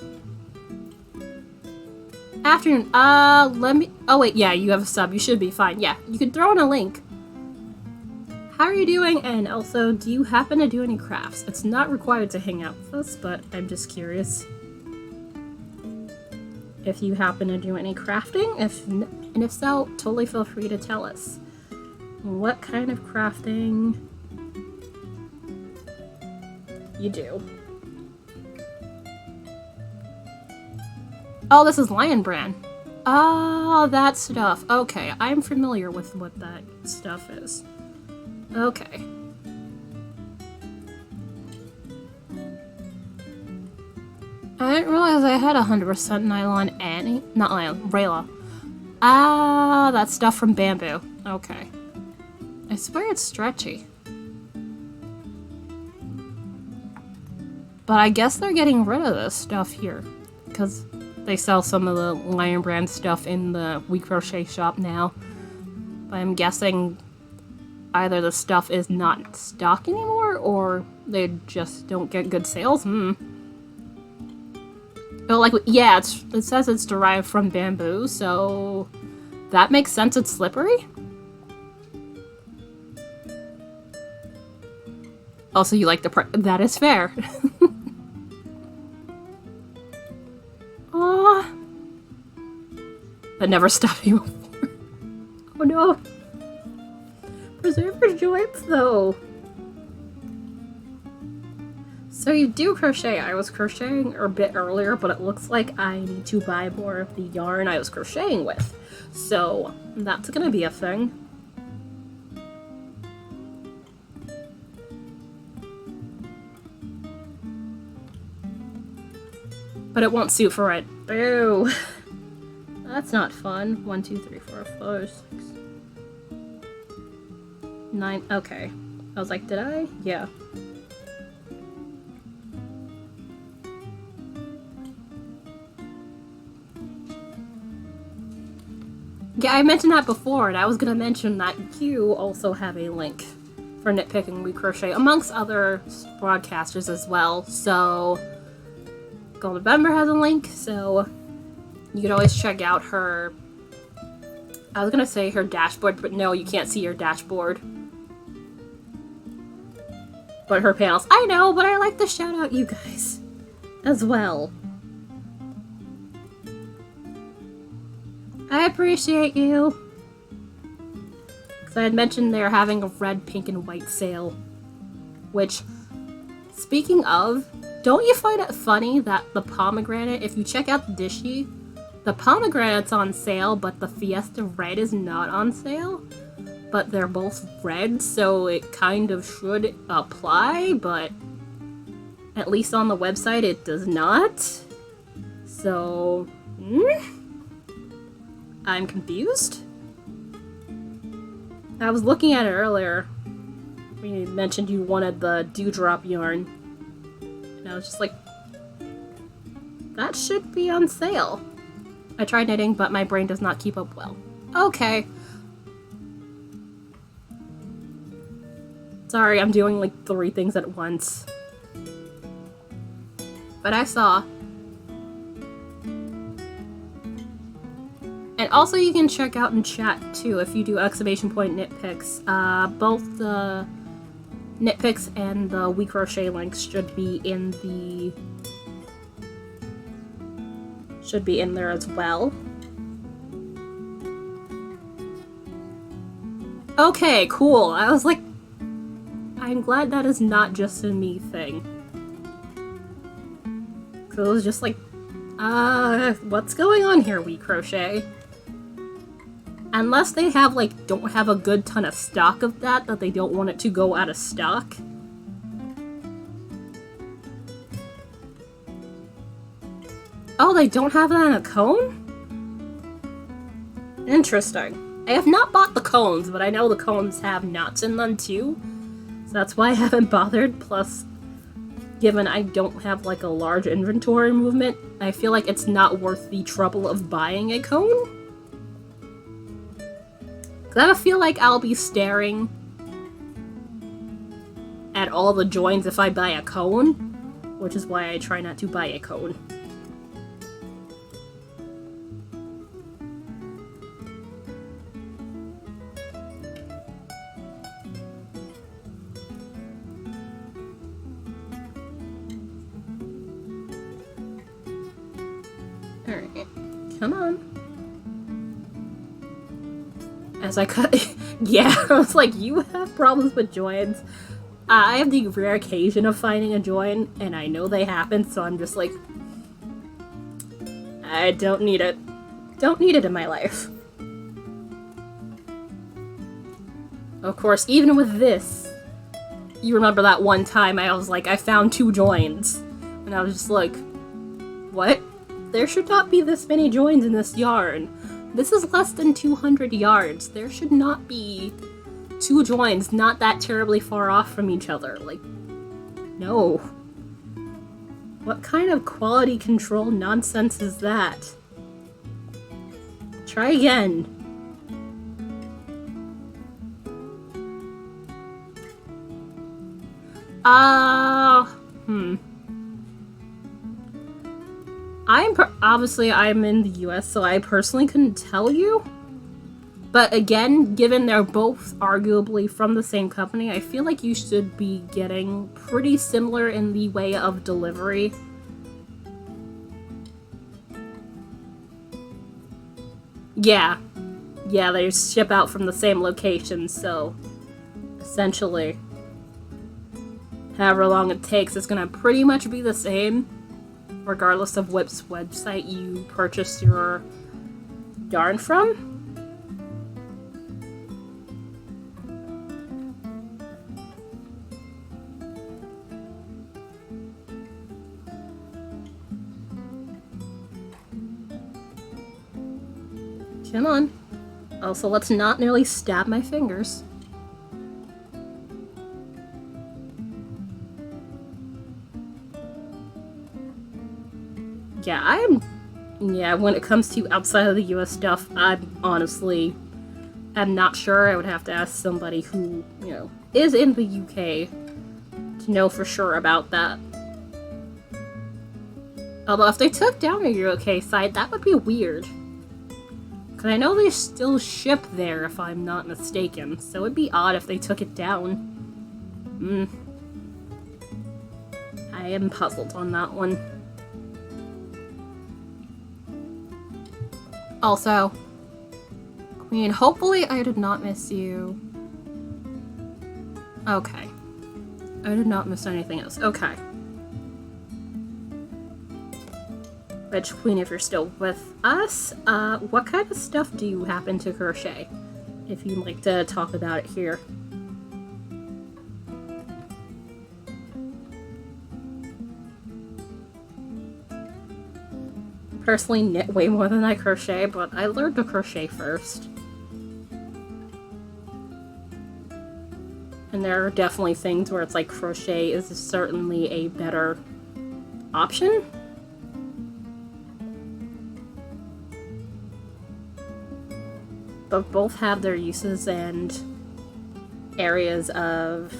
Afternoon. Let me. Oh wait, yeah, you have a sub. You should be fine. Yeah, you can throw in a link. How are you doing? And also, do you happen to do any crafts? It's not required to hang out with us, but I'm just curious if you happen to do any crafting. And if so, totally feel free to tell us. What kind of crafting you do? Oh, this is Lion Brand. Oh, that stuff. Okay, I'm familiar with what that stuff is. Okay. I didn't realize I had 100% nylon Annie. Not nylon, Rayla. Ah, that stuff from bamboo. Okay. I swear it's stretchy. But I guess they're getting rid of this stuff here. Because they sell some of the Lion Brand stuff in the We Crochet shop now. But I'm guessing either the stuff is not in stock anymore, or they just don't get good sales. Oh, like, yeah, it says it's derived from bamboo, so that makes sense. It's slippery. Also, you like the that is fair. Aww. But never stopped you before. Oh no. Preserve your joints, though. So you do crochet. I was crocheting a bit earlier, but it looks like I need to buy more of the yarn I was crocheting with. So that's gonna be a thing. But it won't suit for it. Boo! That's not fun. 1, 2, 3, 4, 5, 6, 9. Okay. I was like, did I? Yeah. Yeah, I mentioned that before, and I was gonna mention that you also have a link for Nitpicking We Crochet, amongst other broadcasters as well. So Golden November has a link, so you can always check out her. I was gonna say her dashboard, but no, you can't see her dashboard. But her panels. I know, but I like to shout out you guys as well. I appreciate you. Because I had mentioned they're having a red, pink, and white sale. Which, speaking of, don't you find it funny that the pomegranate, if you check out the Dishy, the pomegranate's on sale, but the Fiesta Red is not on sale? But they're both red, so it kind of should apply, but at least on the website it does not. So, I'm confused. I was looking at it earlier when you mentioned you wanted the dewdrop yarn. And I was just like, that should be on sale. I tried knitting, but my brain does not keep up well. Okay. Sorry, I'm doing like 3 things at once. But I saw. And also you can check out in chat too if you do ! Nitpicks. Both the Nitpicks and the We Crochet links should be in there as well. Okay, cool. I was like, I'm glad that is not just a me thing. Cause it was just like, what's going on here, We Crochet? Unless they have, like, don't have a good ton of stock of that they don't want it to go out of stock. Oh, they don't have that in a cone? Interesting. I have not bought the cones, but I know the cones have nuts in them too. So that's why I haven't bothered. Plus, given I don't have like a large inventory movement, I feel like it's not worth the trouble of buying a cone. Cause I feel like I'll be staring at all the joins if I buy a cone, which is why I try not to buy a cone. Alright, come on. As I cut, yeah, I was like, you have problems with joins. I have the rare occasion of finding a join, and I know they happen, so I'm just like, I don't need it. Don't need it in my life. Of course, even with this, you remember that one time I was like, I found 2 joins, and I was just like, what? There should not be this many joins in this yarn. This is less than 200 yards. There should not be 2 joins not that terribly far off from each other. Like, no. What kind of quality control nonsense is that? Try again. Obviously I'm in the US, so I personally couldn't tell you. But again, given they're both arguably from the same company, I feel like you should be getting pretty similar in the way of delivery. Yeah. Yeah, they ship out from the same location, so essentially, however long it takes, it's gonna pretty much be the same, regardless of which website you purchase your yarn from. Come on. Also, let's not nearly stab my fingers. Yeah, when it comes to outside of the US stuff, I'm not sure. I would have to ask somebody who, is in the UK to know for sure about that. Although if they took down a UK site, that would be weird. Because I know they still ship there, if I'm not mistaken, so it'd be odd if they took it down. I am puzzled on that one. Also, Queen, hopefully I did not miss you. Okay. I did not miss anything else. Okay. Which, Queen, if you're still with us, what kind of stuff do you happen to crochet? If you'd like to talk about it here. Personally knit way more than I crochet, but I learned to crochet first. And there are definitely things where it's like crochet is certainly a better option. But both have their uses and areas of...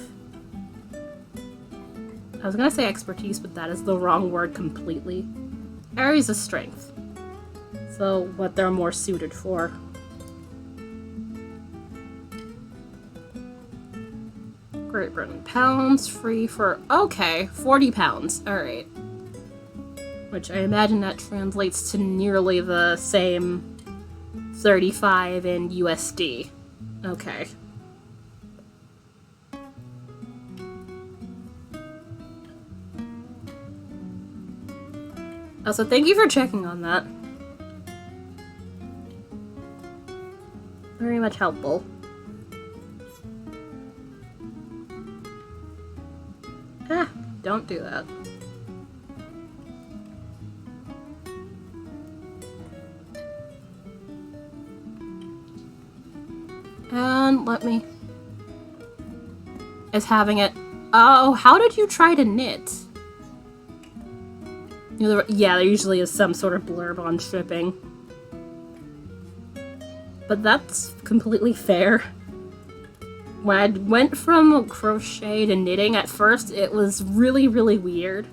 I was gonna say expertise, but that is the wrong word completely. Areas of strength. So, what they're more suited for. Great Britain. Pounds free for... Okay, 40 pounds. Alright. Which I imagine that translates to nearly the same 35 in USD. Okay. Also, thank you for checking on that. Very much helpful. Ah, don't do that. And let me... Is having it... Oh, how did you try to knit? Yeah, there usually is some sort of blurb on shipping. But that's completely fair. When I went from crochet to knitting, at first it was really, really weird.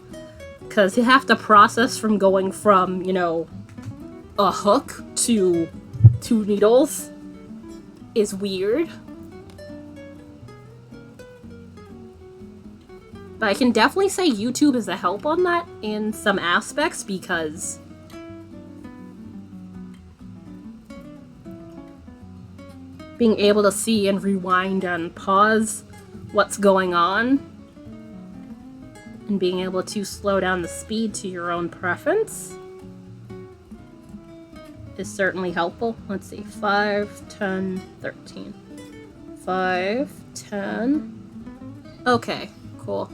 Because you have to process from going from, you know, a hook to 2 needles is weird. But I can definitely say YouTube is a help on that in some aspects, because being able to see and rewind and pause what's going on and being able to slow down the speed to your own preference is certainly helpful. Let's see, 5, 10, 13. 5, 10. Okay, cool.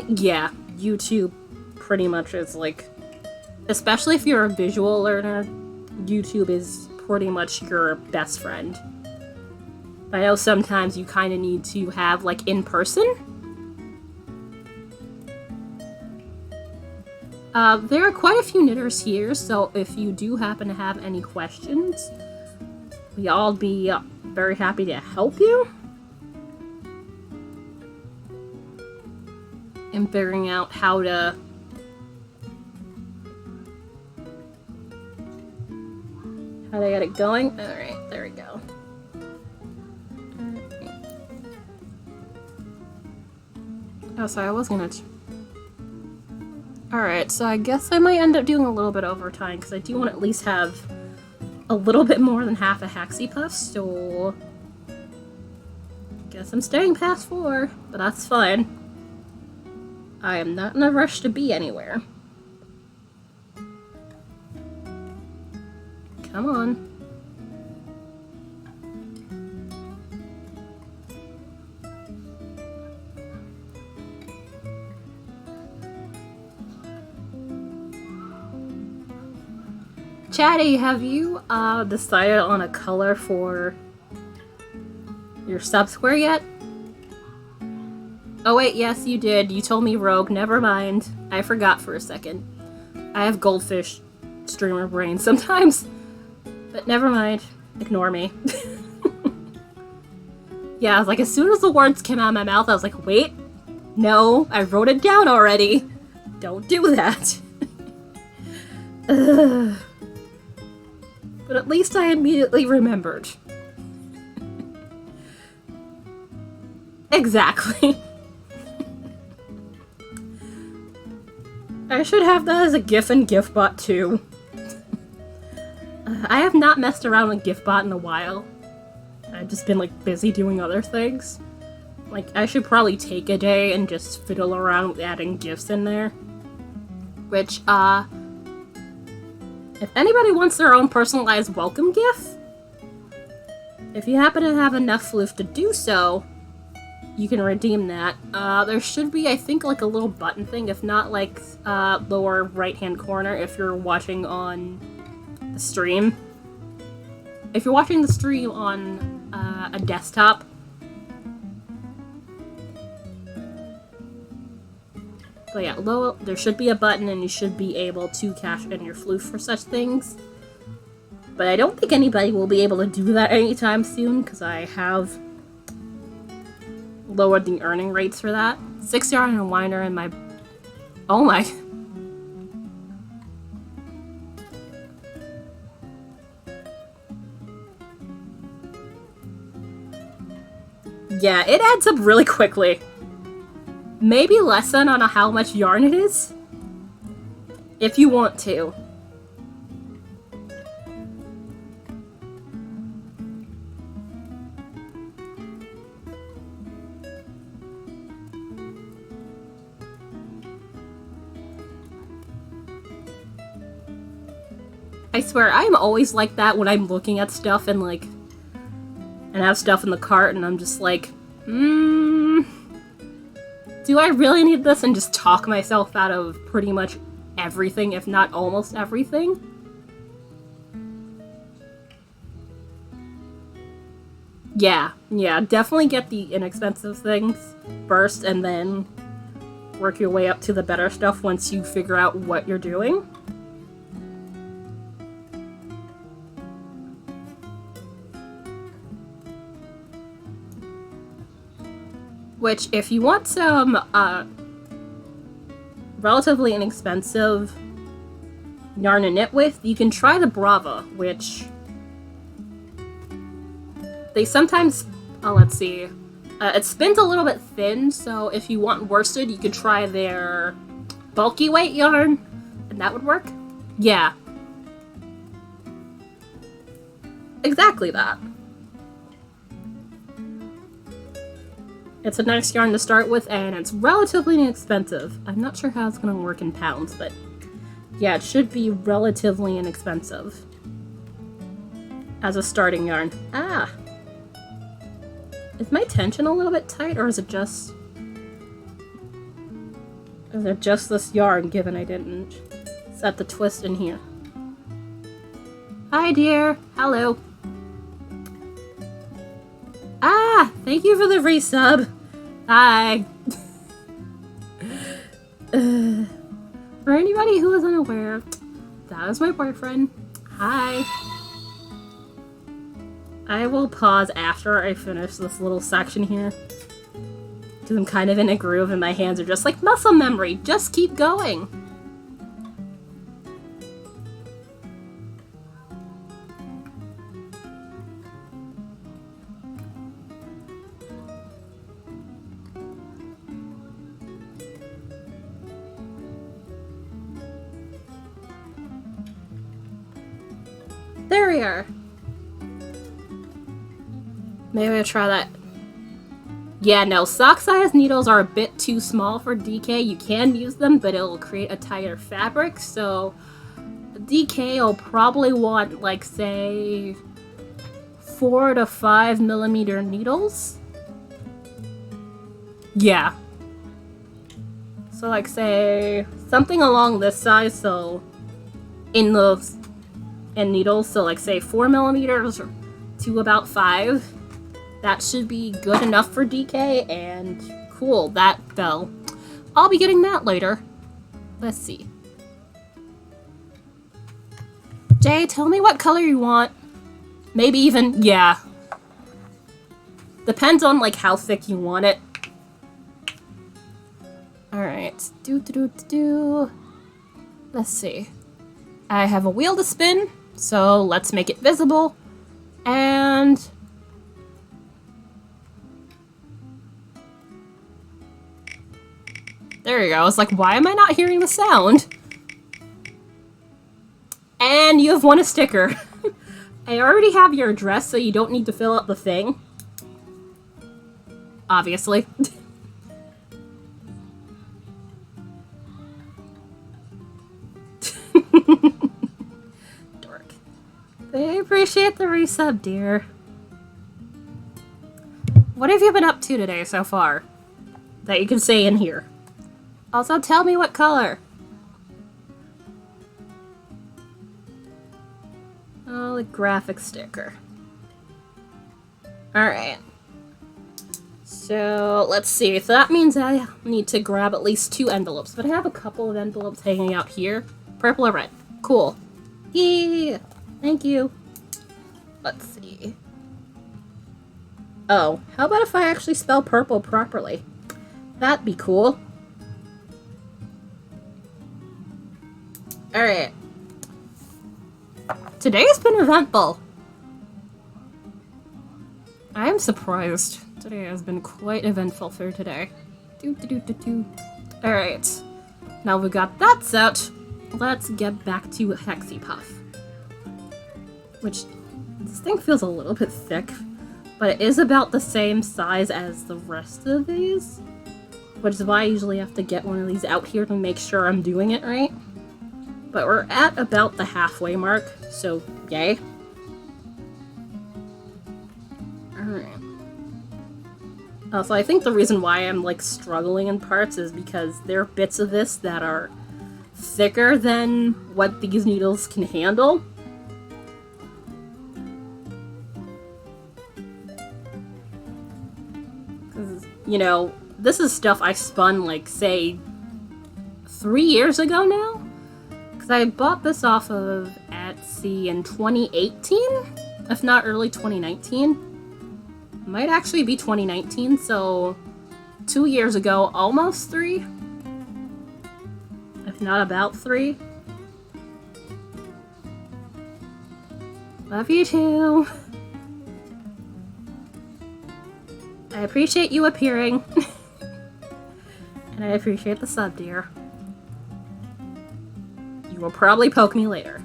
Yeah, YouTube pretty much is like, especially if you're a visual learner, YouTube is pretty much your best friend. I know sometimes you kind of need to have, like, in person. There are quite a few knitters here, so if you do happen to have any questions, we'll all be very happy to help you in figuring out how to get it going. Alright, there we go. Oh, sorry, I was gonna... Alright, so I guess I might end up doing a little bit overtime, because I do want to at least have a little bit more than half a Hexipuff, so... Guess I'm staying past 4, but that's fine. I am not in a rush to be anywhere. Come on. Chatty, have you decided on a color for your sub square yet? Oh wait, yes you did. You told me rogue. Never mind. I forgot for a second. I have goldfish streamer brain sometimes. But never mind. Ignore me. Yeah, I was like, as soon as the words came out of my mouth, I was like, wait. No, I wrote it down already. Don't do that. Ugh. But at least I immediately remembered. Exactly. I should have that as a GIF and GIFbot too. I have not messed around with GIFbot in a while. I've just been like busy doing other things. Like, I should probably take a day and just fiddle around with adding GIFs in there. Which, if anybody wants their own personalized welcome GIF, if you happen to have enough floof to do so, you can redeem that. There should be, I think, like a little button thing, if not like lower right-hand corner if you're watching on the stream. If you're watching the stream on a desktop, but yeah, there should be a button and you should be able to cash in your floof for such things. But I don't think anybody will be able to do that anytime soon, because I have lowered the earning rates for that. 6 yarn and a winder in my... Oh my... Yeah, it adds up really quickly. Maybe lesson on how much yarn it is, if you want to. I swear, I'm always like that when I'm looking at stuff and like, and have stuff in the cart and I'm just like, do I really need this? And just talk myself out of pretty much everything, if not almost everything. Yeah, definitely get the inexpensive things first and then work your way up to the better stuff once you figure out what you're doing. Which, if you want some relatively inexpensive yarn to knit with, you can try the Brava, which they sometimes, let's see, it spins a little bit thin, so if you want worsted, you could try their bulky weight yarn, and that would work. Yeah. Exactly that. It's a nice yarn to start with, and it's relatively inexpensive. I'm not sure how it's going to work in pounds, but yeah, it should be relatively inexpensive as a starting yarn. Ah! Is my tension a little bit tight, or is it just... Is it just this yarn, given I didn't set the twist in here? Hi, dear. Hello. Ah! Thank you for the resub. Hi. For anybody who is unaware, that is my boyfriend. Hi. I will pause after I finish this little section here, because I'm kind of in a groove and my hands are just like muscle memory. Just keep going. There we are. Maybe I'll try that. Yeah, no, sock-sized needles are a bit too small for DK. You can use them, but it'll create a tighter fabric, so DK will probably want, like, say, 4 to 5 millimeter needles. Yeah. So, like, say, something along this size, so in needles, so, like, say, 4 millimeters to about 5. That should be good enough for DK, and cool, that fell. I'll be getting that later. Let's see. Jay, tell me what color you want. Maybe even, yeah. Depends on, like, how thick you want it. Alright. Let's see. I have a wheel to spin, so let's make it visible. And... there you go. I was like, why am I not hearing the sound? And you have won a sticker. I already have your address, so you don't need to fill out the thing. Obviously. Dork. I appreciate the resub, dear. What have you been up to today so far that you can say in here? Also, tell me what color. Oh, the graphic sticker. Alright. So, let's see. So that means I need to grab at least 2 envelopes. But I have a couple of envelopes hanging out here. Purple or red. Cool. Yeah! Thank you. Let's see. Oh, how about if I actually spell purple properly? That'd be cool. Alright. Today's been eventful. I am surprised. Today has been quite eventful for today. Alright. Now we got that set. Let's get back to Hexipuff. Which, this thing feels a little bit thick, but it is about the same size as the rest of these. Which is why I usually have to get one of these out here to make sure I'm doing it right. But we're at about the halfway mark, so yay. Alright. Also, I think the reason why I'm, like, struggling in parts is because there are bits of this that are thicker than what these needles can handle. Because, you know, this is stuff I spun, like, say, 3 years ago now? Because I bought this off of Etsy in 2018, if not early 2019. Might actually be 2019, so 2 years ago, almost 3. If not about 3. Love you too. I appreciate you appearing. And I appreciate the sub, dear. You will probably poke me later.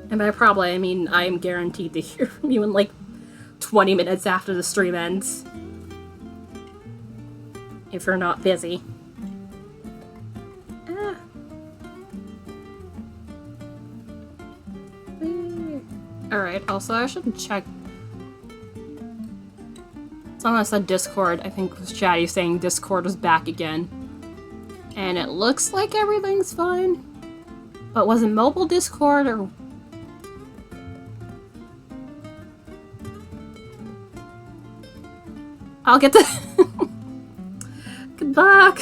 And by probably, I mean I am guaranteed to hear from you in like 20 minutes after the stream ends. If you're not busy. Alright, also I should check. Someone said Discord, I think was Chatty saying Discord was back again. And it looks like everything's fine. But was it mobile Discord or... I'll get the... Good luck!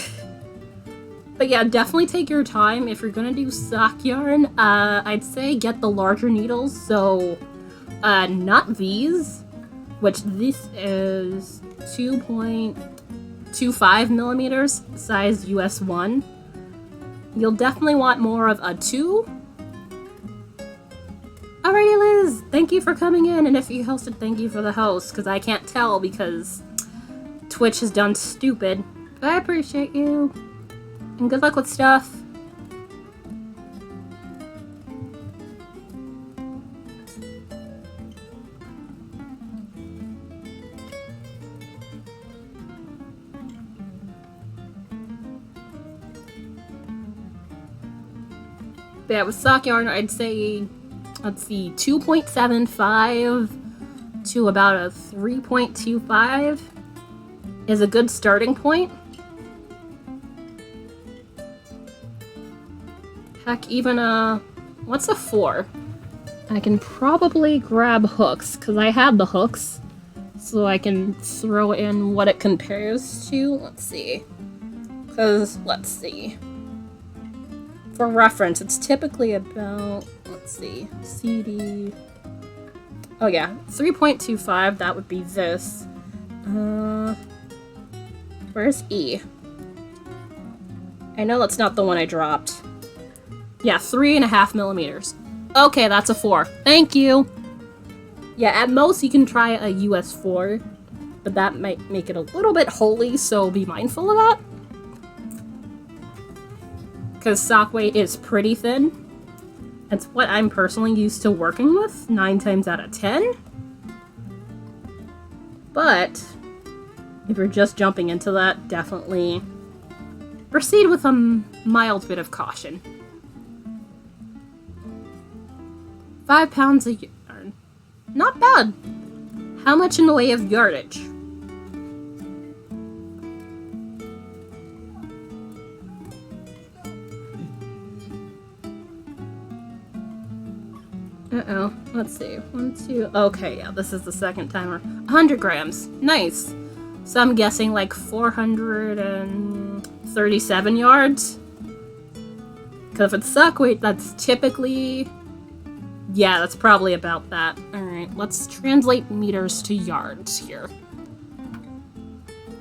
But yeah, definitely take your time. If you're gonna do sock yarn, I'd say get the larger needles. So, not these, which this is 2.25 millimeters, size US 1. You'll definitely want more of a 2. Alrighty, Liz! Thank you for coming in, and if you hosted, thank you for the host, because I can't tell because Twitch has done stupid. But I appreciate you. And good luck with stuff. But yeah, with sock yarn, I'd say, let's see, 2.75 to about a 3.25 is a good starting point. Heck, even what's a 4? I can probably grab hooks, because I have the hooks, so I can throw in what it compares to. Let's see. Because, let's see. For reference, it's typically about, let's see, CD. Oh yeah, 3.25, that would be this. Where's E? I know that's not the one I dropped. Yeah, 3.5 millimeters. Okay, that's a 4. Thank you! Yeah, at most you can try a US 4, but that might make it a little bit holy, so be mindful of that. Because sock weight is pretty thin. It's what I'm personally used to working with, 9 times out of 10. But, if you're just jumping into that, definitely proceed with a mild bit of caution. 5 pounds of yarn. Not bad. How much in the way of yardage? Uh-oh. Let's see. 1, 2... Okay, yeah, this is the second timer. 100 grams. Nice. So I'm guessing like 437 yards? Because if it's sock weight, that's typically... Yeah, that's probably about that. Alright, let's translate meters to yards here.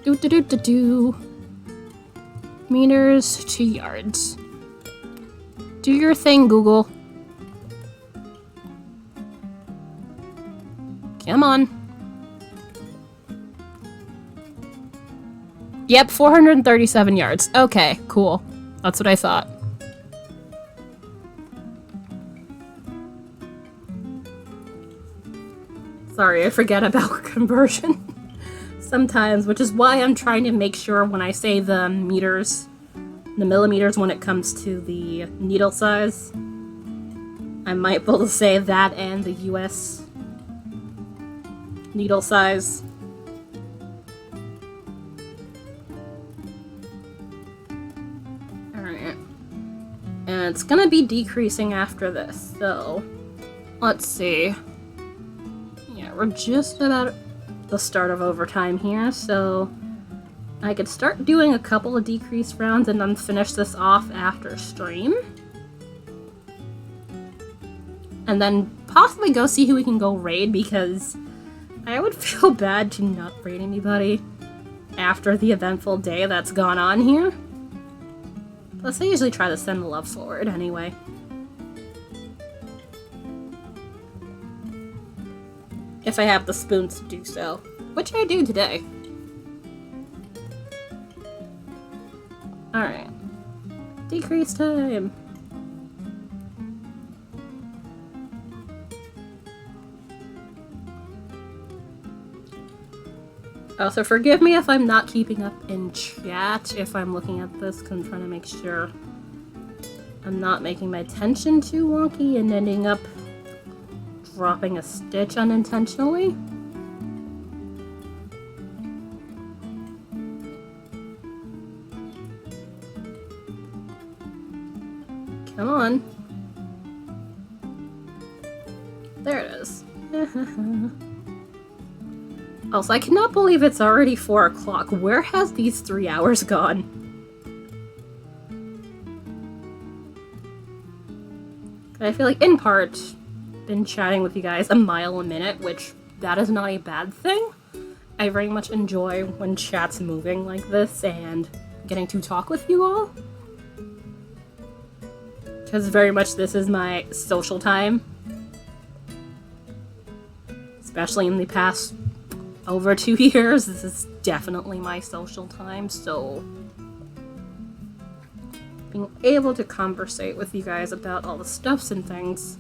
Do. Meters to yards. Do your thing, Google. Come on. Yep, 437 yards. Okay, cool. That's what I thought. Sorry, I forget about conversion sometimes, which is why I'm trying to make sure when I say the meters, the millimeters when it comes to the needle size, I'm mindful to say that and the US needle size. Alright. And it's gonna be decreasing after this, so let's see. Yeah, we're just about the start of overtime here, so I could start doing a couple of decreased rounds and then finish this off after stream. And then possibly go see who we can go raid, because I would feel bad to not raid anybody after the eventful day that's gone on here. Plus, I usually try to send the love forward anyway. If I have the spoons to do so, which I do today. Alright. Decrease time. Also, forgive me if I'm not keeping up in chat if I'm looking at this, because I'm trying to make sure I'm not making my tension too wonky and ending up dropping a stitch unintentionally. Come on. There it is. Also, I cannot believe it's already 4 o'clock. Where has these 3 hours gone? I feel like, in part, been chatting with you guys a mile a minute, which that is not a bad thing. I very much enjoy when chat's moving like this and getting to talk with you all. Because very much this is my social time. Especially in the past over 2 years, this is definitely my social time, so being able to conversate with you guys about all the stuffs and things,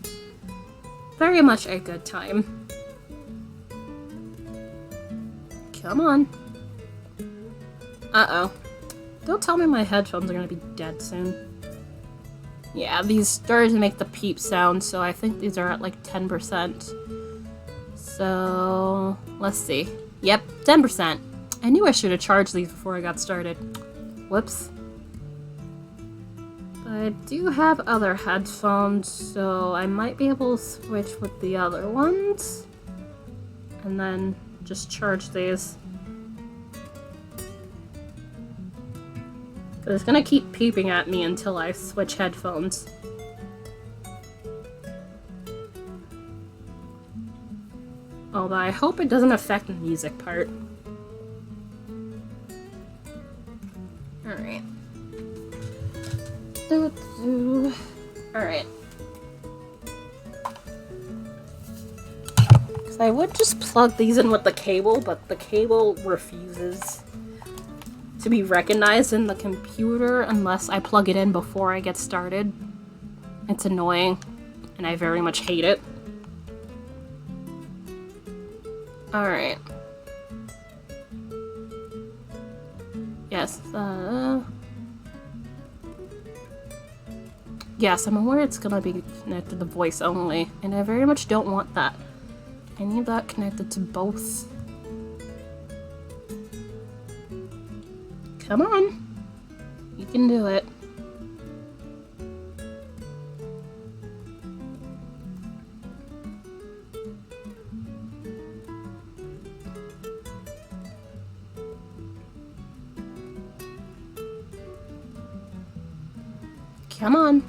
very much a good time. Come on. Uh-oh. Don't tell me my headphones are gonna be dead soon. Yeah, these started to make the peep sound, so I think these are at like 10%. So, let's see. Yep, 10%. I knew I should have charged these before I got started. Whoops. But I do have other headphones, so I might be able to switch with the other ones. And then just charge these. But it's gonna keep peeping at me until I switch headphones. Although I hope it doesn't affect the music part. Alright. Alright. Because I would just plug these in with the cable, but the cable refuses to be recognized in the computer unless I plug it in before I get started. It's annoying, and I very much hate it. Alright. Yes, yes, I'm aware it's gonna be connected to voice only, and I very much don't want that. I need that connected to both. Come on. You can do it. Come on.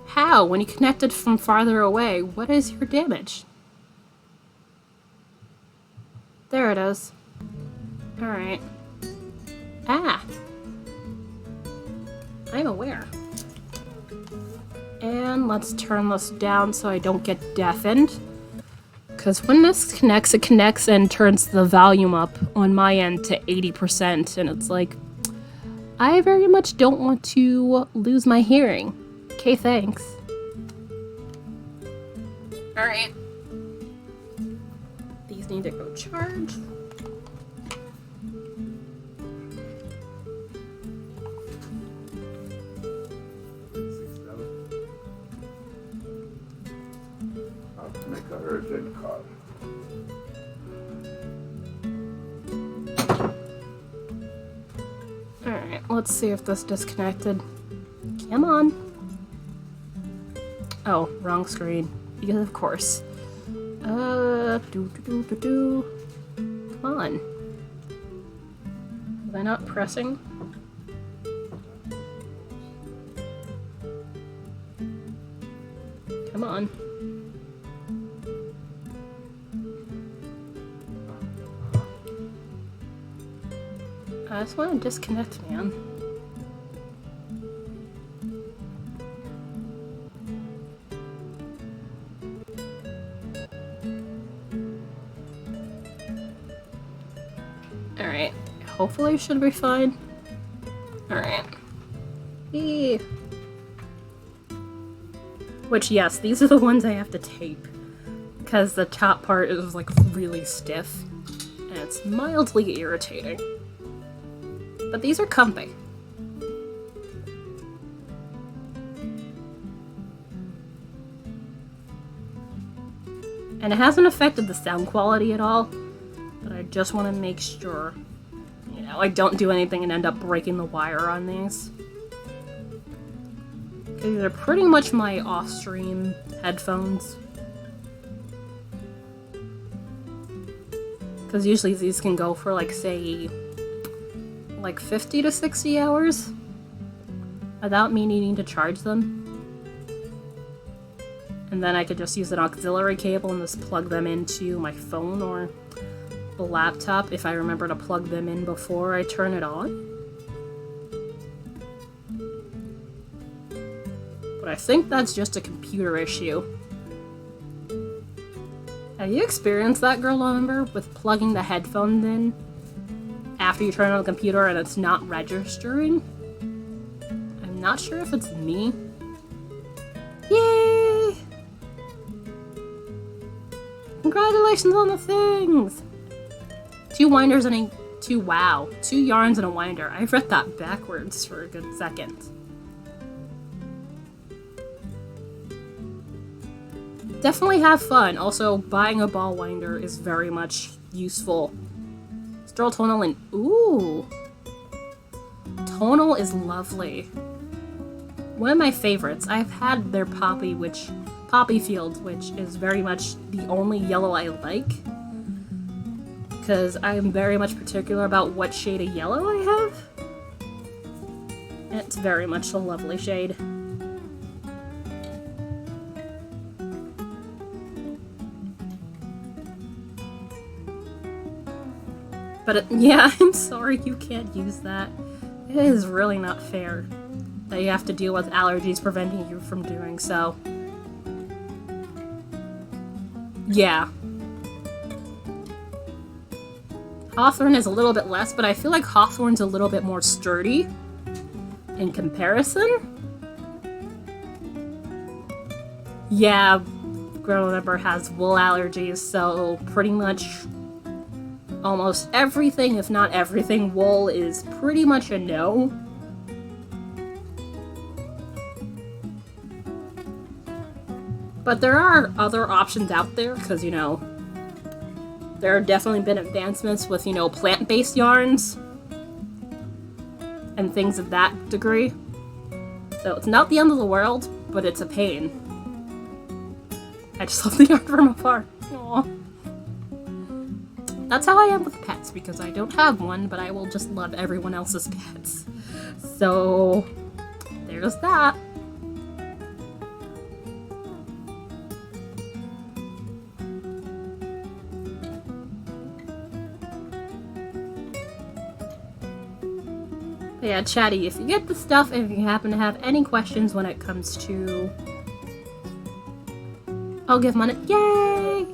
How? When you connected from farther away, what is your damage? There it is. Alright. Ah! I'm aware. And let's turn this down so I don't get deafened. Because when this connects, it connects and turns the volume up on my end to 80%, and it's like, I very much don't want to lose my hearing. Okay, thanks. Alright. These need to go charge. I'll make a urgent call. Alright, let's see if this disconnected. Come on. Oh, wrong screen. Because of course. Come on. Was I not pressing? Come on. I just want to disconnect, man. Alright. Hopefully it should be fine. Alright. Eee. Which, yes, these are the ones I have to tape. Because the top part is, like, really stiff. And it's mildly irritating. But these are comfy. And it hasn't affected the sound quality at all. But I just want to make sure, you know, I don't do anything and end up breaking the wire on these. These are pretty much my off-stream headphones. Because usually these can go for, like, say, like 50 to 60 hours without me needing to charge them. And then I could just use an auxiliary cable and just plug them into my phone or the laptop if I remember to plug them in before I turn it on. But I think that's just a computer issue. Have you experienced that, girl, remember, with plugging the headphones in after you turn on the computer and it's not registering? I'm not sure if it's me. Yay! Congratulations on the things! 2 winders and a... 2 yarns and a winder. I read that backwards for a good second. Definitely have fun. Also, buying a ball winder is very much useful. Stroll tonal and... Ooh! Tonal is lovely. One of my favorites. I've had their Poppy Field, which is very much the only yellow I like. Because I'm very much particular about what shade of yellow I have. And it's very much a lovely shade. But yeah, I'm sorry you can't use that. It is really not fair that you have to deal with allergies preventing you from doing so. Yeah. Hawthorne is a little bit less, but I feel like Hawthorne's a little bit more sturdy in comparison. Yeah, Grandma Member has wool allergies, so pretty much almost everything, if not everything, wool is pretty much a no. But there are other options out there, because, you know, there have definitely been advancements with, you know, plant-based yarns and things of that degree. So it's not the end of the world, but it's a pain. I just love the yarn from afar. Aww. That's how I am with pets, because I don't have one, but I will just love everyone else's pets. So, there's that. But yeah, Chatty, if you get the stuff and if you happen to have any questions when it comes to... I'll give money. Yay!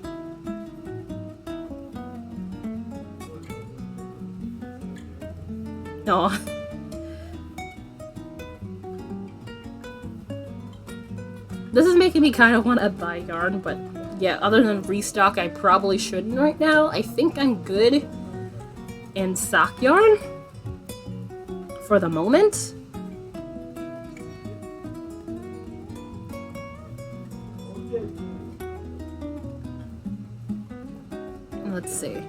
No. This is making me kind of want to buy yarn, but yeah, other than restock, I probably shouldn't right now. I think I'm good in sock yarn for the moment. Let's see.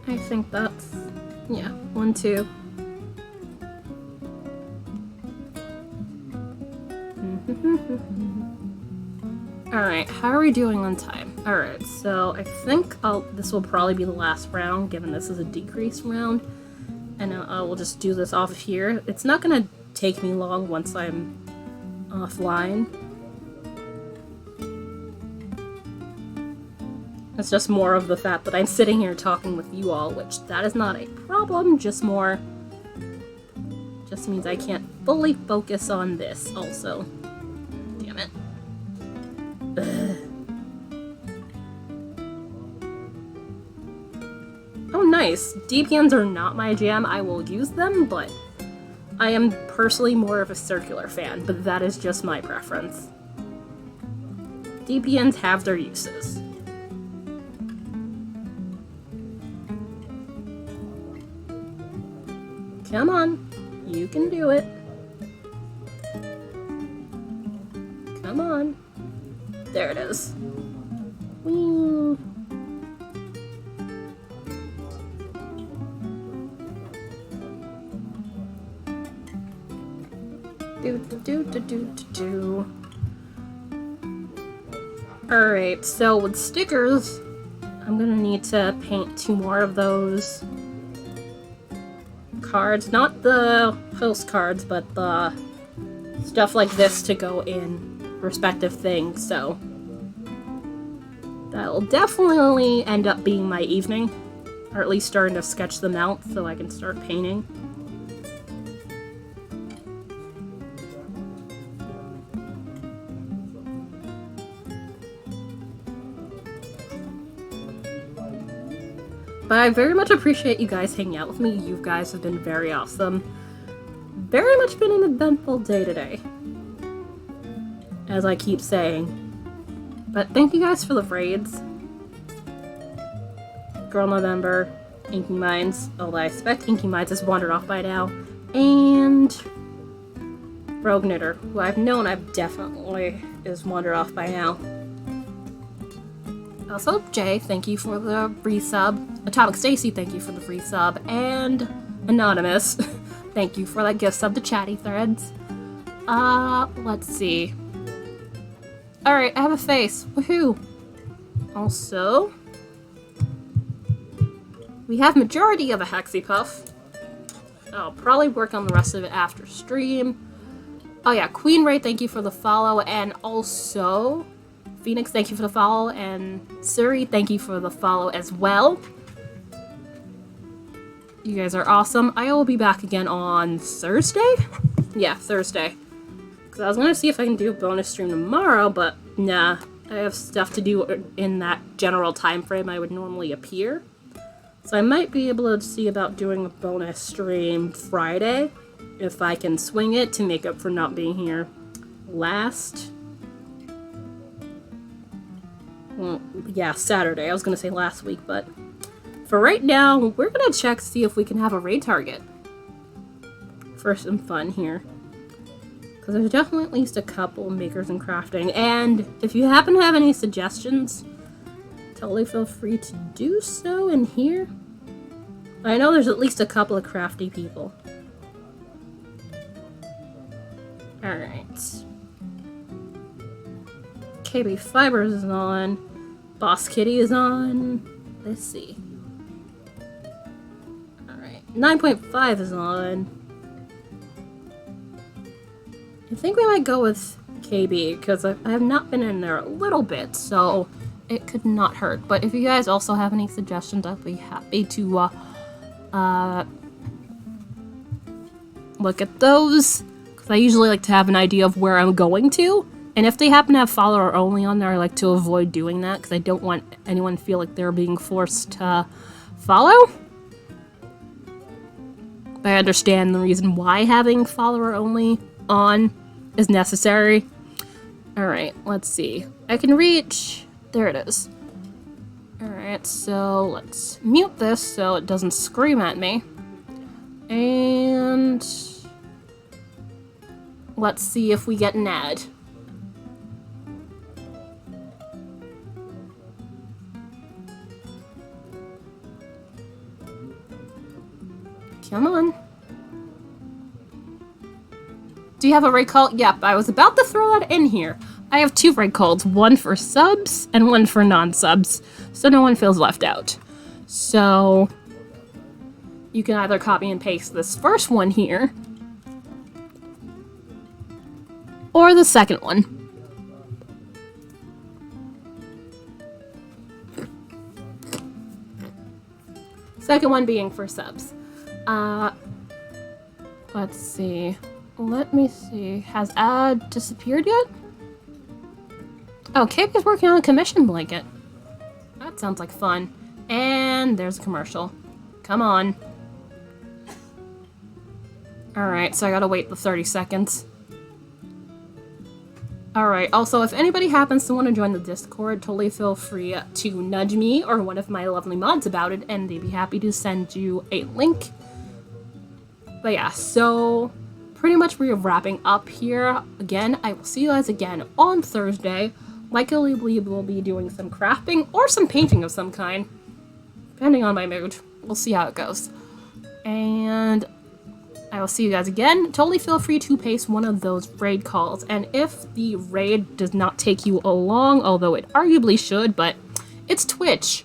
I think that's, yeah, 1, 2. Alright, how are we doing on time? Alright, so I think this will probably be the last round, given this is a decrease round. And I will just do this off of here. It's not gonna take me long once I'm offline. It's just more of the fact that I'm sitting here talking with you all, which that is not a problem, just means I can't fully focus on this also. Damn it. Ugh. Oh nice, DPNs are not my jam, I will use them, but I am personally more of a circular fan, but that is just my preference. DPNs have their uses. Come on, you can do it. Come on. There it is. Whee. Do. Alright, so with stickers, I'm gonna need to paint 2 more of those cards, not the postcards, but the stuff like this to go in respective things, so that'll definitely end up being my evening, or at least starting to sketch them out so I can start painting. But I very much appreciate you guys hanging out with me. You guys have been very awesome. Very much been an eventful day today, as I keep saying. But thank you guys for the raids. Girl November, Inky Minds, although I expect Inky Minds has wandered off by now, and Rogue Knitter, who I've known I've definitely is wandered off by now. Also, Jay, thank you for the resub. Atomic Stacy, thank you for the resub. And Anonymous, thank you for that gift sub to Chatty Threads. Let's see. Alright, I have a face. Woohoo! Also, we have majority of a Hexipuff. I'll probably work on the rest of it after stream. Oh yeah, Queen Ray, thank you for the follow, and also Phoenix, thank you for the follow, and Suri, thank you for the follow as well. You guys are awesome. I will be back again on Thursday? Yeah, Thursday. Because I was going to see if I can do a bonus stream tomorrow, but nah. I have stuff to do in that general time frame I would normally appear. So I might be able to see about doing a bonus stream Friday, if I can swing it to make up for not being here last. Well, yeah, Saturday. I was going to say last week, but for right now, we're going to check to see if we can have a raid target for some fun here. Because there's definitely at least a couple makers and crafting. And if you happen to have any suggestions, totally feel free to do so in here. I know there's at least a couple of crafty people. Alright. KB Fibers is on. Boss Kitty is on. Let's see. Alright. 9.5 is on. I think we might go with KB, because I have not been in there a little bit, so it could not hurt. But if you guys also have any suggestions, I'd be happy to look at those. Because I usually like to have an idea of where I'm going to. And if they happen to have follower only on there, I like to avoid doing that because I don't want anyone to feel like they're being forced to follow. But I understand the reason why having follower only on is necessary. Alright, let's see. I can reach... There it is. Alright, so let's mute this so it doesn't scream at me. And... let's see if we get an ad. Come on. Do you have a raid call? Yep, I was about to throw that in here. I have 2 raid calls, one for subs and one for non-subs, so no one feels left out. So, you can either copy and paste this first one here, or the second one. Second one being for subs. Let's see. Let me see. Has ad disappeared yet? Oh, Kate's working on a commission blanket. That sounds like fun. And there's a commercial. Come on. Alright, so I gotta wait the 30 seconds. Alright, also, if anybody happens to want to join the Discord, totally feel free to nudge me or one of my lovely mods about it, and they'd be happy to send you a link. But yeah, so pretty much we're wrapping up here. Again, I will see you guys again on Thursday. Likely we will be doing some crafting or some painting of some kind, depending on my mood. We'll see how it goes. And I will see you guys again. Totally feel free to paste one of those raid calls. And if the raid does not take you along, although it arguably should, but it's Twitch.